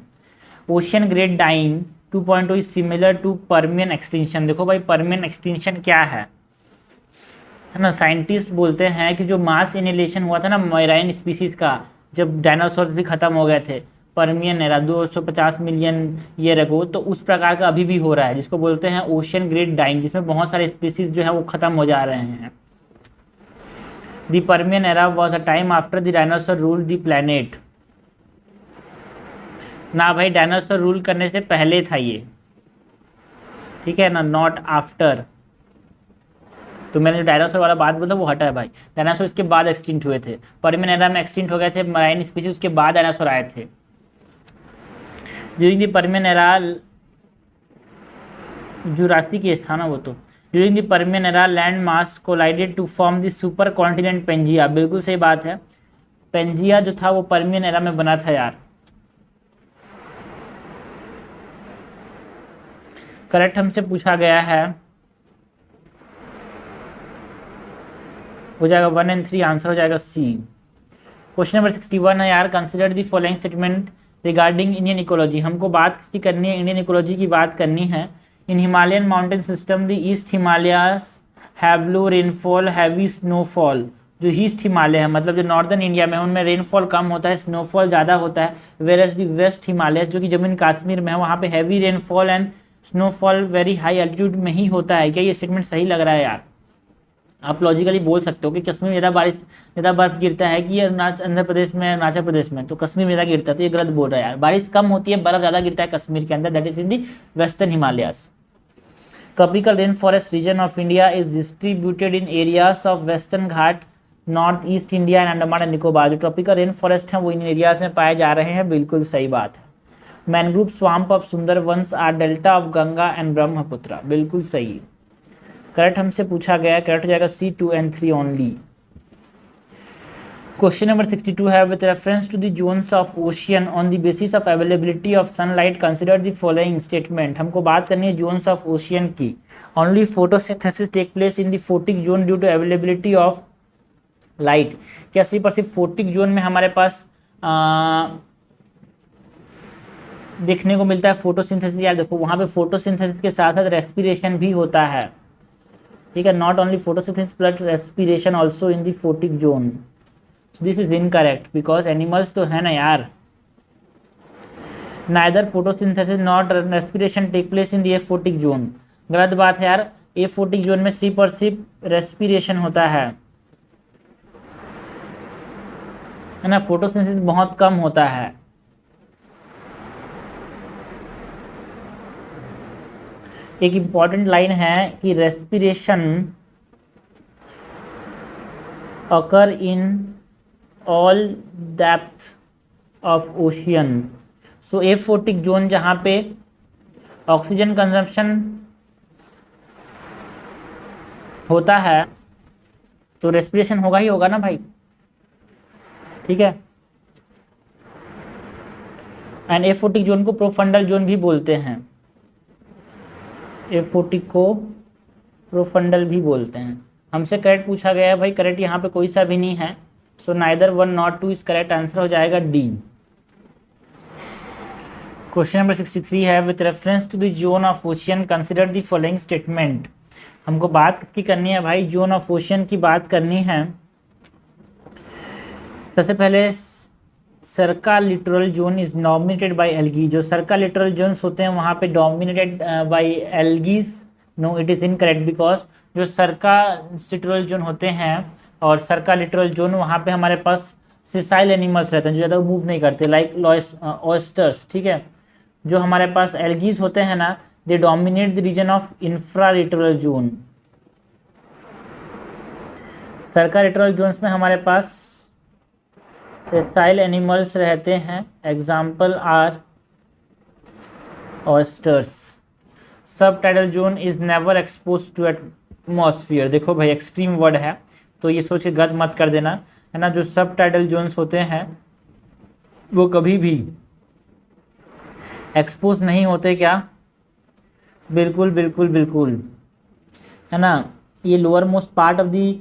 Ocean great dying 2.0 is similar to Permian extinction. देखो भाई पर्मियन एक्सटिंक्शन क्या है ना। साइंटिस्ट बोलते हैं कि जो मास इनहेलेशन हुआ था ना मैराइन स्पीसीज का, जब डायनासोर्स भी खत्म हो गए थे, Permian era 250 million year ago, तो उस प्रकार का अभी भी हो रहा है, जिसको बोलते हैं ओशियन ग्रेड डाइंग, जिसमें बहुत सारे स्पीसीज जो है वो खत्म हो जा रहे हैं। The Permian era was a time after the dinosaur ruled the planet. ना भाई, डायनासोर रूल करने से पहले था ये, ठीक है ना, नॉट आफ्टर। तो मैंने जो डायनासोर वाला बात बोला वो हटा है भाई। डायनासोर इसके बाद एक्सटिंक्ट हुए थे, पर्मियन एरा में एक्सटिंक्ट हो गए थे मराइन स्पीसीज, उसके बाद डायनासोर आए थे। During the Permian era, Jurassic के स्थान है वो तो। During the Permian era land mass collided to form the supercontinent Pangaea, बिल्कुल सही बात है। पेंजिया जो था वो पर्मियन एरा में बना था यार। करेक्ट हमसे पूछा गया है, हो जाएगा 1 और 3, आंसर हो जाएगा सी। क्वेश्चन नंबर 61 है यार, consider the following statement regarding Indian ecology. हमको बात किसकी करनी है, इंडियन इकोलॉजी की बात करनी है। In Himalayan mountain system the east Himalayas have low rainfall heavy snowfall. जो ईस्ट हिमालय है मतलब जो नॉर्दर्न इंडिया में है उनमें रेनफॉल कम होता है, स्नोफॉल ज़्यादा होता है। Whereas the west Himalaya जो कि जम्मू कश्मीर में है वहाँ पे heavy rainfall and snowfall very high altitude में ही होता है। क्या ये स्टेटमेंट सही लग रहा है यार? आप लॉजिकली बोल सकते हो कि कश्मीर में ज़्यादा बर्फ गिरता है कि आंध्र प्रदेश में, अरुणाचल प्रदेश में, तो कश्मीर में ज़्यादा गिरता है, तो ये गलत बोल रहा है यार। बारिश कम होती है, बर्फ ज़्यादा गिरता है कश्मीर के अंदर, that is in the western Himalayas. Tropical rain forest region of India is distributed in areas of western Ghat, north east India and Andaman and Nicobar. जो ट्रॉपिकल रेन फॉरेस्ट हैं वो इन एरियाज में पाए जा रहे हैं, बिल्कुल सही बात है। Mangrove swamp of Sundarbans are delta of Ganga and Brahmaputra, बिल्कुल सही। करेक्ट हमसे पूछा गया, करेक्ट हो जाएगा सी 2 और 3 ओनली। क्वेश्चन नंबर 62 है, with reference to the zones of ocean on the basis of availability of sunlight consider the following statement. हमको बात करनी है जोन्स ऑफ ओशियन की। Only photosynthesis take place in the photic zone due to availability of light. क्या सिर्फ और सिर्फ फोटिक जोन में हमारे पास देखने को मिलता है फोटोसिंथेसिस? यार देखो वहाँ पे फोटोसिंथेसिस के साथ साथ रेस्पिरेशन भी होता है, ठीक है। Not only photosynthesis but respiration also in the photic zone. This is incorrect because animals तो है ना यार। Neither photosynthesis not respiration take place in the aphotic zone, गलत बात है यार। एफोटिक जोन में सिर्फ और सिर्फ रेस्पिरेशन होता है ना, फोटोसिंथेसिस बहुत कम होता है। एक इंपॉर्टेंट लाइन है कि respiration occur in all depth of ocean। So aphotic zone जहाँ पे ऑक्सीजन कंजम्पशन होता है तो रेस्पिरेशन होगा ही होगा ना भाई, ठीक है। एंड एफोटिक जोन को प्रोफंडल जोन भी बोलते हैं, एफोटिक को प्रोफंडल भी बोलते हैं। हमसे करेक्ट पूछा गया है भाई, करेक्ट यहाँ पे कोई सा भी नहीं है, so neither 1 not 2 is correct, answer हो जाएगा डी। क्वेश्चन नंबर 63 है, with reference to the zone of ocean consider the following statement. हमको बात किसकी करनी है भाई? जोन ऑफ ओशियन की बात करनी है। सबसे पहले circalittoral zone is dominated by algae. जो सरका लिटोरल जोन्स होते हैं वहाँ पे dominated by algaes, no it is incorrect because जो सरका लिटोरल जोन होते हैं और सरका लिटोरल जोन वहाँ पे हमारे पास सिसाइल एनिमल्स रहते हैं जो ज़्यादा मूव नहीं करते, लाइक ऑयस्टर्स, ठीक है। जो हमारे पास एल्गीज होते हैं ना, they dominate the region of infralittoral zone. Circalittoral zones में हमारे पास सेसाइल एनिमल्स रहते हैं, example are oysters. Subtidal zone is never expose to atmosphere. देखो भाई एक्सट्रीम वर्ड है तो ये सोच के गलत मत कर देना, है ना। जो सब टाइडल जोन्स होते हैं वो कभी भी एक्सपोज नहीं होते, क्या? बिल्कुल बिल्कुल बिल्कुल, है ना। ये lowermost part of the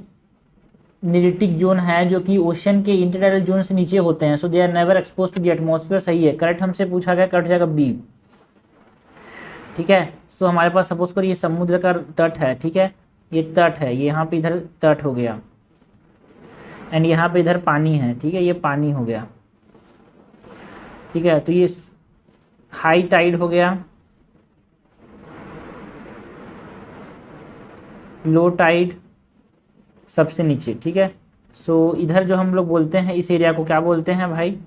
neritic zone है जो कि ओशन के इंटरटाइडल जोन से नीचे होते हैं, so they are never expose to the atmosphere. सही है, करेक्ट हमसे पूछा गया, कट जाएगा बी। ठीक है, सो हमारे पास सपोज करिए ये समुद्र का तट है, ठीक है, ये तट है, ये यहाँ पे इधर तट हो गया एंड यहाँ पे इधर पानी है, ठीक है, ये पानी हो गया, ठीक है। तो ये हाई टाइड हो गया, लो टाइड सबसे नीचे, ठीक है। सो इधर जो हम लोग बोलते हैं इस एरिया को क्या बोलते हैं भाई?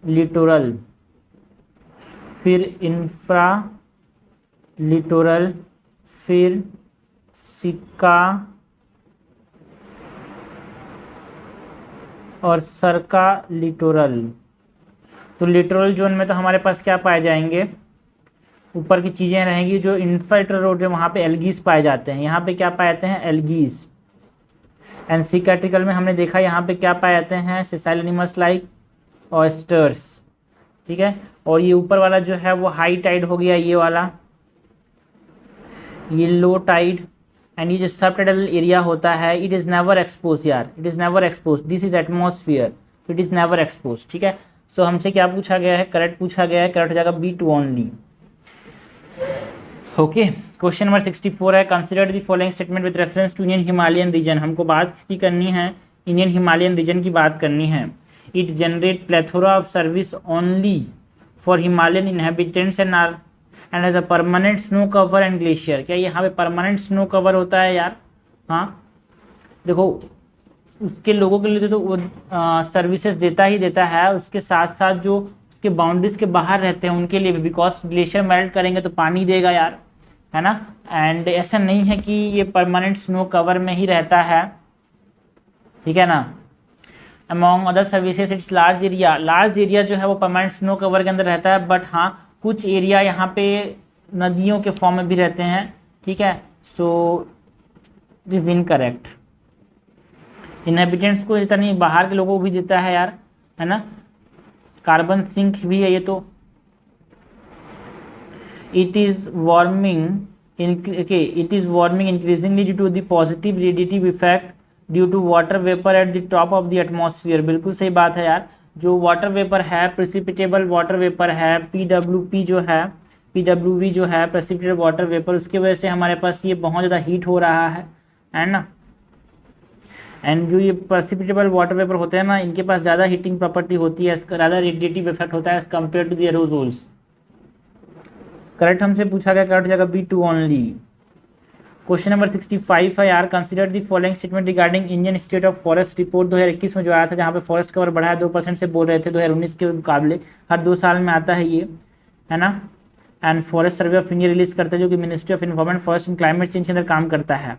लिटोरल, फिर इंफ्रा लिटोरल, फिर सिक्का और सर्का लिटोरल। तो लिटोरल जोन में तो हमारे पास क्या पाए जाएंगे? ऊपर की चीज़ें रहेंगी, जो इंफ्रालिटोरल रोड है वहाँ पे एल्गीज पाए जाते हैं। यहाँ पे क्या पाए जाते हैं? एल्गीज। एंड सी कैटेगरी में हमने देखा यहाँ पे क्या पाए जाते हैं? सेसाइल एनिमल्स लाइक ऑयस्टर्स, ठीक है। और ये ऊपर वाला जो है वो हाई टाइड हो गया, ये वाला, ये लो टाइड। एंड ये जो सब टाइडल एरिया होता है इट इज़ नेवर एक्सपोज यार, it is never expose, this is atmosphere, it is never expose, ठीक है। सो हमसे क्या पूछा गया है? करेक्ट पूछा गया है, करेक्ट हो जाएगा B2 only. Okay, question number 64 है, consider the following statement with reference to Indian Himalayan region. हमको बात किसकी करनी है? इंडियन हिमालयन रीजन की बात करनी है। It generate plethora of service only for Himalayan inhabitants and has a permanent snow cover and glacier. क्या यहाँ पे परमानेंट स्नो कवर होता है यार? हाँ, देखो उसके लोगों के लिए तो वो सर्विसेज देता ही देता है, उसके साथ साथ जो उसके बाउंड्रीज के बाहर रहते हैं उनके लिए भी, बिकॉज ग्लेशियर मेल्ट करेंगे तो पानी देगा यार, है ना। एंड ऐसा नहीं है कि ये परमानेंट स्नो कवर में ही रहता है, ठीक है ना। Among other services it's large area, large area जो है वो परमानेंट स्नो कवर के अंदर रहता है, बट हाँ कुछ एरिया यहाँ पे नदियों के फॉर्म में भी रहते हैं, ठीक है। सो इट इज इनकरेक्ट। इनहेबिटेंट्स को देता नहीं, बाहर के लोगों को भी देता है यार, है ना। कार्बन सिंक भी है ये तो। It is warming increasingly due to the positive radiative effect due to water vapour at the top of the atmosphere. बिल्कुल सही बात है यार, जो वाटर वेपर है, प्रेसिपिटेबल वाटर वेपर है, PWP जो है, PWV जो है, प्रेसिपिटेबल वाटर वेपर, उसकी वजह से हमारे पास ये बहुत ज़्यादा हीट हो रहा है ना। एंड जो ये प्रेसिपिटेबल वाटर वेपर होते हैं ना, इनके पास ज़्यादा हीटिंग प्रॉपर्टी होती है, इसका ज़्यादा रेडिएटिव इफेक्ट होता है as compare to the aerosols. Correct हमसे पूछा गया, करेक्ट जाएगा B2 ओनली। क्वेश्चन नंबर 65 है यार, consider the following statement regarding Indian state of forest report 2021 में जो आया था, जहाँ पे फॉरेस्ट कवर बढ़ा है 2% से बोल रहे थे 2019 के मुकाबले। हर 2 साल में आता है ये, है ना। And forest survey of India release करता है, जो कि ministry of environment forest and climate change के अंदर काम करता है।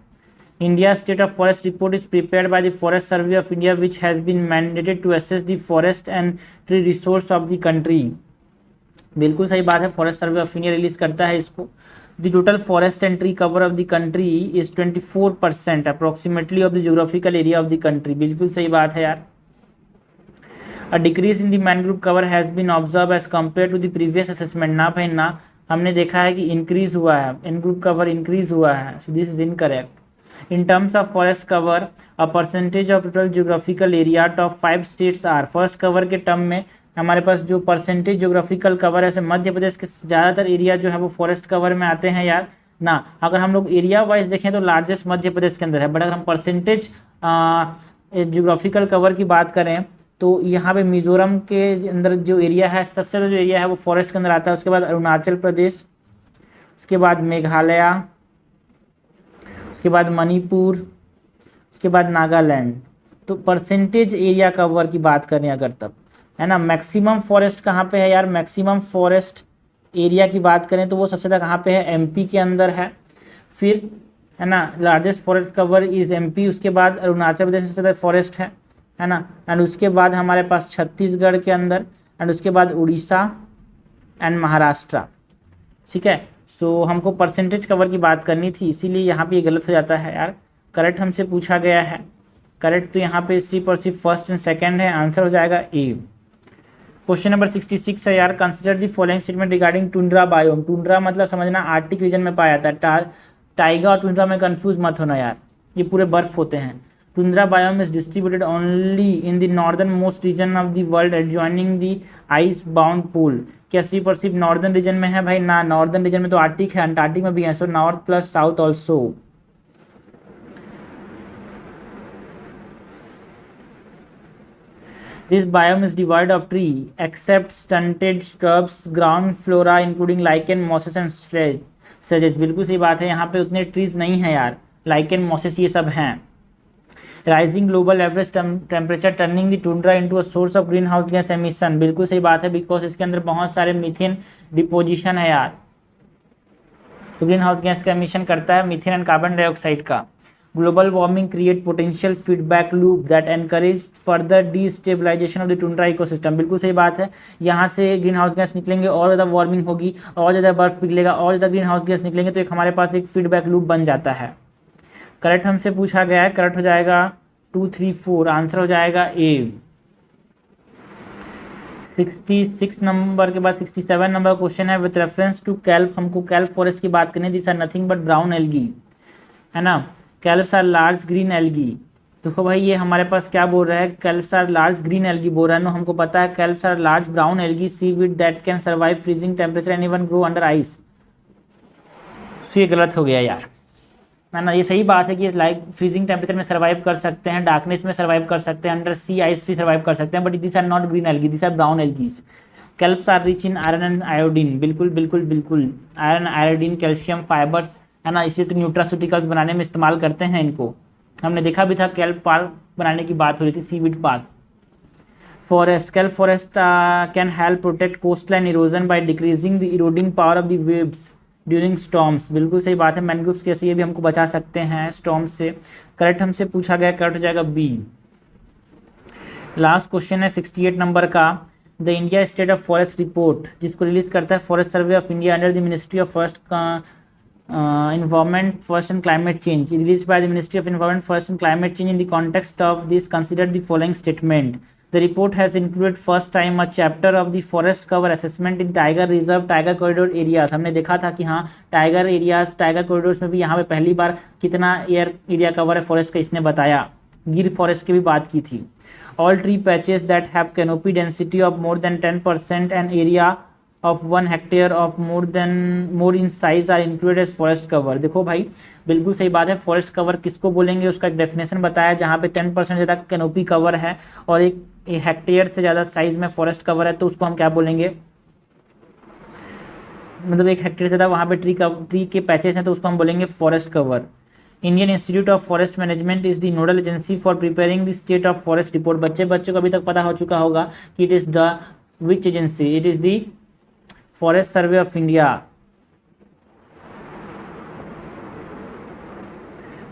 India state of forest report is prepared by the forest survey of India which has been mandated to assess the forest and tree resource of the country. बिल्कुल सही बात है, forest survey of India release करता है इसको। The total forest and tree cover of the country is 24% approximately of the geographical area of the country. बिल्कुल सही बात है यार। A decrease in the mangrove cover has been observe as compare to the previous assessment. ना भाई ना, हमने देखा है कि इंक्रीज हुआ है, मैनग्रोव कवर इंक्रीज हुआ है, so this is incorrect. In terms of forest cover, a percentage of total geographical area top 5 states are। First cover के टर्म में हमारे पास जो परसेंटेज जोग्राफिकल कवर है, मध्य प्रदेश के ज़्यादातर एरिया जो है वो फॉरेस्ट कवर में आते हैं यार ना। अगर हम लोग एरिया वाइज देखें तो लार्जेस्ट मध्य प्रदेश के अंदर है, बट अगर हम परसेंटेज जोग्राफिकल कवर की बात करें तो यहाँ पे मिजोरम के अंदर जो एरिया है, सबसे ज़्यादा जो एरिया है वो फॉरेस्ट के अंदर आता है। उसके बाद अरुणाचल प्रदेश, उसके बाद मेघालय, उसके बाद मणिपुर, उसके बाद नागालैंड। तो परसेंटेज एरिया कवर की बात करें अगर तब, है ना। मैक्सिमम फॉरेस्ट कहाँ पे है यार? मैक्सिमम फॉरेस्ट एरिया की बात करें तो वो सबसे ज़्यादा कहाँ पे है, एमपी के अंदर है। फिर है ना largest forest cover is MP, उसके बाद अरुणाचल प्रदेश में सबसे ज़्यादा फॉरेस्ट है ना, एंड उसके बाद हमारे पास छत्तीसगढ़ के अंदर, एंड उसके बाद उड़ीसा एंड महाराष्ट्र। ठीक है, सो हमको परसेंटेज कवर की बात करनी थी, इसीलिए यहाँ पे ये गलत हो जाता है यार। करेक्ट हमसे पूछा गया है, करेक्ट तो यहाँ पे सिर्फ और सिर्फ फर्स्ट एंड सेकंड है, आंसर हो जाएगा ए। क्वेश्चन नंबर 66 है यार, consider the following statement regarding tundra biome. Tundra मतलब समझना आर्टिक रीजन में पाया जाता है, टाइगा और टुंड्रा में कंफ्यूज मत होना यार, ये पूरे बर्फ होते हैं। Tundra biome is distributed only in the northernmost region of the world adjoining the ice bound pole. क्या सिर्फ और सिर्फ नॉर्दर्न रीजन में है भाई, ना, नॉर्दर्न रीजन में तो आर्टिक है, अंटार्कटिक में भी है, so north plus south also. This biome is devoid of tree except stunted shrubs, ground flora including lichen, mosses and sedges। बिल्कुल सही बात है, यहाँ पे उतने ट्रीज नहीं हैं यार, लाइकन मॉसेस ये सब हैं। Rising global average temperature turning the tundra into a source of green house gas emission. बिल्कुल सही बात है, बिकॉज इसके अंदर बहुत सारे मीथेन डिपोजिशन है यार, तो ग्रीन हाउस गैस का एमिशन करता है मीथेन एंड कार्बन डाइऑक्साइड का। Global warming create potential feedback loop that encourage further destabilisation of the tundra ecosystem. बिल्कुल सही बात है, यहाँ से ग्रीन हाउस गैस निकलेंगे और ज़्यादा वार्मिंग होगी, और ज़्यादा बर्फ पिघलेगा, और ज़्यादा ग्रीन हाउस गैस निकलेंगे, तो एक हमारे पास एक फीडबैक लूप बन जाता है। करेक्ट हमसे पूछा गया है, करेक्ट हो जाएगा 2, 3, 4, आंसर हो जाएगा ए। 66 नंबर के बाद 67 नंबर क्वेश्चन है, विथ रेफरेंस टू कैल्प। हमको कैल्प फॉरेस्ट की बात करनी है, this are nothing but brown algae, है ना। Kelps are large green algae. देखो भाई ये हमारे पास क्या बोल रहा है, kelps are large green algae बोल रहा है ना, हमको पता है kelps are large brown algae seaweed that can survive freezing temperature and even grow under ice. तो ये गलत हो गया यार, है ना। ये सही बात है कि लाइक फ्रीजिंग टेम्परेचर में सर्वाइव कर सकते हैं, डार्कनेस में सर्वाइव कर सकते हैं, अंडर सी आइस भी सर्वाइव कर सकते हैं, but this are not green algae, this are brown algaes. Kelps are rich in iron and iodine. बिल्कुल बिल्कुल बिल्कुल, आयरन, आयोडीन, कैल्शियम, फाइबर्स, है ना, इसी तो न्यूट्रास्यूटिकल्स बनाने में इस्तेमाल करते हैं इनको। हमने देखा भी था कैल्प पार्क बनाने की बात हो रही थी, seaweed park. Forest, kelp forest can help protect coastline erosion by decreasing the eroding power of the waves during storms. बिल्कुल सही बात है, मैनग्रोव्स कैसे ये भी हमको बचा सकते हैं स्टॉर्म्स से। करेक्ट हमसे पूछा गया, करेक्ट हो जाएगा बी। लास्ट क्वेश्चन है 68 नंबर का, the India state of forest report, जिसको रिलीज करता है forest survey of India under the ministry of forest Environment, Forest and Climate Change, released by the Ministry of Environment, Forest and Climate Change. In the context of this, consider the following statement. The report has included first time a chapter of the forest cover assessment in tiger reserve, tiger corridor areas। हमने देखा था कि हाँ टाइगर एरियाज, टाइगर कॉरिडोर्स में भी यहाँ पे पहली बार कितना एरिया कवर है फॉरेस्ट का, इसने बताया। गिर फॉरेस्ट की भी बात की थी। All tree patches that have canopy density of more than 10% and area of 1 hectare of more in size are included as forest cover। देखो भाई बिल्कुल सही बात है, फॉरेस्ट कवर किसको बोलेंगे उसका एक डेफिनेशन बताया, जहाँ पे 10% ज़्यादा कैनोपी कवर है और एक हेक्टेयर से ज़्यादा साइज में फॉरेस्ट कवर है, तो उसको हम क्या बोलेंगे, मतलब 1 हेक्टेयर से ज़्यादा वहाँ पे ट्री के पैचेस हैं तो उसको हम बोलेंगे forest cover. Indian institute of forest management is the nodal agency for preparing the state of forest report. बच्चों को अभी तक पता हो चुका होगा कि it is the which agency, it is the forest survey of India.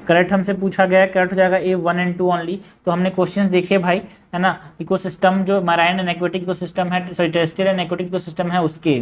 Correct हमसे पूछा गया, करेक्ट हो जाएगा ए 1 and 2 ओनली। तो हमने क्वेश्चंस देखे भाई, है ना। इकोसिस्टम जो मैराइन एंड एक्वेटिक इकोसिस्टम है, sorry terrestrial and aquatic ecosystem है उसके